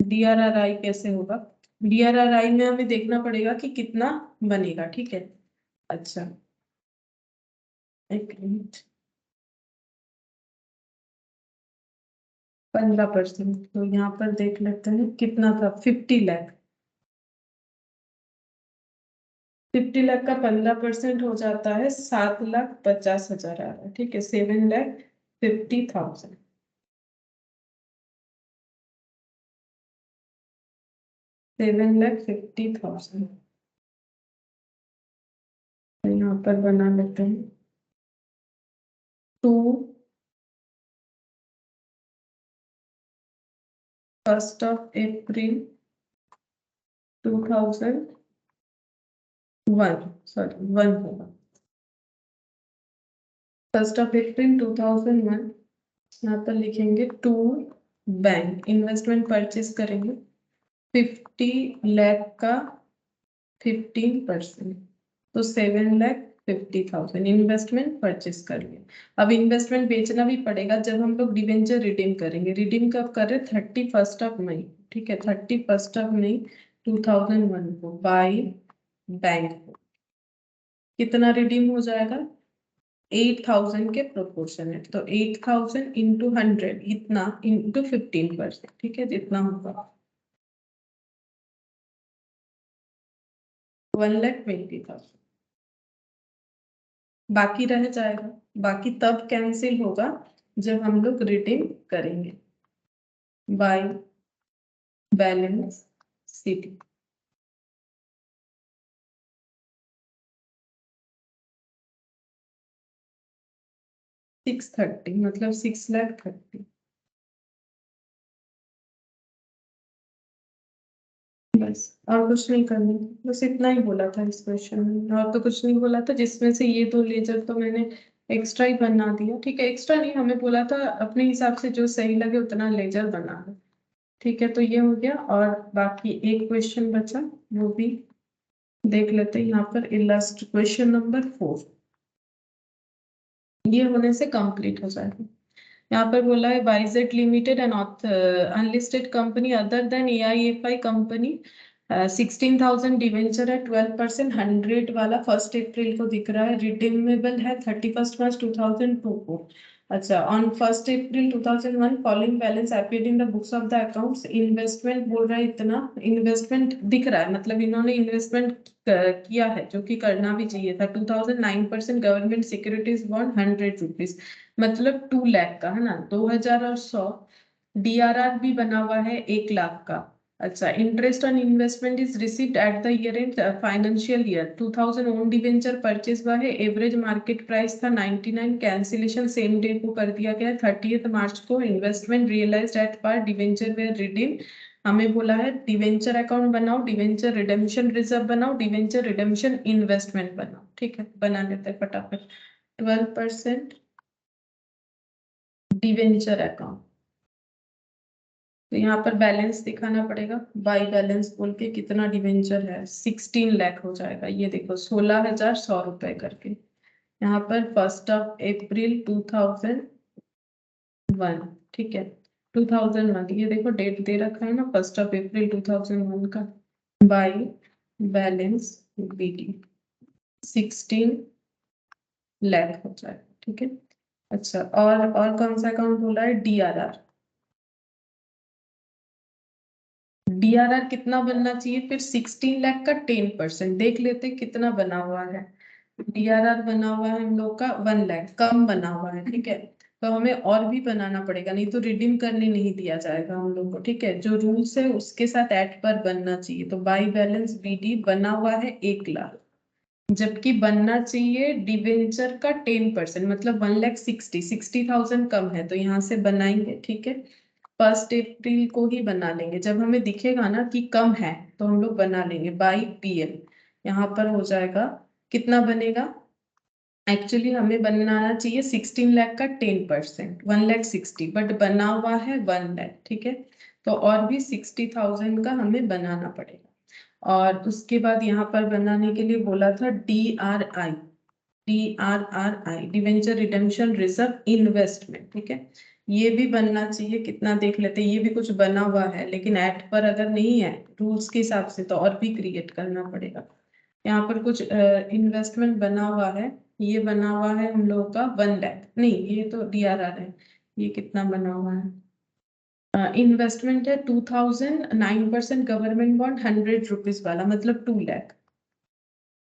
डीआरआर आई कैसे होगा। डीआरआर आई में हमें देखना पड़ेगा कि कितना बनेगा, ठीक है। अच्छा, एक मिनट, 15%, तो यहाँ पर देख लेते हैं कितना था, 50 लाख, 50 लाख का 15% हो जाता है 7,50,000 आ रहा है, ठीक है, 7,50,000, 7,50,000, यहाँ पर बना लेते हैं to 1st of April 2001, sorry 1 होगा, 1st of April 2001। यहाँ पर लिखेंगे टू बैंक, इन्वेस्टमेंट परचेज करेंगे 50 लाख का 15%, तो 7,50,000 इन्वेस्टमेंट परचेज कर लिया। अब इन्वेस्टमेंट बेचना भी पड़ेगा जब हम लोग डिवेंचर रिडीम करेंगे। रिडीम कब कर रहे? 31 मई, ठीक है, 31 मई 2001 को बाय बैंक को कितना रिडीम हो जाएगा? 8,000 के प्रोपोर्शनेट, तो 8,000 इंटू 100 इतना इंटू 15%, ठीक है, जितना होगा 1,20,000। बाकी रह जाएगा, बाकी तब कैंसिल होगा जब हम लोग रिडीम करेंगे बाय बैलेंस शीट। 630 मतलब 6,30,000। बस और कुछ नहीं करना, बस इतना ही बोला था इस क्वेश्चन में, और तो कुछ नहीं बोला था। जिसमें से ये दो लेजर तो मैंने एक्स्ट्रा ही बना दिया, ठीक है, एक्स्ट्रा नहीं, हमें बोला था अपने हिसाब से जो सही लगे उतना लेजर बना लो, ठीक है। तो ये हो गया, और बाकी एक क्वेश्चन बचा, वो भी देख लेते हैं। यहाँ पर इलास्ट क्वेश्चन नंबर 4, ये होने से कंप्लीट हो जाएगा। यहाँ पर बोला है वाइजेट limited and unlisted company other than AIFI company 16,000 debenture है 12%, 100 वाला 1 अप्रैल को दिख रहा है, रिडीमेबल है 31 मार्च 2002 को। अच्छा, on 1 April 2001 following balance appeared in the books of the accounts. Investment बोल रहा है, इतना इन्वेस्टमेंट दिख रहा है, मतलब इन्होंने इन्वेस्टमेंट किया है, जो कि करना भी चाहिए था। 2009% गवर्नमेंट सिक्योरिटीज बॉन्ड 100 रुपीज, मतलब 2 लाख का है ना, 2,000 और 100। DRR भी बना हुआ है 1 लाख का। अच्छा, interest on investment is received at the year and financial year. 2,000 own debenture purchase हुआ है, एवरेज मार्केट प्राइस था 99, कैंसिलेशन सेम डे को कर दिया गया 30 मार्च को। Investment realised at par, debenture were redeem. हमें बोला है डिवेंचर अकाउंट बनाओ, डिवेंचर रिडेम्पशन रिजर्व बनाओ, डिवेंचर रिडेम्पशन इन्वेस्टमेंट बनाओ, ठीक है, बना लेते हैं फटाफट। 12% डिवेंचर अकाउंट, तो यहाँ पर बैलेंस दिखाना पड़ेगा, बाई बैलेंस बोल के कितना डिवेंचर है, 16 लाख हो जाएगा। ये देखो 16,100 रुपए करके। यहाँ पर 1 अप्रैल 2001, ठीक है, 2001, ये देखो डेट दे रखा है ना, 1 अप्रैल 2001 का। बाई बैलेंस BD 16 लाख हो जाएगा, ठीक है। अच्छा, और कौन सा अकाउंट बोला है? DRR कितना बनना चाहिए फिर? 16 लाख का 10%, देख लेते कितना बना हुआ है। DRR बना हुआ है हम लोग का 1 लाख, कम बना हुआ है, ठीक है, तो हमें और भी बनाना पड़ेगा, नहीं तो रिडीम करने नहीं दिया जाएगा हम लोग को, ठीक है। जो रूल्स है उसके साथ एट पर बनना चाहिए, तो बाई बैलेंस BD बना हुआ है 1 लाख, जबकि बनना चाहिए डिवेंचर का 10%, मतलब 1,60,000 कम है, तो यहाँ से बनाएंगे, ठीक है। 1 अप्रैल को ही बना लेंगे, जब हमें दिखेगा ना कि कम है तो हम लोग बना लेंगे बाई PL। यहाँ पर हो जाएगा, कितना बनेगा? एक्चुअली हमें बनाना चाहिए 16 लाख का 10%, 1,60,000, बट बना हुआ है 1 लाख, ठीक है, तो और भी 60,000 का हमें बनाना पड़ेगा। और उसके बाद यहाँ पर बनाने के लिए बोला था DRI debenture redemption reserve investment, ठीक है, ये भी बनना चाहिए। कितना देख लेते हैं, ये भी कुछ बना हुआ है, लेकिन एट पर अगर नहीं है रूल्स के हिसाब से तो और भी क्रिएट करना पड़ेगा। यहाँ पर कुछ इन्वेस्टमेंट बना हुआ है, ये बना हुआ है हम लोग का 1 लाख, नहीं ये तो DRR है। ये कितना बना हुआ है? इन्वेस्टमेंट है 2,000, 9% गवर्नमेंट बॉन्ड 100 रुपीज वाला, मतलब 2 लाख,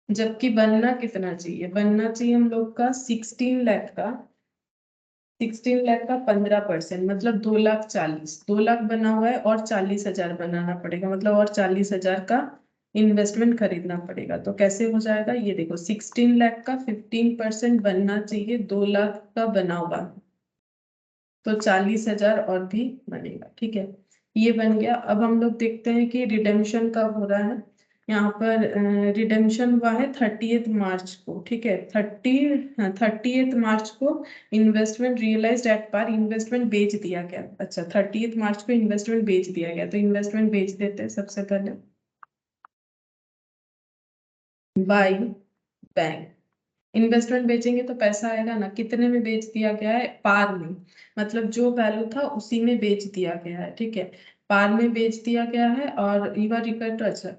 जबकि बनना कितना चाहिए? बनना चाहिए हम लोग का 16 लाख का, 16 लाख का 15%, मतलब 2,40,000, 2 लाख बना हुआ है और 40,000 बनाना पड़ेगा, मतलब और 40,000 का इन्वेस्टमेंट खरीदना पड़ेगा। तो कैसे हो जाएगा, ये देखो 16 लाख का 15% बनना चाहिए, 2 लाख का बना हुआ है, तो 40,000 और भी बनेगा। ठीक है, ये बन गया। अब हम लोग देखते हैं कि रिडेम्पशन कब हो रहा है। यहाँ पर रिडेम्पशन हुआ है 30 मार्च को। ठीक है, 30 मार्च को investment realised at par, investment बेच दिया गया। अच्छा, 30 मार्च को इन्वेस्टमेंट बेच दिया गया, तो इन्वेस्टमेंट बेच देते हैं सबसे पहले बाय बैंक। इन्वेस्टमेंट बेचेंगे तो पैसा आएगा ना, कितने में बेच दिया गया है, पार में, मतलब जो वैल्यू था उसी में बेच दिया गया है। ठीक है, पार में बेच दिया गया है। और यू आर रिक्वायर्ड टू, अच्छा,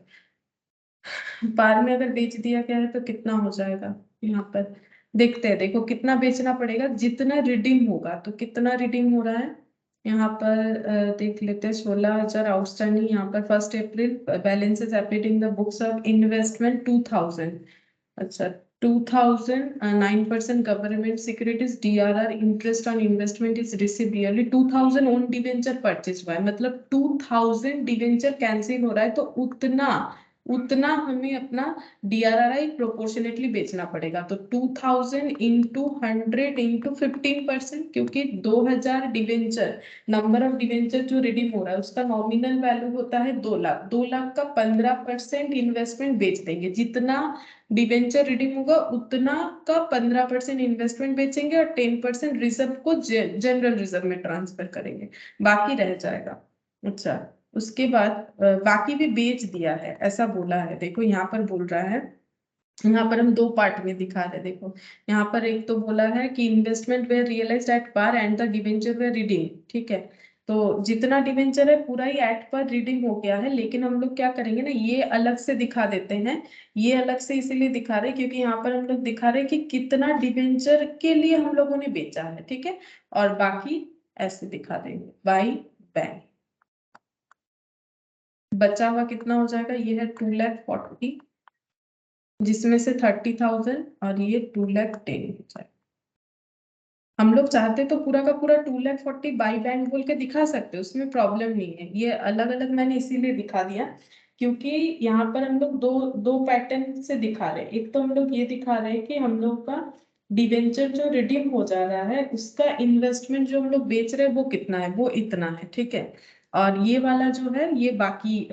पार में अगर बेच दिया गया है तो कितना हो जाएगा, यहाँ पर देखते हैं। देखो कितना बेचना पड़ेगा, जितना रिडीम होगा। तो कितना रिडीम हो रहा है यहाँ पर देख लेते हैं, 16,000 आउटस्टैंडिंग। यहाँ पर 1 April balances updating the books of investment 2000। अच्छा, 2000 9% government securities DRR interest on investment is received yearly. 2000 own debenture purchase हुआ है, मतलब 2000 डिवेंचर कैंसिल हो रहा है, तो उतना उतना हमें अपना DRRI प्रोपोर्शनेटली बेचना पड़ेगा। तो 2000 इंटू 100 इंटू 15%, क्योंकि 2000 डिवेंचर, नंबर ऑफ डिवेंचर जो रिडीम हो रहा है उसका नॉमिनल वैल्यू होता है 2 लाख। 2 लाख का 15% इन्वेस्टमेंट बेच देंगे, जितना डिवेंचर रिडीम होगा उतना का 15% इन्वेस्टमेंट बेचेंगे, और 10% रिजर्व को जनरल रिजर्व में ट्रांसफर करेंगे, बाकी रह जाएगा। अच्छा, उसके बाद बाकी भी बेच दिया है ऐसा बोला है। देखो यहाँ पर बोल रहा है, यहाँ पर हम दो पार्ट में दिखा रहे हैं। देखो यहाँ पर एक तो बोला है कि investment were realised at par and the debenture were redeem. ठीक है, तो जितना डिवेंचर है पूरा ही एट पर रिडीम हो गया है, लेकिन हम लोग क्या करेंगे ना, ये अलग से दिखा देते हैं। ये अलग से इसीलिए दिखा रहे हैं क्योंकि यहाँ पर हम लोग दिखा रहे हैं कि कितना डिवेंचर के लिए हम लोगों ने बेचा है। ठीक है, और बाकी ऐसे दिखा देंगे बाई बैंक। बचा हुआ कितना हो जाएगा, ये है 2,40,000, जिसमें से 30,000 और ये 2,10,000 हो जाएगा। हम लोग चाहते तो पूरा का पूरा 2,40,000 बाई बैंक बोल के दिखा सकते, उसमें प्रॉब्लम नहीं है। ये अलग अलग मैंने इसीलिए दिखा दिया क्योंकि यहाँ पर हम लोग दो दो पैटर्न से दिखा रहे हैं। एक तो हम लोग ये दिखा रहे हैं कि हम लोग का डिवेंचर जो रिडीम हो जा रहा है उसका इन्वेस्टमेंट जो हम लोग बेच रहे हैं वो कितना है, वो इतना है। ठीक है, और ये वाला जो है ये बाकी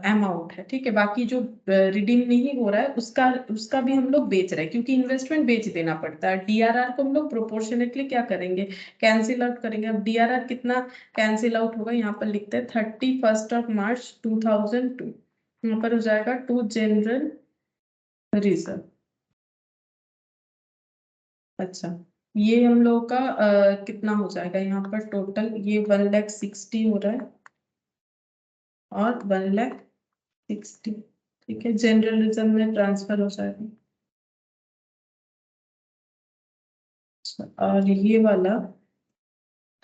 अमाउंट है। ठीक है, बाकी जो रिडीम नहीं हो रहा है उसका उसका भी हम लोग बेच रहे हैं, क्योंकि इन्वेस्टमेंट बेच देना पड़ता है। DRR को हम लोग प्रोपोर्शनेटली क्या करेंगे, कैंसिल आउट करेंगे। अब DRR कितना कैंसिल आउट होगा, यहाँ पर लिखते हैं 31 मार्च 2002, यहाँ पर हो जाएगा टू जनरल रिजर्व। अच्छा, ये हम लोग का कितना हो जाएगा, यहाँ पर टोटल ये 1,60,000 हो रहा है और 1,60,000। ठीक है, जनरल रिजर्व में ट्रांसफर हो जाएगा। और ये वाला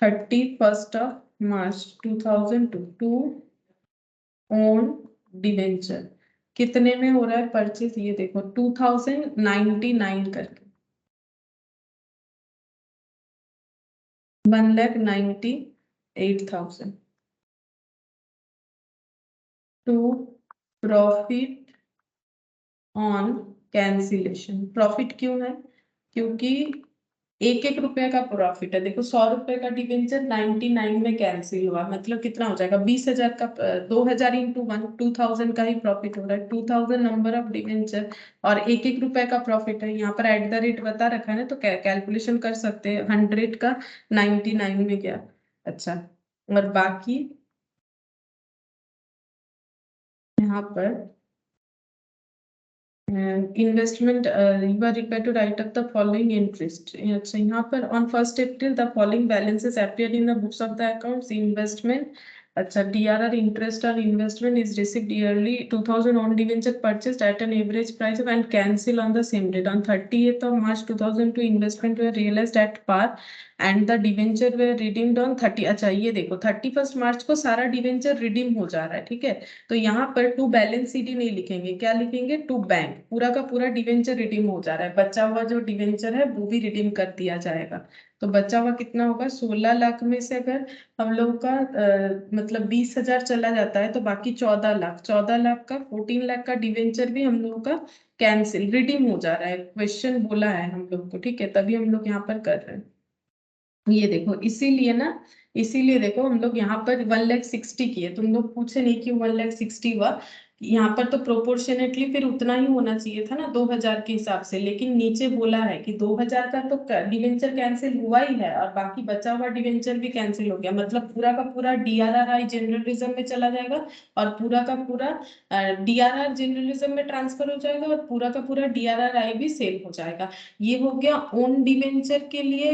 31 मार्च 2002 टू ओन डिवेंचर कितने में हो रहा है परचेज, ये देखो 2099 करके 1,98,000 to profit on cancellation. Profit क्यों है, क्योंकि 1-1 रुपए का प्रॉफिट है। देखो 100 रुपए का डिवेंचर 99 में कैंसिल हुआ, मतलब कितना हो जाएगा, 20,000 का 2,000 इंटू 1, 2,000 का ही प्रॉफिट हो रहा है। 2,000 नंबर ऑफ डिवेंचर और 1-1 रुपए का प्रॉफिट है। यहाँ पर एट द रेट बता रखा है ना, तो कैलकुलेशन कर सकते हैं। 100 का 99 में गया। अच्छा, और बाकी यहाँ पर investment you are required to write up the following interest. अच्छा, यहाँ पर on 1 April the following balances appear in the books of the accounts investment. अच्छा, DRR interest on investment is received yearly 2000 on debenture purchased at an average price of and cancel on the same date. On 30th of March 2002 investment were realised at par and the debenture were redeemed on 30, अच्छा ये देखो 31 मार्च को सारा debenture redeem हो जा रहा है, ठीक है। तो यहाँ पर टू बैलेंस सीडी नहीं लिखेंगे, क्या लिखेंगे, टू बैंक, पूरा का पूरा डिवेंचर रिडीम हो जा रहा है, बचा हुआ जो डिवेंचर है वो भी रिडीम कर दिया जाएगा। तो बचा हुआ कितना होगा, 16 लाख में से अगर हम लोग का मतलब 20,000 चला जाता है तो बाकी 14 लाख, 14 लाख का 14 लाख का डिवेंचर भी हम लोग का कैंसिल रिडीम हो जा रहा है, क्वेश्चन बोला है हम लोग को, ठीक है, तभी हम लोग यहाँ पर कर रहे हैं। ये देखो इसीलिए ना, इसीलिए देखो हम लोग यहाँ पर 1,60,000 किए, तुम लोग पूछे नहीं कि 1,60,000 हुआ, यहाँ पर तो प्रोपोर्शनेटली फिर उतना ही होना चाहिए था ना 2,000 के हिसाब से, लेकिन नीचे बोला है कि 2,000 का तो डिवेंचर कैंसिल हुआ ही है और बाकी बचा हुआ डिवेंचर भी कैंसिल हो गया, मतलब पूरा का पूरा डीआरआर जनरलिज्म में चला जाएगा और पूरा का पूरा डीआरआर जनरलिज्म में ट्रांसफर हो जाएगा और पूरा का पूरा डीआरआर भी सेल हो जाएगा। ये हो गया ओन डिवेंचर के लिए,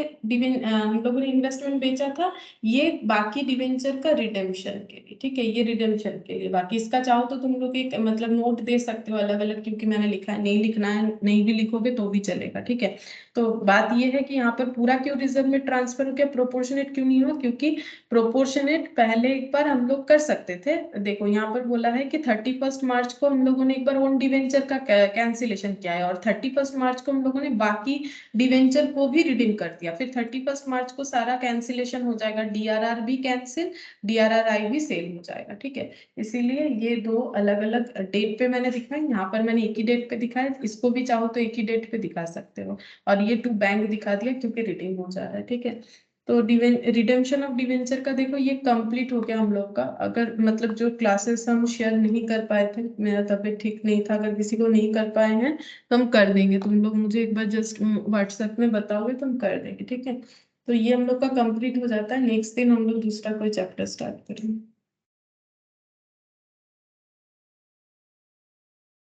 हम लोगों ने इन्वेस्टमेंट बेचा था, ये बाकी डिवेंचर का रिडेम्पशन के लिए, ठीक है, ये रिडेम्पशन के लिए। बाकी इसका चाहो तो तुम लोग एक मतलब नोट दे सकते हो अलग अलग, क्योंकि मैंने लिखा है, नहीं लिखना है नहीं भी लिखोगे तो भी चलेगा, ठीक है। तो बात ये है कि यहाँ पर पूरा क्यों रिजर्व में ट्रांसफर हो गया, प्रोपोर्शनेट क्यों नहीं हुआ, क्योंकि प्रोपोर्शनेट पहले एक बार हम लोग कर सकते थे, देखो यहाँ पर बोला है कि 31 मार्च को हम लोगों ने एक बार ओन डिवेंचर का कैंसिलेशन किया है और 31 मार्च को हम लोगों ने बाकी डिवेंचर को भी रिडीम कर दिया, फिर 31 मार्च को सारा कैंसिलेशन हो जाएगा, डीआरआर भी कैंसिल, डीआरआरआई भी सेल हो जाएगा, ठीक है। इसीलिए ये दो अलग अलग डेट पे मैंने दिखाया, यहाँ पर मैंने एक ही डेट पे दिखाया, इसको भी चाहो तो एक ही डेट पे दिखा सकते हो, और ये टू बैंक दिखा दिया क्योंकि रिडीम हो जा रहा है, ठीक है। तो रिडेम्पशन ऑफ डिवेंचर का देखो ये कंप्लीट हो गया हम लोग का, अगर मतलब जो क्लासेस हम शेयर नहीं कर पाए थे, मेरा तबीयत ठीक नहीं था, अगर किसी को नहीं कर पाए हैं तो हम कर देंगे, तुम लोग मुझे एक बार जस्ट व्हाट्सएप में बताओगे तो हम कर देंगे, ठीक है। तो ये हम लोग का कंप्लीट हो जाता है, नेक्स्ट दिन हम लोग दूसरा कोई चैप्टर स्टार्ट करेंगे।